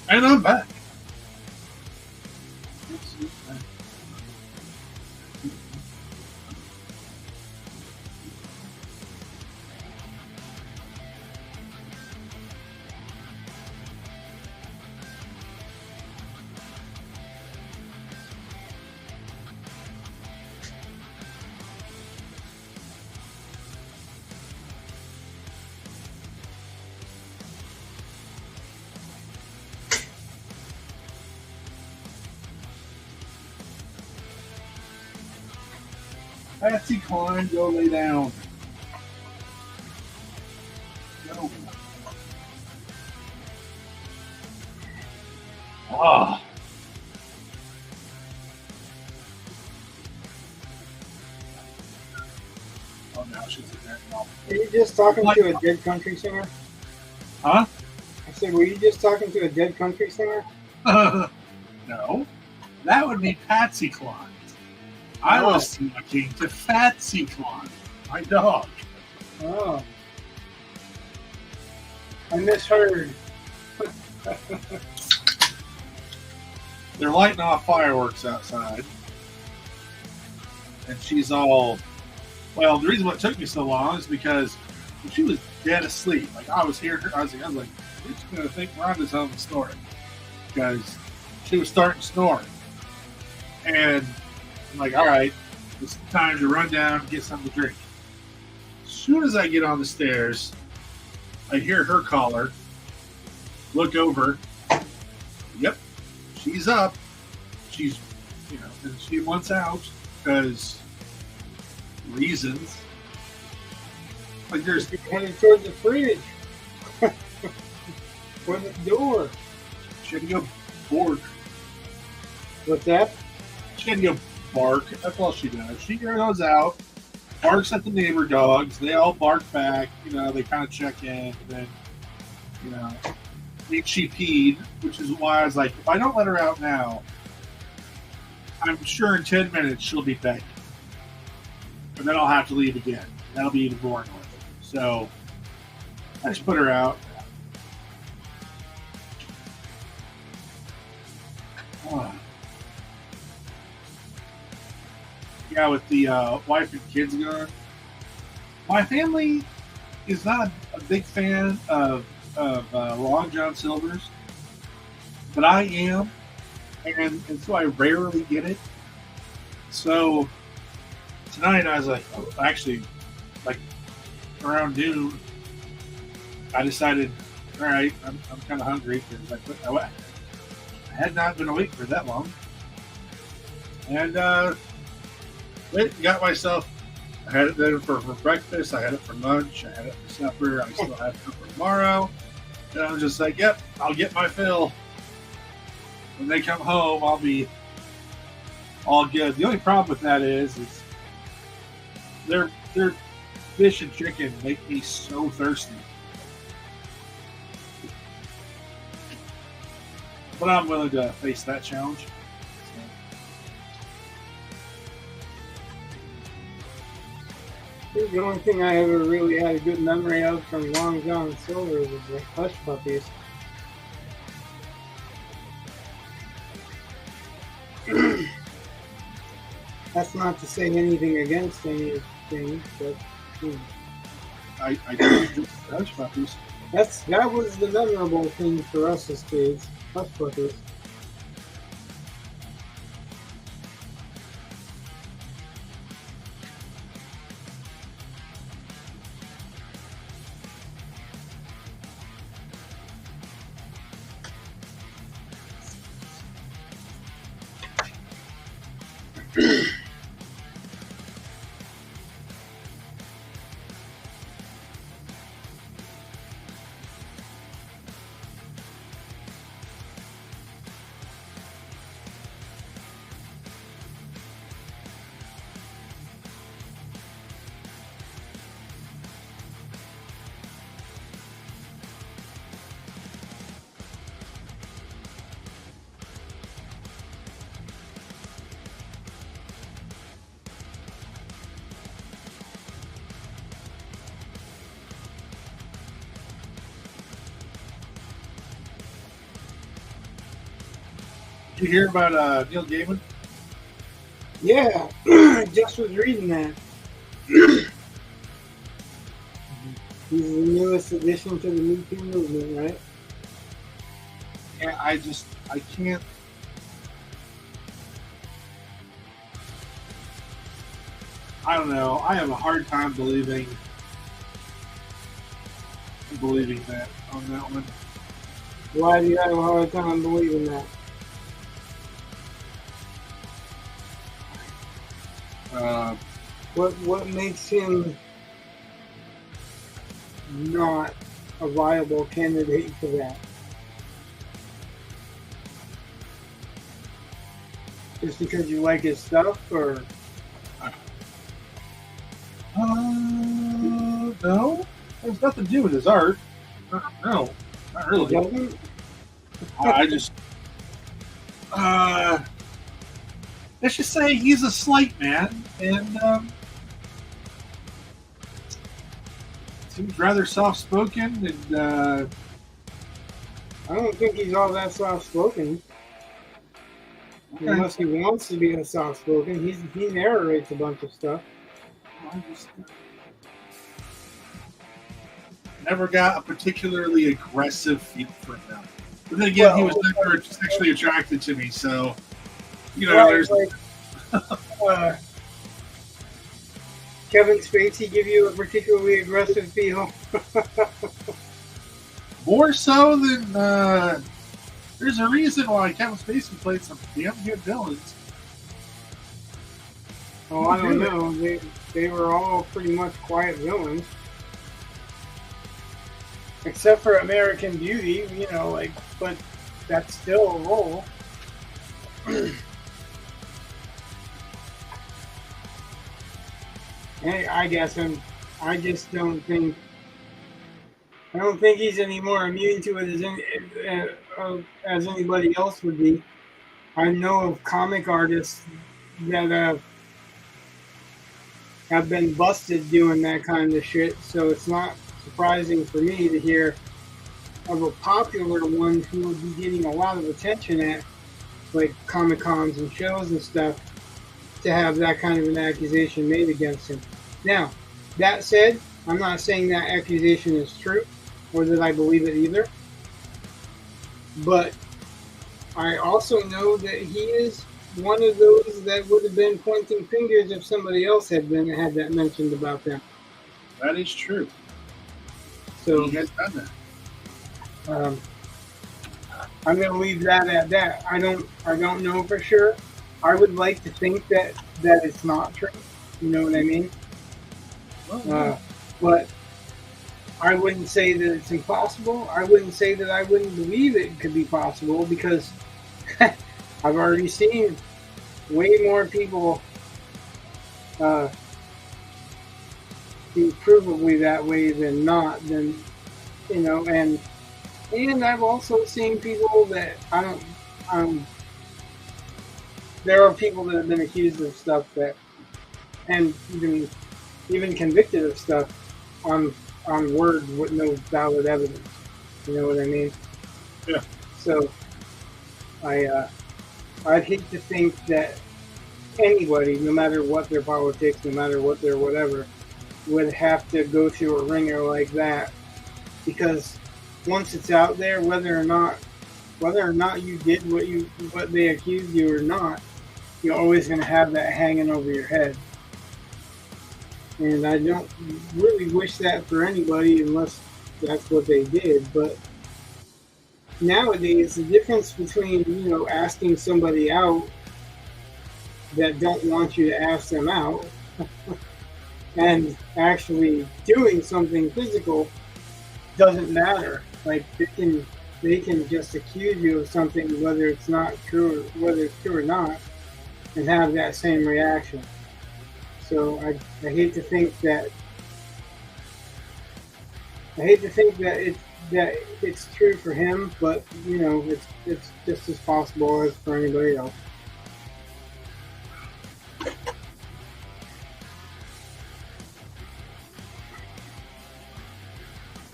And I'm back. Patsy Cline, go lay down. Go. Ah. Oh, now she's in there. No. Are you just talking to a dead country singer? Huh? I said, were you just talking to a dead country singer? No. That would be Patsy Cline. I was talking to Fatsy Clon, my dog. Oh. I misheard. They're lighting off fireworks outside. And she's all, well, the reason why it took me so long is because she was dead asleep. Like, I was hearing her, I was like, who's going to think Rhonda's home and snoring? Because she was starting to snore. And I'm like, all right, it's time to run down and get something to drink. As soon as I get on the stairs, I hear her call her, look over. Yep, she's up. She's, and she wants out because reasons. Like there's headed towards the fridge. Or the door. She had to go bark. What's that? She had to go bark. That's all she does. She goes out, barks at the neighbor dogs. They all bark back. They kind of check in. And then, she peed, which is why I was like, if I don't let her out now, I'm sure in 10 minutes she'll be begging. And then I'll have to leave again. That'll be even more annoying. So I just put her out. Yeah, with the wife and kids gone. My family is not a big fan of Long John Silver's, but I am, and so I rarely get it. So tonight I was like, actually, like around noon, I decided, all right, I'm kind of hungry because I had not been awake for that long, and got myself. I had it then for breakfast. I had it for lunch. I had it for supper. I still have it for tomorrow. And I was just like, yep, I'll get my fill. When they come home, I'll be all good. The only problem with that is their fish and chicken make me so thirsty. But I'm willing to face that challenge. The only thing I ever really had a good memory of from Long John Silver was the Hush Puppies. That's not to say anything against anything, but I do enjoy Hush Puppies. that was the memorable thing for us as kids. Hush Puppies. Did you hear about Neil Gaiman? Yeah, I just was reading that. He's the newest addition to the Me Too movement, right? Yeah, I can't. I don't know. I have a hard time believing that on that one. Why do you have a hard time believing that? What makes him not a viable candidate for that? Just because you like his stuff, or? No. It has nothing to do with his art. No, not really. It doesn't? I just, let's just say he's a slight man, and seems rather soft-spoken, and I don't think he's all that soft-spoken. okay. Unless he wants to be a soft-spoken. He narrates a bunch of stuff. I just never got a particularly aggressive feel for him. But then again, he was never sexually attracted to me, so you know, there's like Kevin Spacey give you a particularly aggressive feel. more so than there's a reason why Kevin Spacey played some damn good villains. Oh, I don't know. They were all pretty much quiet villains. Except for American Beauty, you know, like, but that's still a role. Hey, I just don't think he's any more immune to it as anybody else would be. I know of comic artists that have been busted doing that kind of shit, so it's not surprising for me to hear of a popular one who would be getting a lot of attention at like Comic Cons and shows and stuff to have that kind of an accusation made against him. Now, that said, I'm not saying that accusation is true or that I believe it either, but I also know that he is one of those that would have been pointing fingers if somebody else had that mentioned about them. That is true. So he has done that. I'm going to leave that at that. I don't know for sure. I would like to think that it's not true. You know what I mean? But I wouldn't say that it's impossible. I wouldn't say that I wouldn't believe it could be possible because I've already seen way more people be provably that way than not. Than you know, and I've also seen people that there are people that have been accused of stuff that, and even convicted of stuff on word with no valid evidence. You know what I mean? Yeah. So I'd hate to think that anybody, no matter what their politics, no matter what their whatever, would have to go through a ringer like that, because once it's out there, whether or not you did what they accused you or not, you're always going to have that hanging over your head. And I don't really wish that for anybody unless that's what they did. But nowadays, the difference between, asking somebody out that don't want you to ask them out and actually doing something physical doesn't matter. Like they can just accuse you of something, whether it's true or not, and have that same reaction. So I hate to think that it's true for him, but it's just as possible as for anybody else.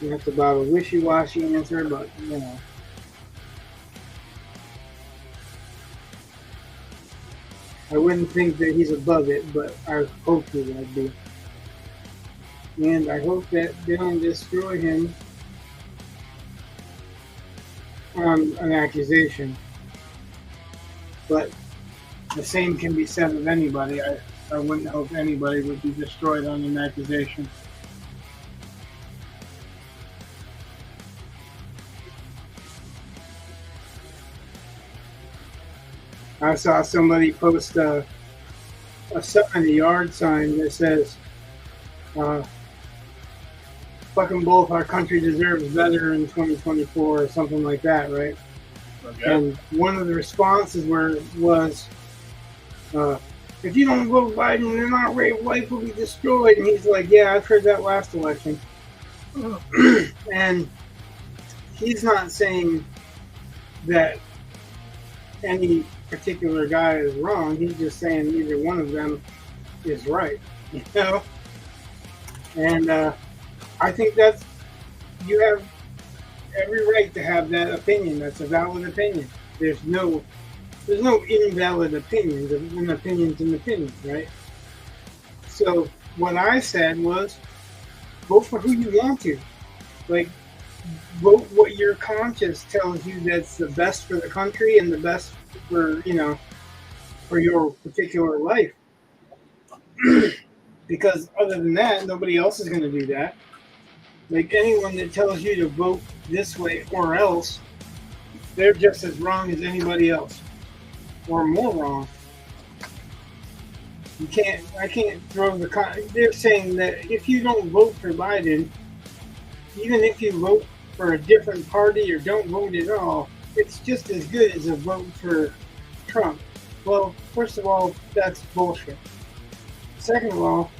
That's about a wishy-washy answer, but I wouldn't think that he's above it, but I hope he would be. And I hope that they don't destroy him on an accusation. But the same can be said of anybody. I wouldn't hope anybody would be destroyed on an accusation. I saw somebody post a sign, a yard sign that says, fucking both, our country deserves better in 2024 or something like that, right? Okay. And one of the responses was, if you don't vote Biden, then our life will be destroyed. And he's like, yeah, I've heard that last election. And he's not saying that any particular guy is wrong. He's just saying either one of them is right. You know, and I think that's you have every right to have that opinion. That's a valid opinion. There's no invalid opinions. An opinion's an opinion, right? So what I said was, vote for who you want to. Like, vote what your conscience tells you that's the best for the country and the best for for your particular life. Because other than that, nobody else is going to do that. Like anyone that tells you to vote this way or else, they're just as wrong as anybody else, or more wrong. I can't throw they're saying that if you don't vote for Biden, even if you vote for a different party or don't vote at all, it's just as good as a vote for Trump. Well, first of all, that's bullshit. Second of all,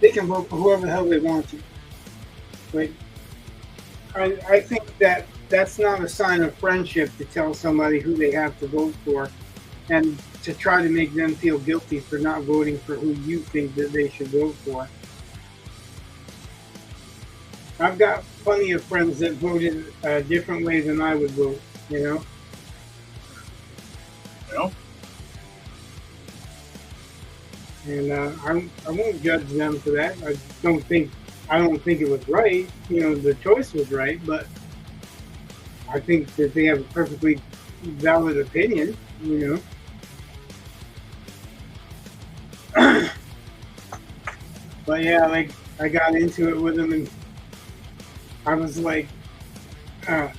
they can vote for whoever the hell they want to. Like, I think that's not a sign of friendship to tell somebody who they have to vote for and to try to make them feel guilty for not voting for who you think that they should vote for. I've got plenty of friends that voted a different way than I would vote, you know? Well, And I won't judge them for that. I don't think it was right. You know, the choice was right, but I think that they have a perfectly valid opinion. You know. But yeah, like I got into it with him, and I was like, yeah,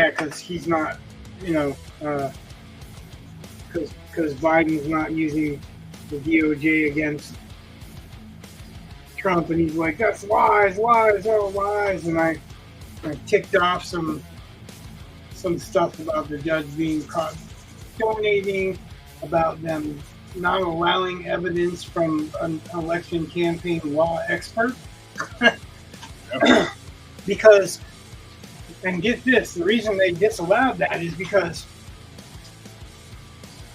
because he's not, you know, because Biden's not using the DOJ against Trump, and he's like, that's lies, all lies, and I ticked off some stuff about the judge being caught donating, about them not allowing evidence from an election campaign law expert. Because, and get this, the reason they disallowed that is because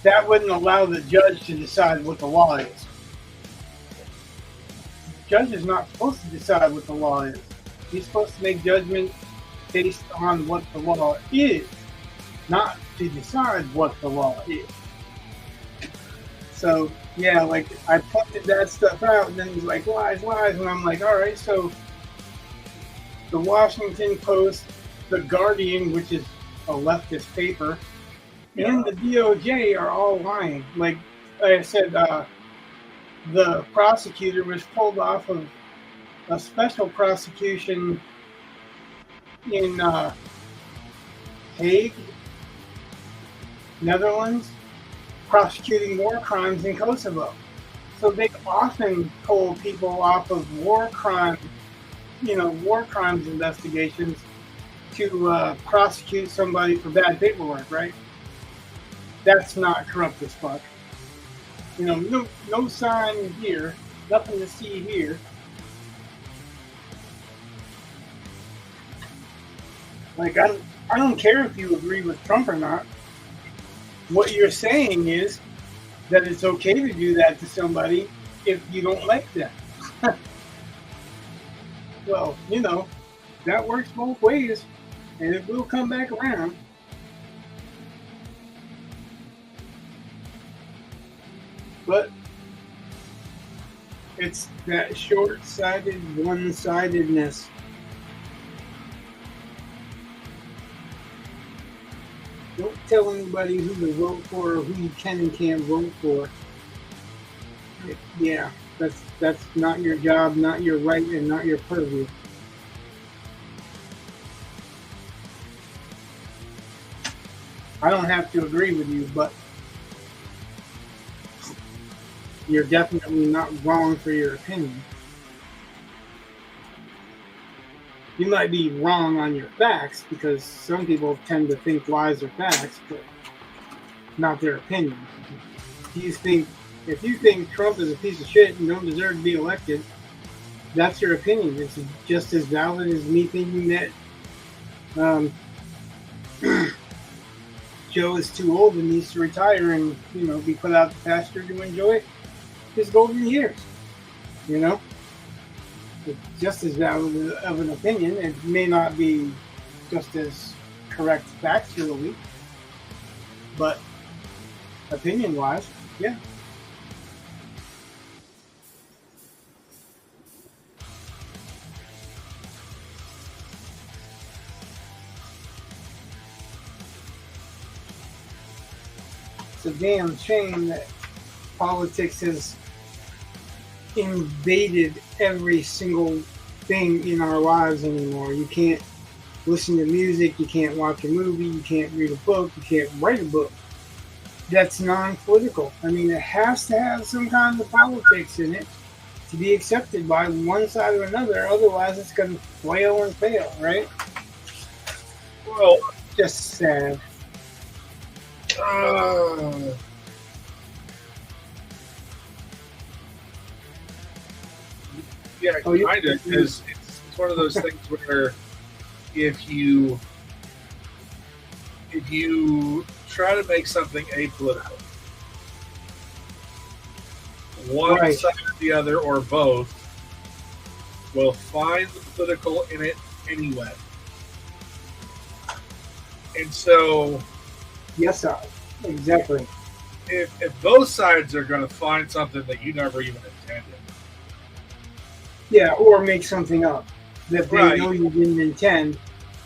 that wouldn't allow the judge to decide what the law is. The judge is not supposed to decide what the law is. He's supposed to make judgment based on what the law is, not to decide what the law is. So, yeah, like, I pointed that stuff out, and then he's like, lies, and I'm like, all right, so the Washington Post, the Guardian, which is a leftist paper, and the DOJ are all lying. Like I said, the prosecutor was pulled off of a special prosecution in Hague, Netherlands, prosecuting war crimes in Kosovo. So they often pull people off of war crimes investigations to prosecute somebody for bad paperwork, right? That's not corrupt as fuck. You know, no sign here, nothing to see here. Like, I don't care if you agree with Trump or not. What you're saying is that it's okay to do that to somebody if you don't like them. Well, you know, that works both ways, and it will come back around. But it's that short-sighted, one-sidedness. Don't tell anybody who to vote for or who you can and can't vote for. Yeah, that's not your job, not your right, and not your purview. I don't have to agree with you, but you're definitely not wrong for your opinion. You might be wrong on your facts, because some people tend to think lies are facts, but not their opinions. If you think Trump is a piece of shit and don't deserve to be elected, that's your opinion. It's just as valid as me thinking that Joe is too old and needs to retire and be put out the pasture to enjoy his golden years. You know, it's just as valid of an opinion. It may not be just as correct factually, but opinion-wise, yeah. It's a damn shame that politics has invaded every single thing in our lives anymore. You can't listen to music, you can't watch a movie, you can't read a book, you can't write a book that's non-political. I mean, it has to have some kind of politics in it to be accepted by one side or another. Otherwise, it's going to flail and fail, right? Well, just sad. Yeah, kind of. Because it's one of those things where if you try to make something apolitical, one side or the other or both will find the political in it anyway. And so, yes, sir. Exactly. If both sides are going to find something that you never even intended, yeah, or make something up that they know you didn't intend,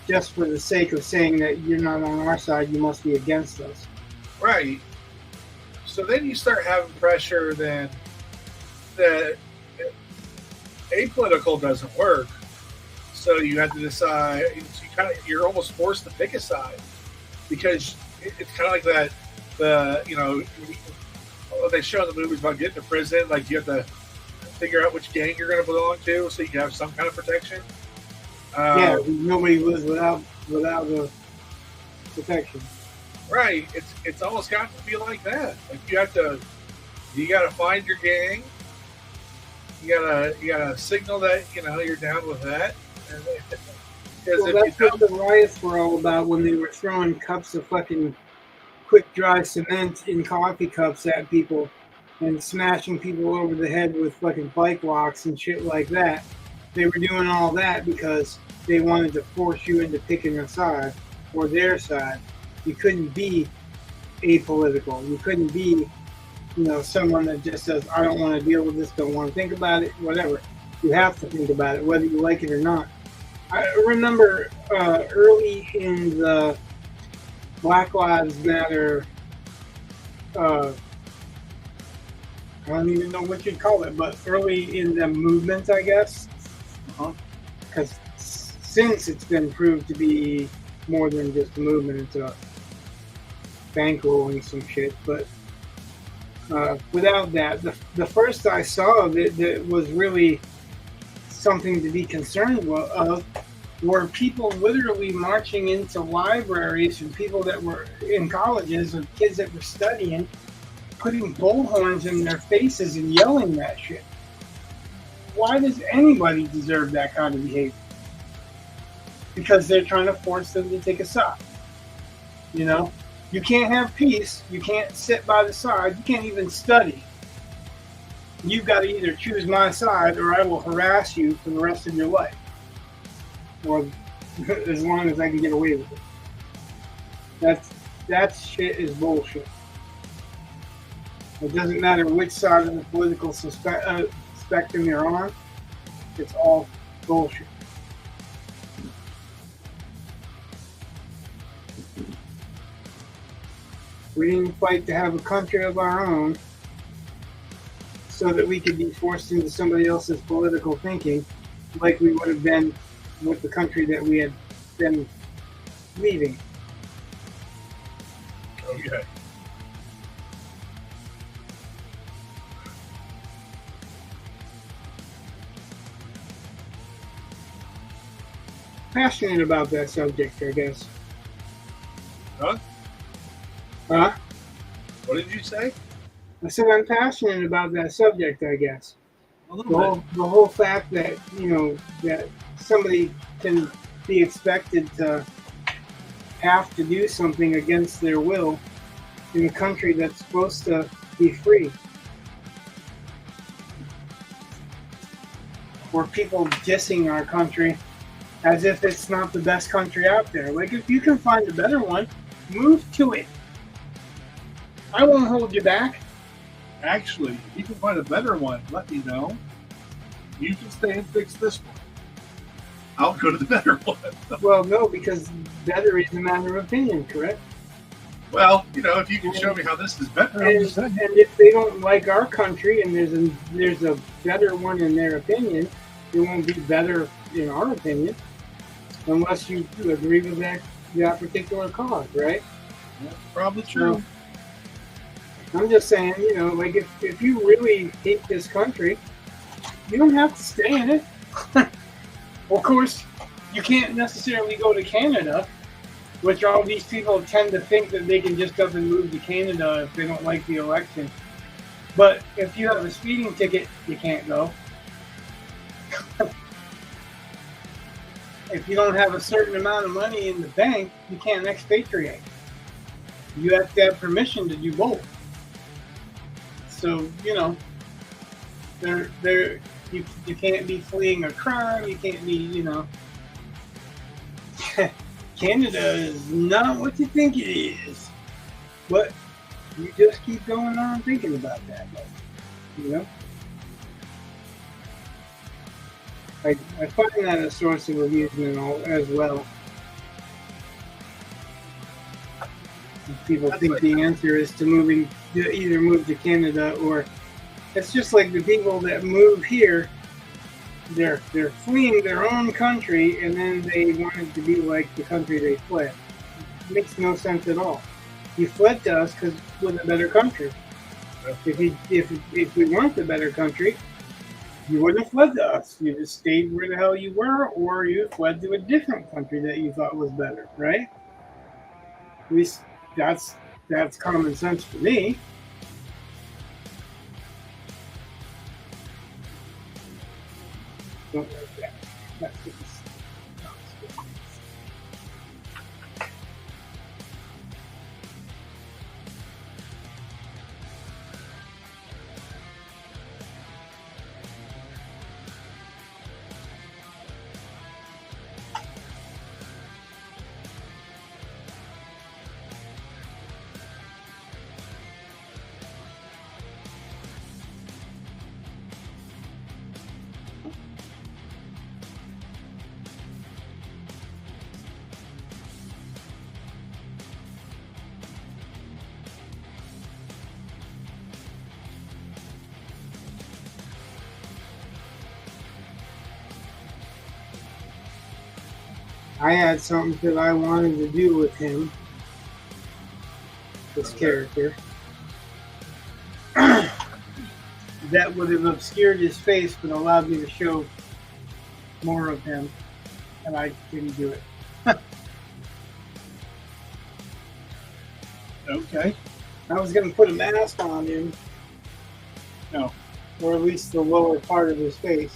just for the sake of saying that you're not on our side, you must be against us. Right. So then you start having pressure then that apolitical doesn't work. So you have to decide. You're almost forced to pick a side because it's kind of like that. What they show in the movies about getting to prison, like you have to figure out which gang you're going to belong to, so you can have some kind of protection. Yeah, nobody lives without the protection. Right. It's almost got to be like that. Like you got to find your gang. You gotta signal that you're down with that. Well, that's what the riots were all about when they were throwing cups of fucking quick dry cement in coffee cups at people and smashing people over the head with fucking bike locks and shit like that. They were doing all that because they wanted to force you into picking a side or their side. You couldn't be apolitical. You couldn't be, someone that just says, I don't want to deal with this, don't want to think about it, whatever. You have to think about it, whether you like it or not. I remember early in the Black Lives Matter, I don't even know what you'd call it, but early in the movement, I guess. Because since it's been proved to be more than just a movement, it's a bankrolling some shit. But without that, the first I saw of it that was really something to be concerned of were people literally marching into libraries and people that were in colleges and kids that were studying, putting bullhorns in their faces and yelling that shit. Why does anybody deserve that kind of behavior? Because they're trying to force them to take a side. You can't have peace. You can't sit by the side. You can't even study. You've got to either choose my side or I will harass you for the rest of your life. Or as long as I can get away with it. That shit is bullshit. It doesn't matter which side of the political spectrum you're on. It's all bullshit. We didn't fight to have a country of our own so that we could be forced into somebody else's political thinking like we would have been with the country that we had been leaving. Okay. Passionate about that subject, I guess. Huh? Huh? What did you say? I said I'm passionate about that subject, I guess. A little bit. The whole fact that, that somebody can be expected to have to do something against their will in a country that's supposed to be free. Or people dissing our country as if it's not the best country out there. Like, if you can find a better one, move to it. I won't hold you back. Actually, if you can find a better one, let me know. You can stay and fix this one. I'll go to the better one. Well, no, because better is a matter of opinion, correct? Well, if you can show me how this is better, I'm just saying. And if they don't like our country and there's a better one in their opinion, it won't be better in our opinion unless you agree with that particular cause, right? That's probably true. So, I'm just saying, like if you really hate this country, you don't have to stay in it. Well, of course, you can't necessarily go to Canada, which all these people tend to think that they can just up and move to Canada if they don't like the election. But if you have a speeding ticket, you can't go. If you don't have a certain amount of money in the bank, you can't expatriate. You have to have permission to do both. So, you can't be fleeing a crime. You can't be, Canada is not what you think it is. But you just keep going on thinking about that, I find that a source of amusement as well. People think the answer is to either move to Canada, or it's just like the people that move here. They're fleeing their own country, and then they want it to be like the country they fled. It makes no sense at all. You fled to us because we're the better country. If we weren't the better country, you wouldn't have fled to us. You just stayed where the hell you were, or you fled to a different country that you thought was better, right? At least that's common sense for me. Don't like that. That's what this. I had something that I wanted to do with him, this character, that would have obscured his face but allowed me to show more of him, and I didn't do it. Okay. I was going to put a mask on him. No. Or at least the lower part of his face.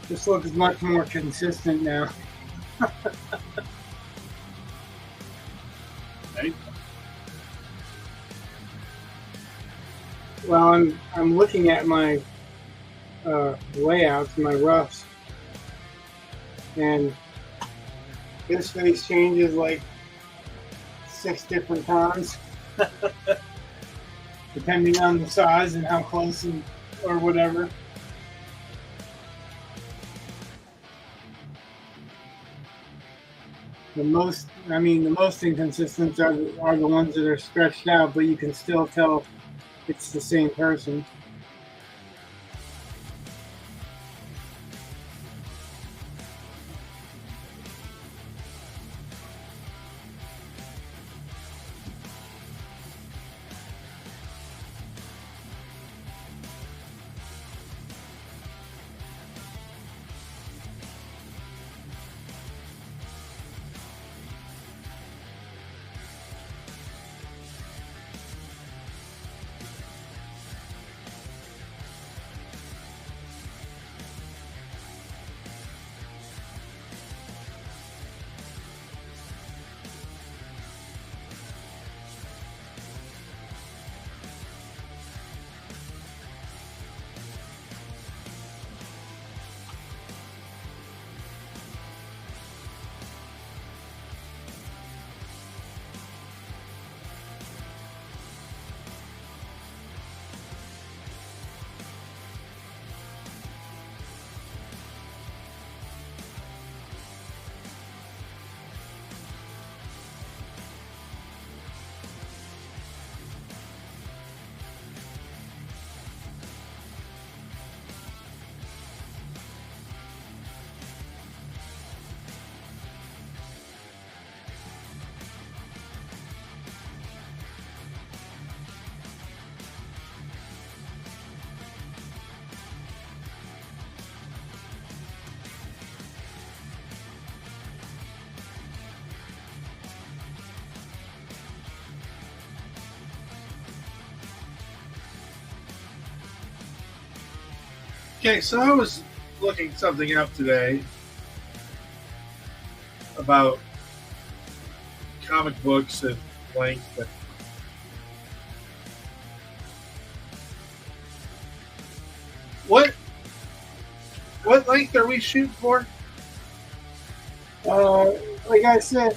This looks much more consistent now. Okay. Well, I'm looking at my layouts, my roughs, and his face changes like 6 different times, depending on the size and how close or whatever. The most inconsistent are the ones that are stretched out, but you can still tell it's the same person. Okay, so I was looking something up today about comic books and length. And what length are we shooting for? Like I said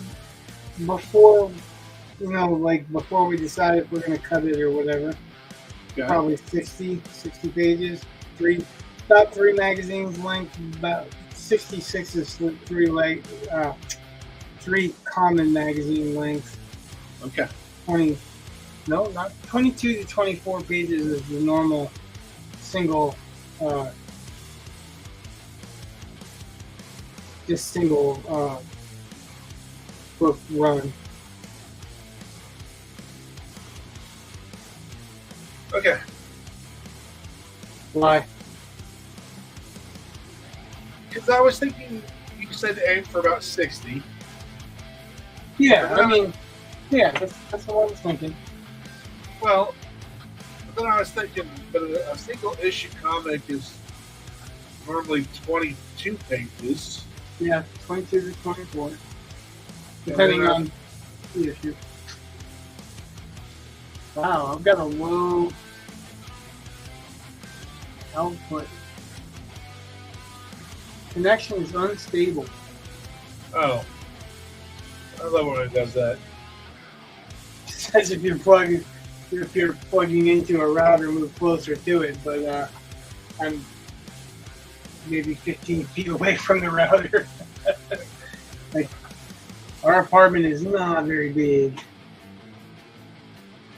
before, before we decide if we're going to cut it or whatever, Okay. probably 60 pages. About three magazines length, about 66 is three common magazine length. Okay. 22 to 24 pages is the normal single, book run. Okay. Why? Because I was thinking you said aim for about 60. Yeah, that's what I was thinking. Well, then I was thinking, but a single issue comic is normally 22 pages. Yeah, 22 to 24, depending on the issue. Wow, I've got a low output. Connection is unstable. Oh. I love when it does that. It says if you're plugging into a router, move closer to it, but I'm maybe 15 feet away from the router. Like, our apartment is not very big.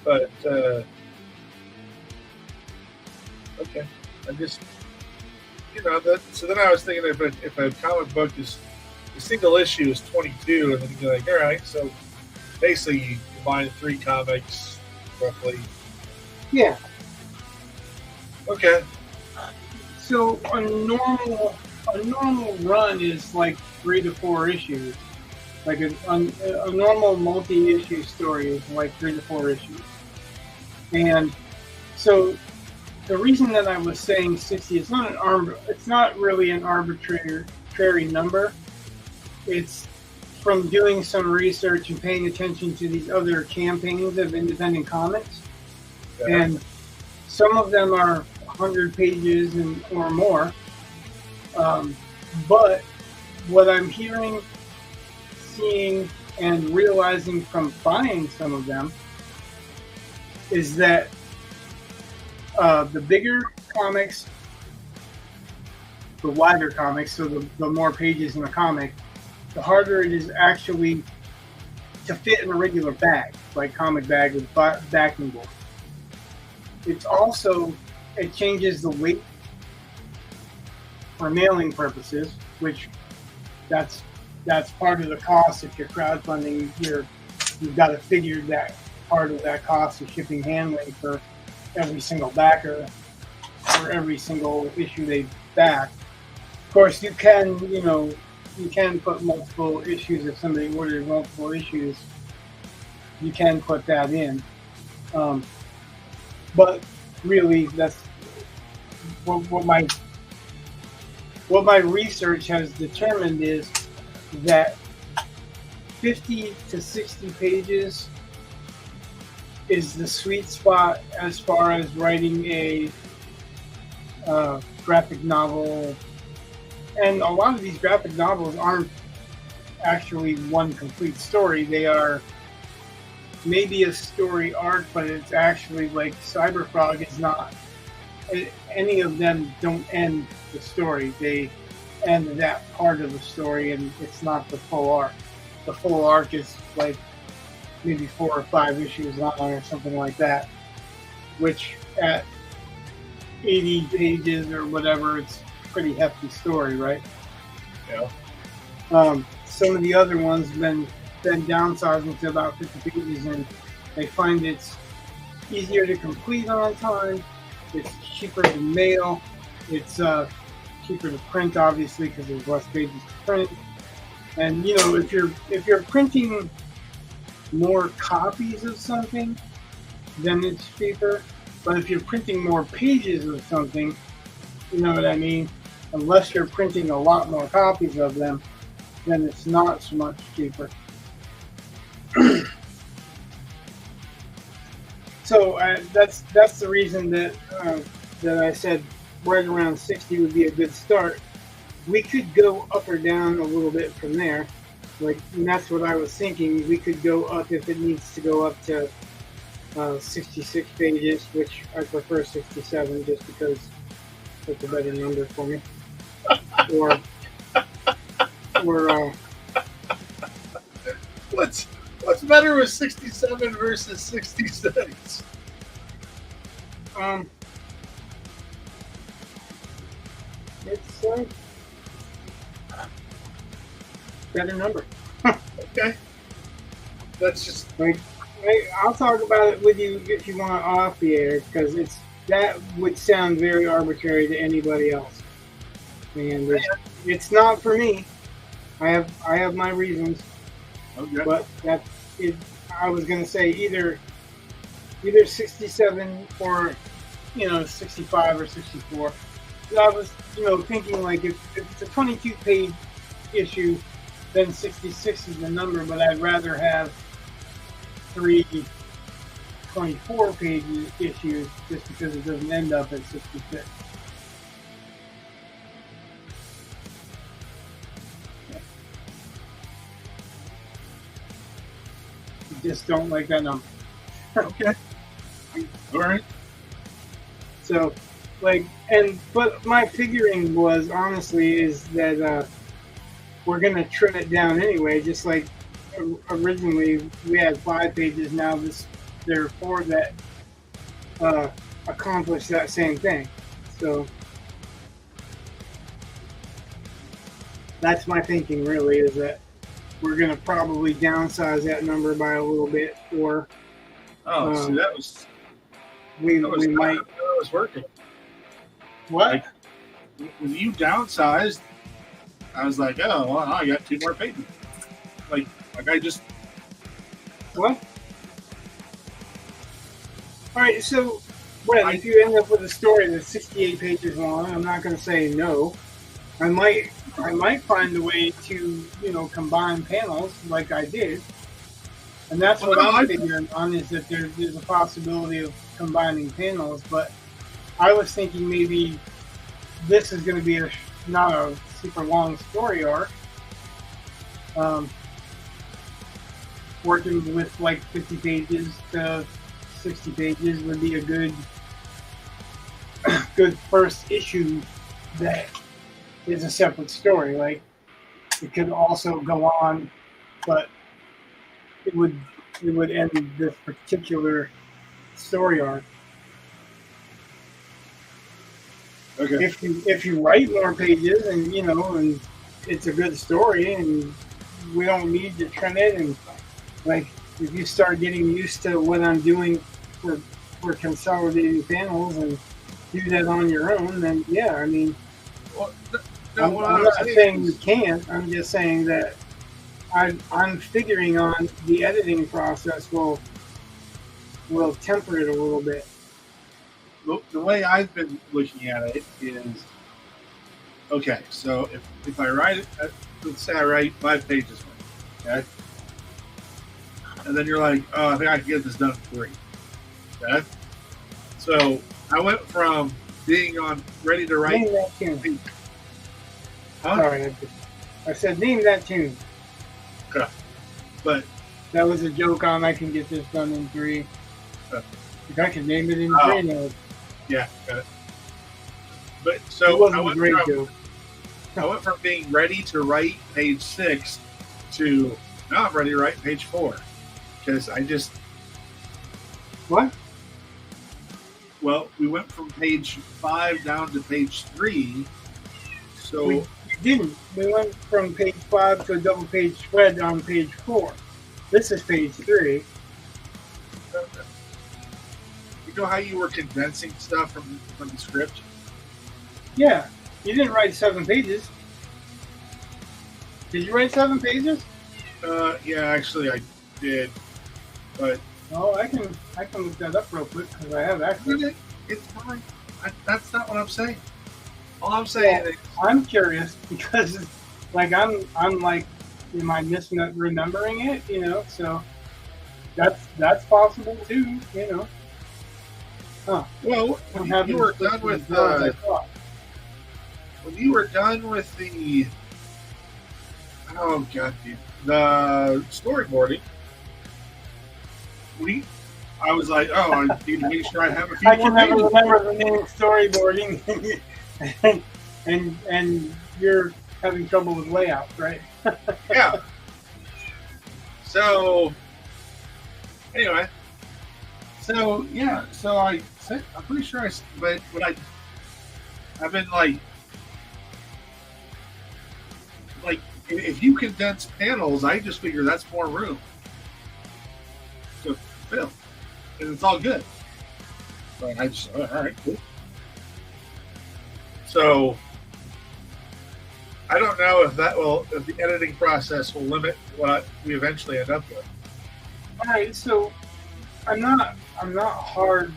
But, okay. I just, so then I was thinking if a comic book is, the single issue is 22, and then you're like, all right, so basically you combine 3 comics, roughly. Yeah. Okay. So a normal run is like 3 to 4 issues. Like a normal multi-issue story is like 3 to 4 issues. And so the reason that I was saying 60 is it's not really an arbitrary number. It's from doing some research and paying attention to these other campaigns of independent comics. Yeah. And some of them are 100 pages or more. But what I'm hearing, seeing, and realizing from buying some of them is that the bigger comics, the wider comics, so the more pages in a comic, the harder it is actually to fit in a regular bag, like comic bag with backing board. It changes the weight for mailing purposes, which that's part of the cost. If you're crowdfunding, you've got to figure that part of that cost is shipping, handling for every single backer or every single issue they back. Of course, you can put multiple issues. If somebody orders multiple issues, you can put that in. But really, that's what my research has determined is that 50 to 60 pages is the sweet spot as far as writing a graphic novel. And a lot of these graphic novels aren't actually one complete story. They are maybe a story arc, but it's actually like Cyberfrog is not. Any of them don't end the story. They end that part of the story, and it's not the full arc. The full arc is like maybe 4 or 5 issues long or something like that, which at 80 pages or whatever, it's a pretty hefty story, right? Yeah. Some of the other ones been downsizing to about 50 pages, and they find it's easier to complete on time. It's cheaper to mail. It's cheaper to print, obviously, because there's less pages to print. And if you're printing more copies of something, then it's cheaper. But if you're printing more pages of something, You know what I mean? Unless you're printing a lot more copies of them, then it's not so much cheaper. So that's the reason that I said right around 60 would be a good start. We could go up or down a little bit from there. Like, and that's what I was thinking. We could go up if it needs to go up to 66 pages, which I prefer 67 just because that's a better number for me. or what's better with 67 versus 66? It's better number. Okay. That's just like I'll talk about it with you if you want off the air, because that would sound very arbitrary to anybody else, and it's not for me. I have my reasons. okay. But that's it. I was gonna say either 67 or 65 or 64. I was thinking like if it's a 22-page issue, then 66 is the number. But I'd rather have 3 24-page issues just because it doesn't end up at 66. Just don't like that number. Okay. All right. So, but my figuring was honestly is that we're gonna trim it down anyway. Just like originally we had 5 pages. Now there are 4 that accomplish that same thing. So that's my thinking. Really, is that we're going to probably downsize that number by a little bit, or so that was working. What? Like, when you downsized, I was like, oh, well, I got 2 more pages. Like I just what? All right, so if you end up with a story that's 68 pages long, I'm not going to say no. I might find a way to, combine panels like I did. And that's what I'm figuring on, is that there's a possibility of combining panels. But I was thinking maybe this is going to be not a super long story arc. Working with like 50 pages to 60 pages would be a good first issue that is a separate story. Like, it could also go on, but it would end this particular story arc. okay. If you write more pages and and it's a good story and we don't need to trim it, and like if you start getting used to what I'm doing for consolidating panels and do that on your own, then yeah, I mean. Well, I'm not saying you can't. I'm just saying that I'm figuring on the editing process will temper it a little bit. The way I've been looking at it is, okay, so if I write it, let's say I write 5 pages, okay? And then you're like, oh, I think I can get this done in 3, okay? So I went from being ready to write. Name that tune. Huh? Sorry, I said name that tune. Okay. But that was a joke on I can get this done in 3. If I can name it in 3 now. Yeah, got it. But It so wasn't a great joke. I went from being ready to write page 6 to now I'm ready to write page 4. Because I just... What? Well, we went from page 5 down to page 3. So we didn't. We went from page 5 to a double page spread on page 4. This is page 3. You know how you were condensing stuff from the script? Yeah. You didn't write 7 pages. Did you write 7 pages? Yeah, actually I did. But I can look that up real quick because I have access. It's fine. That's not what I'm saying. All I'm saying Well, is, I'm curious because, like, I'm like, am I misremembering it? You know, so that's possible too. You know, huh? well, I don't when have you it were as done with well as I thought. the oh god, dude, the storyboarding, we I was like, oh, I need to make sure I have a few I more can never pages. remember the name storyboarding, and you're having trouble with layout, right? Yeah. So anyway, so yeah, so I said, I'm pretty sure but I've been like if you condense panels, I just figure that's more room to fill, and it's all good. But I just all right, cool. So I don't know if the editing process will limit what we eventually end up with. All right, so I'm not hard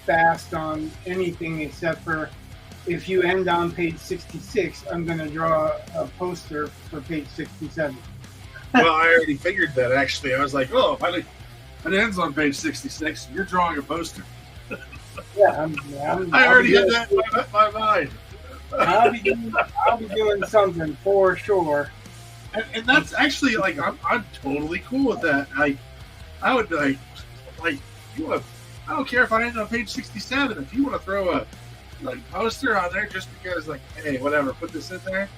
fast on anything except for if you end on page 66, I'm going to draw a poster for page 67. Well, I already figured that actually. I was like, oh, if it ends on page 66, you're drawing a poster. Yeah, I already had that in my mind. I'll be doing something for sure. And that's actually like I'm totally cool with that. I would like you want. I don't care if I end on page 67. If you want to throw a poster on there just because hey, whatever, put this in there.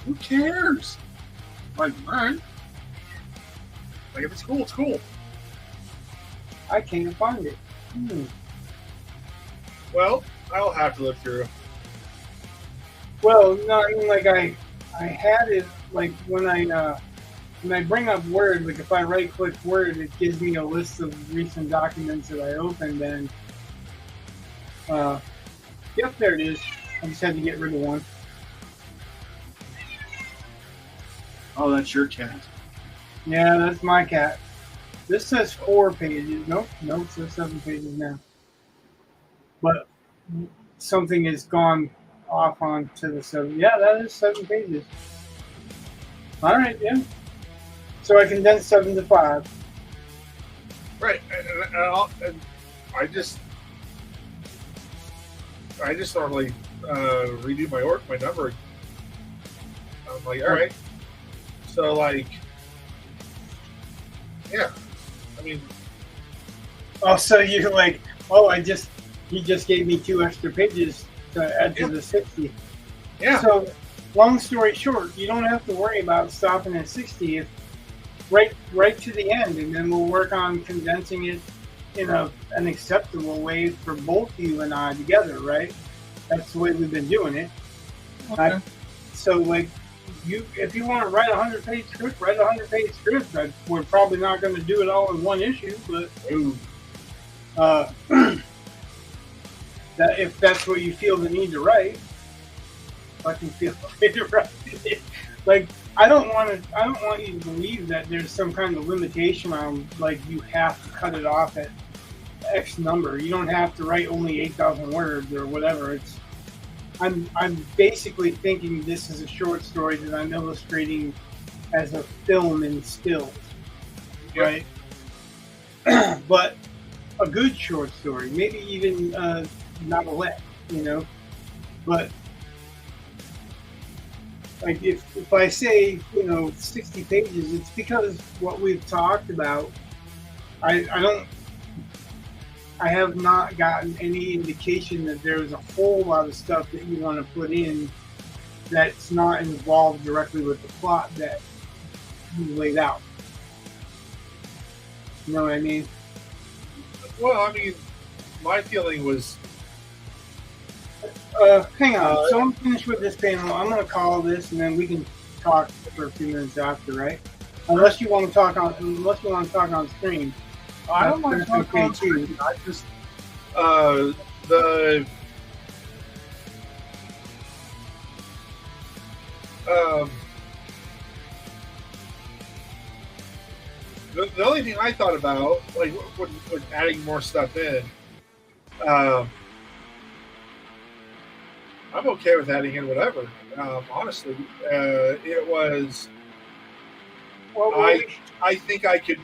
Who cares? Like, all right. Like if it's cool, it's cool. I can't find it. Well, I'll have to look through. Well, no, I mean, like I had it like when I bring up Word, like if I right click Word, it gives me a list of recent documents that I opened, and yep, there it is. I just had to get rid of one. Oh, that's your cat. Yeah, that's my cat. This says 4 pages. Nope, it says 7 pages now. But something has gone off onto the 7. Yeah, that is 7 pages. All right, yeah. So I condensed 7 to 5. Right, and I just normally redo my numbering. I'm like, all right. So yeah. I mean, Oh, so you're like, oh, he just gave me 2 extra pages to add to the 60. yeah. So, long story short, you don't have to worry about stopping at 60. If right to the end, and then we'll work on condensing it in an acceptable way for both you and I together, right? That's the way we've been doing it. Okay. So, like, if you want to write a 100-page script, write a 100-page script. We're probably not going to do it all in one issue, but that if that's what you feel the need to write, I can feel free to write it. Like, I don't want you to believe that there's some kind of limitation on, like, you have to cut it off at X number. You don't have to write only 8,000 words or whatever. I'm basically thinking this is a short story that I'm illustrating as a film in stills, right? But a good short story, maybe even a novelette, you know. But like if I say 60 pages, it's because what we've talked about. I have not gotten any indication that there's a whole lot of stuff that you want to put in that's not involved directly with the plot that you laid out. You know what I mean? Well, I mean, my feeling was. Hang on. So I'm finished with this panel. I'm going to call this, and then we can talk for a few minutes after, right? Unless you want to talk on stream. I don't mind talking on screen. I just the only thing I thought about, like, when adding more stuff in, I'm okay with adding in whatever. Honestly, it was. Well, I think I could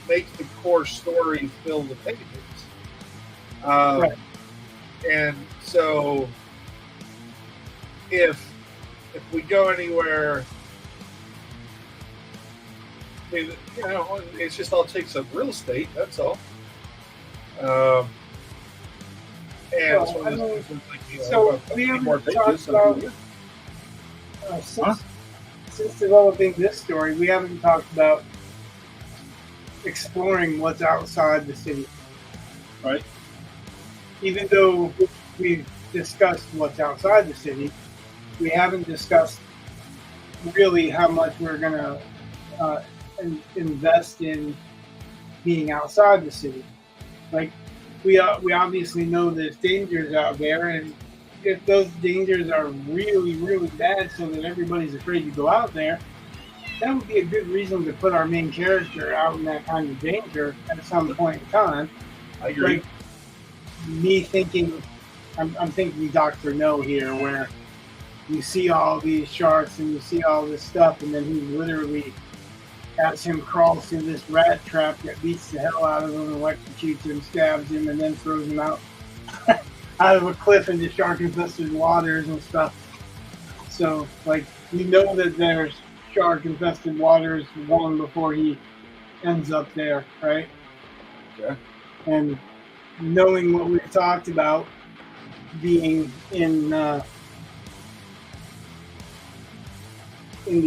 make the core story fill the pages. Um, right. And so, if we go anywhere, it's just all takes up real estate. That's all. And Well, I mean, like, so we haven't more talked pages. about since developing this story, we haven't talked about exploring what's outside the city. Right. Even though we've discussed what's outside the city, we haven't discussed really how much we're going to invest in being outside the city. Like, we obviously know there's dangers out there, and if those dangers are really, really bad so that everybody's afraid to go out there, that would be a good reason to put our main character out in that kind of danger at some point in time. I agree. Like, me thinking, I'm thinking Dr. No here, where you see all these sharks and you see all this stuff, and then he literally has him crawl through this rat trap that beats the hell out of him, electrocutes him, stabs him, and then throws him out of a cliff into shark-infested waters and stuff. So, like, you know that there's shark-infested waters long before he ends up there, right? Okay. And knowing what we've talked about being in the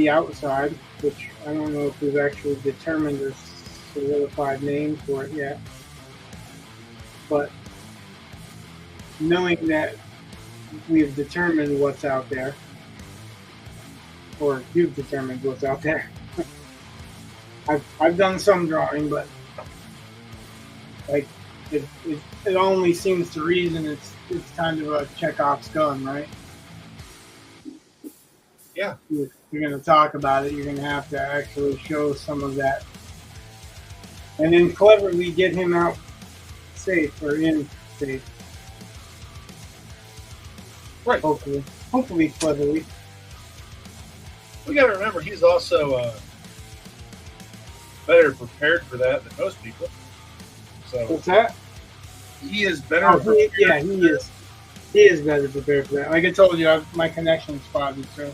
outside, which I don't know if we've actually determined a solidified name for it yet, but knowing that we've determined what's out there, or you've determined what's out there. I've done some drawing, but like it only seems to reason it's kind of a Chekhov's gun, right? Yeah. If you're going to talk about it, you're going to have to actually show some of that, and then cleverly get him out safe or in safe. Right. Hopefully cleverly. We got to remember he's also better prepared for that than most people. So What's that? he is better. He is. He is better prepared for that. Like I told you, my connection's spotted, so.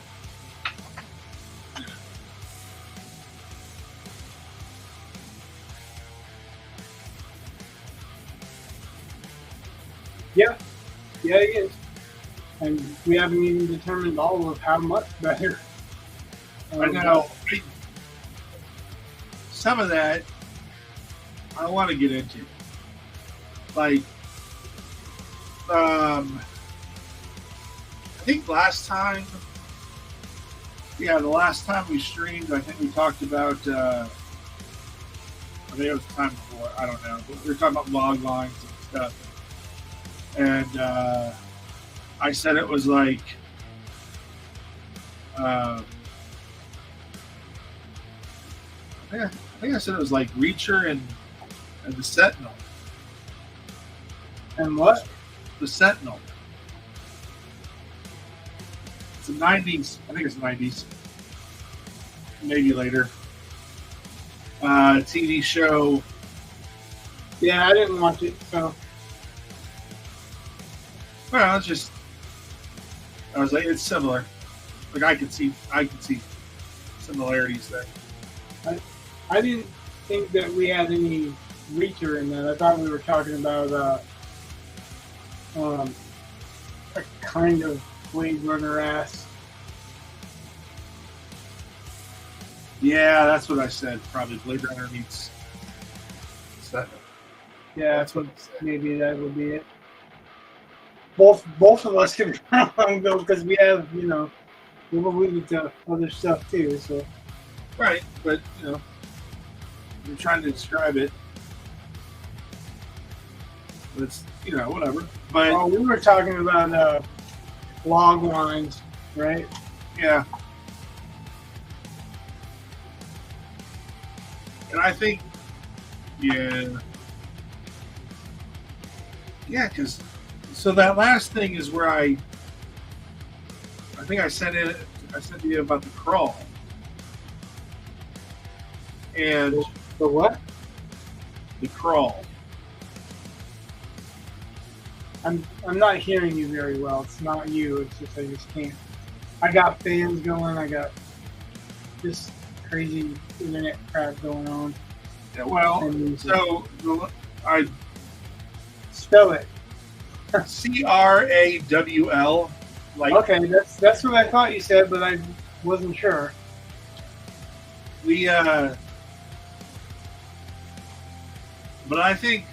Yeah, he is. And we haven't even determined all of how much better. I know. Some of that I don't want to get into. Like, I think the last time we streamed, I think we talked about, I think it was the time before, I don't know, but we were talking about log lines and stuff. And I said it was like, I think I said it was like Reacher and the Sentinel. And what? The Sentinel. It's the 90s. I think it's 90s. Maybe later. TV show. Yeah, I didn't watch it, so. Well, it's just. I was like, it's similar. Like I can see similarities there. I didn't think that we had any Reacher in that. I thought we were talking about a kind of Blade Runner-ass. Yeah, that's what I said. Probably Blade Runner meets Sentinel. Yeah, that's what. Maybe that would be it. Both of us can be wrong though, because we have, we'll move to other stuff too. So. Right, but I'm trying to describe it. But it's whatever. But we were talking about log lines, right? Yeah. And I think, yeah, because so that last thing is where I think I sent to you about the crawl. And The what? the crawl. I'm not hearing you very well. It's not you. It's just I just can't. I got fans going. I got this crazy internet crap going on. Yeah, well, And so I spell it. CRAWL. Like Okay, that's what I thought you said, but I wasn't sure. But I think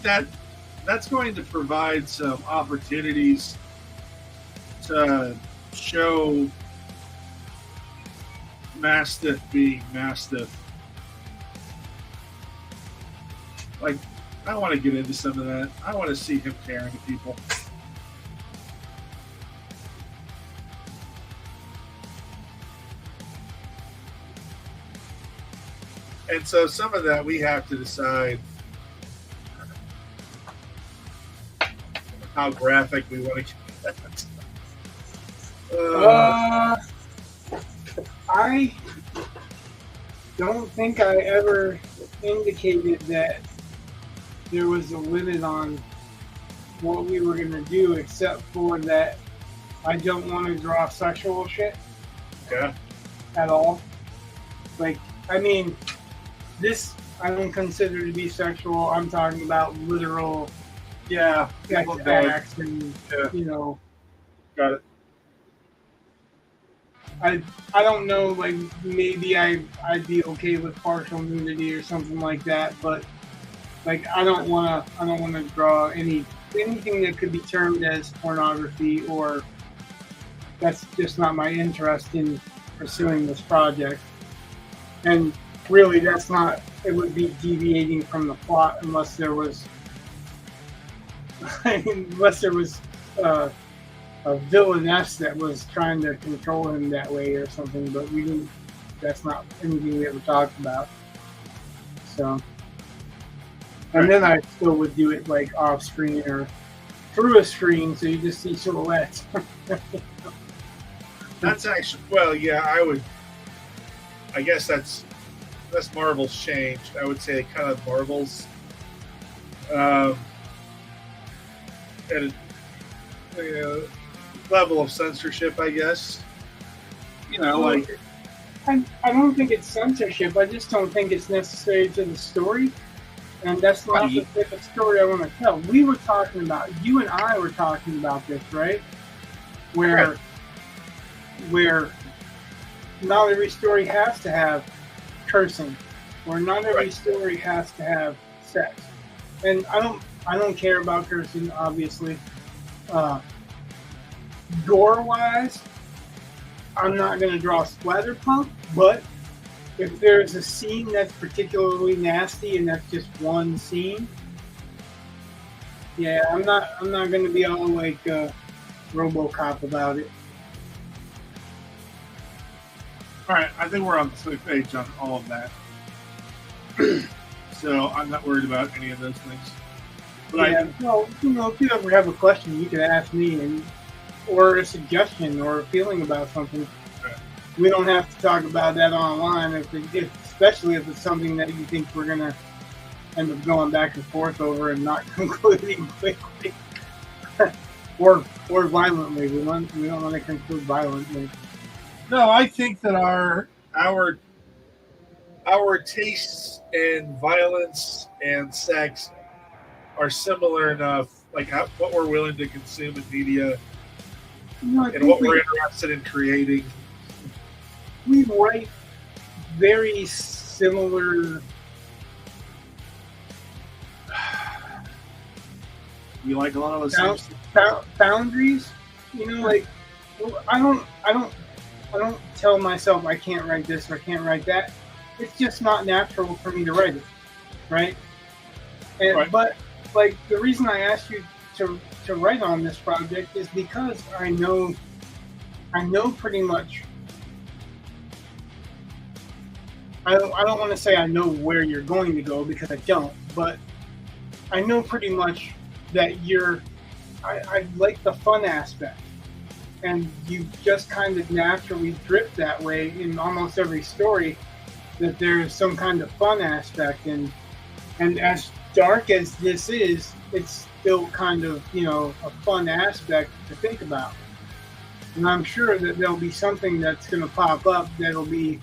that's going to provide some opportunities to show Mastiff being Mastiff. Like, I want to get into some of that. I want to see him caring to people. And so some of that we have to decide how graphic we want to get. I don't think I ever indicated that there was a limit on what we were going to do, except for that I don't want to draw sexual shit Okay. at all. Like, I mean, this I don't consider to be sexual. I'm talking about literal Yeah. sex People don't. acts and, Yeah. you know, Got it. I don't know, like maybe I'd be okay with partial nudity or something like that, but like I don't wanna draw anything that could be termed as pornography, or that's just not my interest in pursuing this project. And really it would be deviating from the plot unless there was a villainess that was trying to control him that way or something, but we didn't. That's not anything we ever talked about. So, and then I still would do it like off screen or through a screen, so you just see silhouettes. That's actually yeah. I guess that's Marvel's changed. I would say kind of Marvel's and level of censorship, I guess. You know, like I don't think it's censorship. I just don't think it's necessary to the story, and that's not the type of story I want to tell. You and I were talking about this, right? Where not every story has to have cursing, or not every story has to have sex. And I don't care about cursing, obviously. Gore-wise, I'm not going to draw splatterpunk, but if there's a scene that's particularly nasty and that's just one scene, yeah, I'm not going to be all like RoboCop about it. all right, I think we're on the same page on all of that. So I'm not worried about any of those things. But Yeah, well, if you ever have a question, you can ask me, or a suggestion, or a feeling about something. Okay. We don't have to talk about that online, especially if it's something that you think we're gonna end up going back and forth over and not concluding quickly, or violently. We don't want to conclude violently. no, I think that our tastes in violence and sex are similar enough, like what we're willing to consume in media I and think what we're interested in creating. we write very similar. We like a lot of those things. Boundaries, like I don't tell myself I can't write this or I can't write that. It's just not natural for me to write it, right? And Right. But like the reason I asked you to write on this project is because I know pretty much. I don't want to say I know where you're going to go, because I don't, but I know pretty much that I like the fun aspect. and you just kind of naturally drift that way in almost every story. That there is some kind of fun aspect, and as dark as this is, it's still kind of a fun aspect to think about. And I'm sure that there'll be something that's going to pop up that'll be,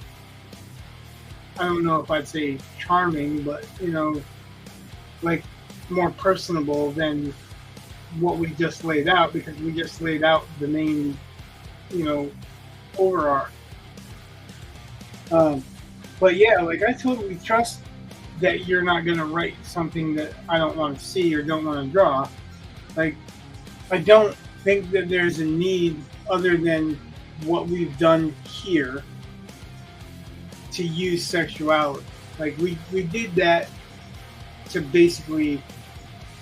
I don't know if I'd say charming, but like more personable than what we just laid out, because we just laid out the main, overarch. But yeah, like I totally trust that you're not going to write something that I don't want to see or don't want to draw. Like, I don't think that there's a need other than what we've done here to use sexuality. Like, we did that to basically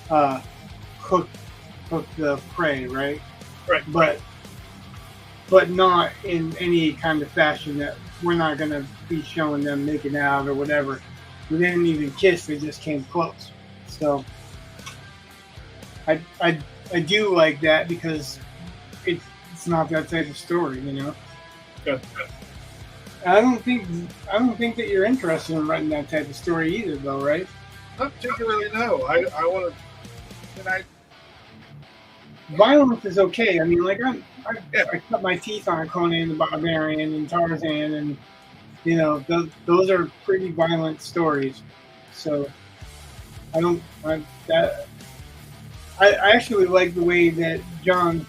hook the prey, right? Right. But not in any kind of fashion that we're not going to be showing them making out or whatever. We didn't even kiss; they just came close. So I do like that because it's not that type of story, Good. I don't think that you're interested in writing that type of story either, though, right? Not particularly, no. I want to. And Violence is okay. I mean, like I cut my teeth on Conan the Barbarian and Tarzan, and those are pretty violent stories. So I actually like the way that John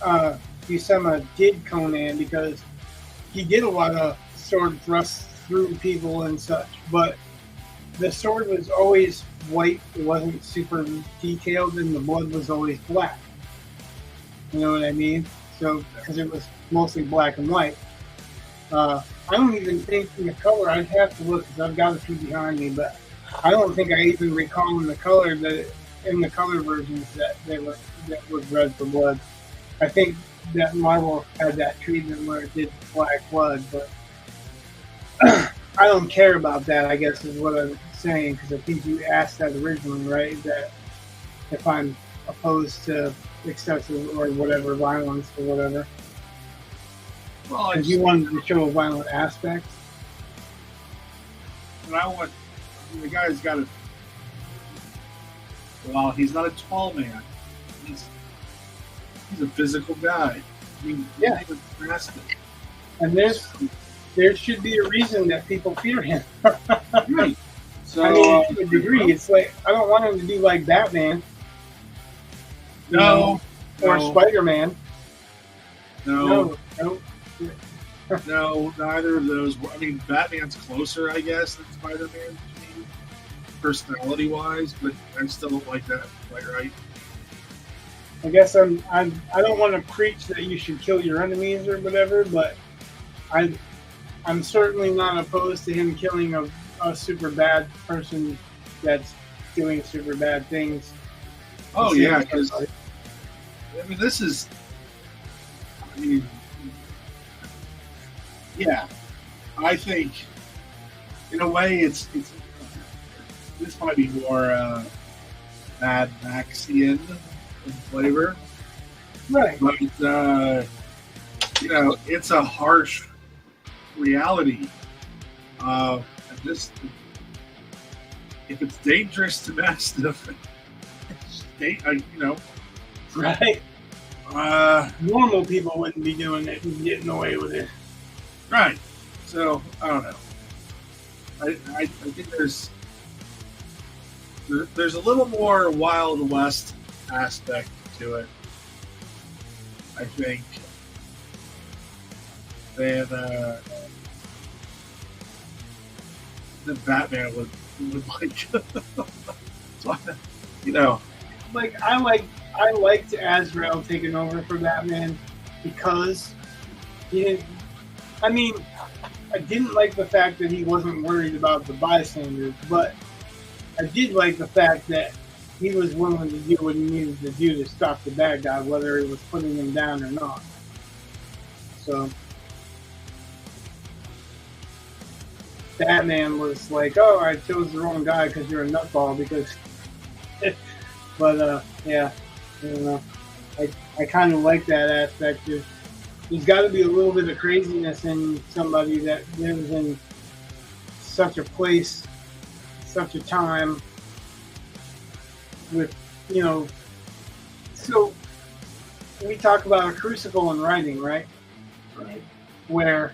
Buscema did Conan, because he did a lot of sword thrusts through people and such, but the sword was always white. It wasn't super detailed, and the blood was always black. You know what I mean? So, because it was mostly black and white. I don't even think in the color, I'd have to look because I've got a few behind me, but I don't think I even recall in the color versions that was red for blood. I think that Marvel had that treatment where it did black blood, but I don't care about that, I guess is what I'm saying, because I think you asked that originally, right? That if I'm opposed to excessive or whatever violence or whatever. well, Because you wanted to show a violent aspect. and the guy's got a. Well, he's not a tall man. He's a physical guy. I mean, Yeah. he's drastic. And there should be a reason that people fear him. Right. So, I mean, to a degree, it's like, I don't want him to be like Batman. no, Or no, Spider-Man. no, No. no, neither of those. I mean, Batman's closer, I guess, than Spider-Man to me, personality-wise, but I still don't like that quite right. I guess I don't want to preach that you should kill your enemies or whatever, but I'm certainly not opposed to him killing a super bad person that's doing super bad things. Oh yeah, because I mean, this is. I mean, yeah, I think in a way it's this might be more Mad Maxian in flavor, Right. but it's a harsh reality. And this, if it's dangerous to Mastiff, Right. Normal people wouldn't be doing it and getting away with it. right. So I don't know. I think there's a little more Wild West aspect to it. I think than Batman would like. So, Like I liked Azrael taking over for Batman because he didn't. I mean, I didn't like the fact that he wasn't worried about the bystanders, but I did like the fact that he was willing to do what he needed to do to stop the bad guy, whether it was putting him down or not. So Batman was like, "Oh, I chose the wrong guy because you're a nutball." Because, but yeah, I don't know. I kind of like that aspect there's got to be a little bit of craziness in somebody that lives in such a place, such a time with, you know, so we talk about a crucible in writing, right? Right. Where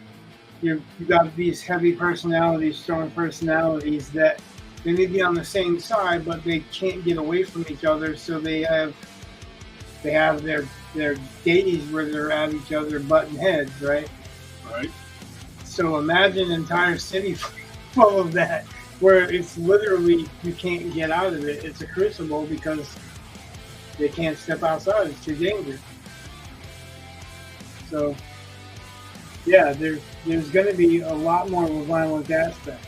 you got these heavy personalities, strong personalities that they may be on the same side, but they can't get away from each other, so they have their days where they're at each other butting heads, right? Right. So imagine an entire city full of that, where it's literally you can't get out of it. It's a crucible because they can't step outside. It's too dangerous. So yeah, there's going to be a lot more of a violent aspect.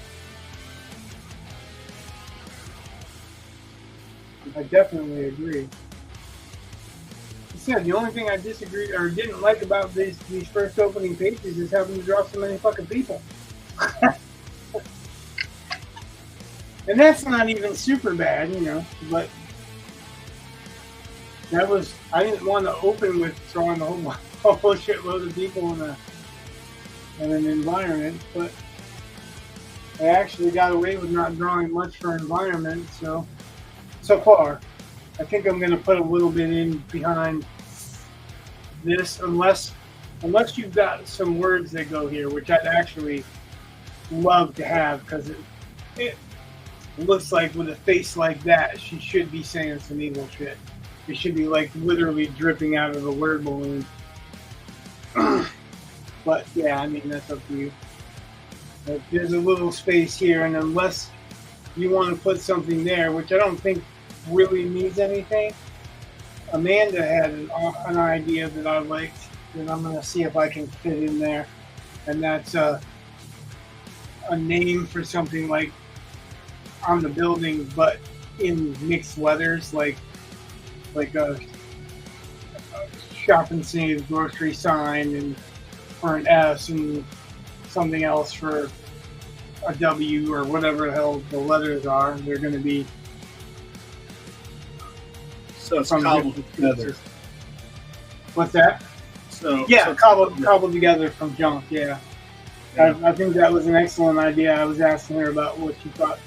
I definitely agree. I said the only thing I disagreed or didn't like about these first opening pages is having to draw so many fucking people. And that's not even super bad, you know, but that was, I didn't want to open with drawing a whole shitload of people in an environment, but I actually got away with not drawing much for environment, so far. I think I'm going to put a little bit in behind this, unless you've got some words that go here, which I'd actually love to have, because it looks like with a face like that, she should be saying some evil shit. It should be like literally dripping out of a word balloon. But yeah, I mean, that's up to you. But there's a little space here, and unless you want to put something there, which I don't think really means anything, Amanda had an idea that I liked, and I'm going to see if I can fit in there. And that's a name for something like on the building, but in mixed letters, like a shop and save grocery sign, and for an S, and something else for a W, or whatever the hell the letters are. They're going to be so it's cobbled together. What's that? So cobbled together from junk. Yeah. I think that was an excellent idea. I was asking her about what she thought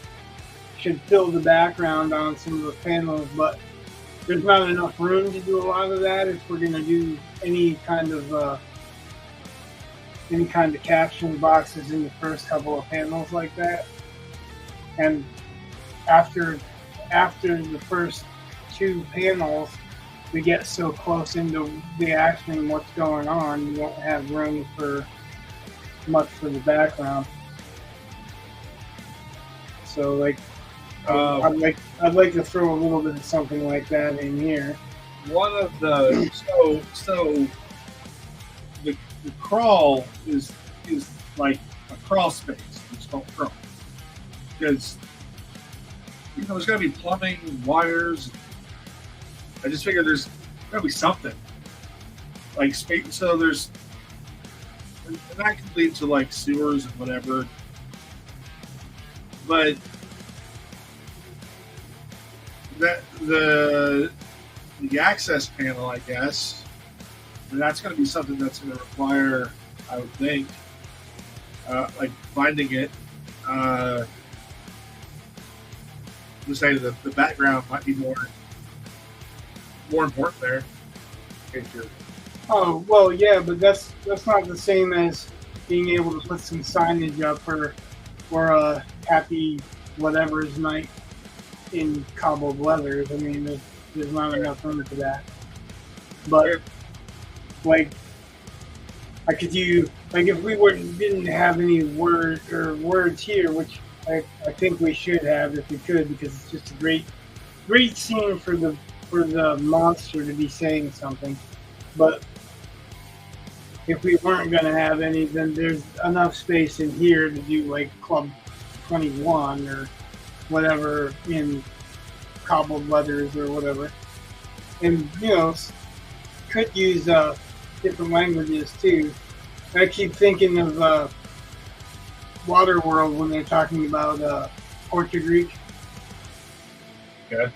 should fill the background on some of the panels, but there's not enough room to do a lot of that if we're going to do any kind of caption boxes in the first couple of panels like that. And after the first two panels, we get so close into the action and what's going on, you won't have room for much for the background. So like, I'd like to throw a little bit of something like that in here. One of the so the crawl is like a crawl space. It's called crawl because there's got to be plumbing, wires. I just figured there's got to be something like space. So there's, and that could lead to like sewers and whatever. But that the access panel, I guess, and that's going to be something that's going to require, I would think, like finding it. Just saying that the background might be more important there. Oh well, yeah, but that's not the same as being able to put some signage up for a happy whatever's night in cobbled leathers. I mean, there's not enough room for that. But like, I could do like if we didn't have any words here, which I think we should have if we could, because it's just a great scene for the monster to be saying something. But if we weren't going to have any, then there's enough space in here to do like Club 21 or whatever in cobbled leathers or whatever. And, could use different languages too. I keep thinking of Waterworld when they're talking about Portuguese. Okay.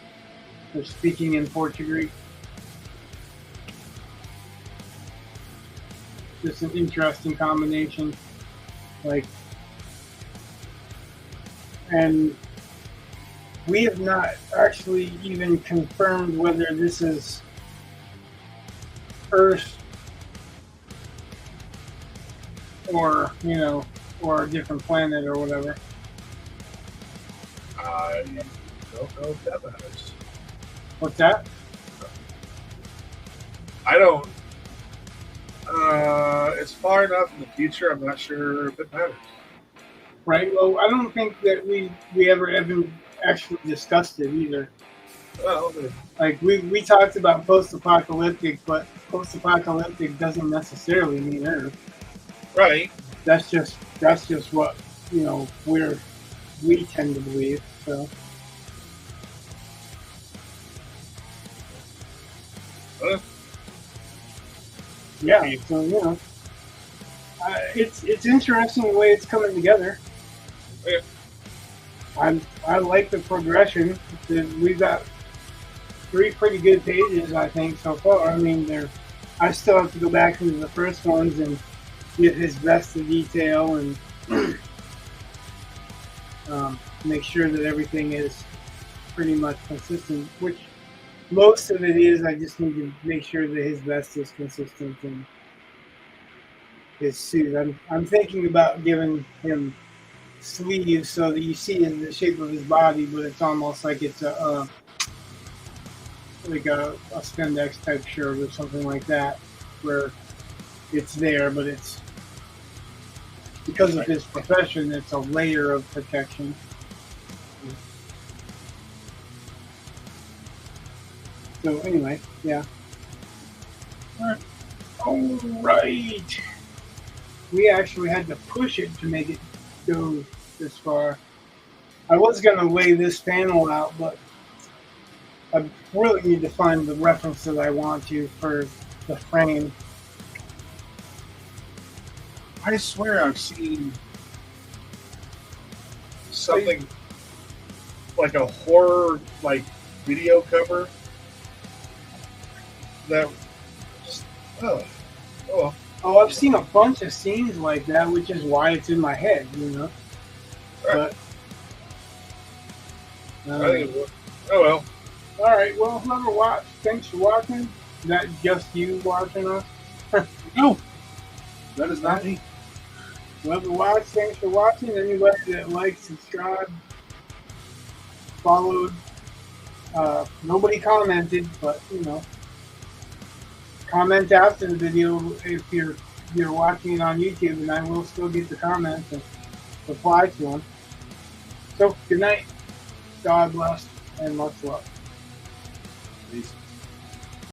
They're speaking in Portuguese. just an interesting combination. Like, and we have not actually even confirmed whether this is Earth or, or a different planet or whatever. I don't know if that matters. What's that? I don't. It's far enough in the future. I'm not sure if it matters. Right. Well, I don't think that we ever even actually discussed it either. Well, Like we talked about post-apocalyptic, but post-apocalyptic doesn't necessarily mean Earth. right. That's just what we tend to believe. So. Yeah, so it's interesting the way it's coming together. Yeah. I like the progression. We've got 3 pretty good pages, I think, so far. I mean, I still have to go back into the first ones and get his best of detail and make sure that everything is pretty much consistent, which most of it is. I just need to make sure that his vest is consistent in his suit. I'm thinking about giving him sleeves so that you see the shape of his body, but it's almost like it's a spandex type shirt or something like that, where it's there, but it's because of his profession, it's a layer of protection. So anyway, yeah. All right. We actually had to push it to make it go this far. I was going to lay this panel out, but I really need to find the reference that I want to for the frame. I swear I've seen something like a horror video cover that. Oh, I've seen a bunch of scenes like that, which is why it's in my head, Right. But Oh well. All right. Well, whoever watched, thanks for watching. Is that just you watching us? No, that is not me. Whoever watched, thanks for watching. Anybody that liked, subscribed, followed. Nobody commented, but comment after the video if you're watching it on YouTube, and I will still get the comments and reply to them. So, good night. God bless, and much love. Peace.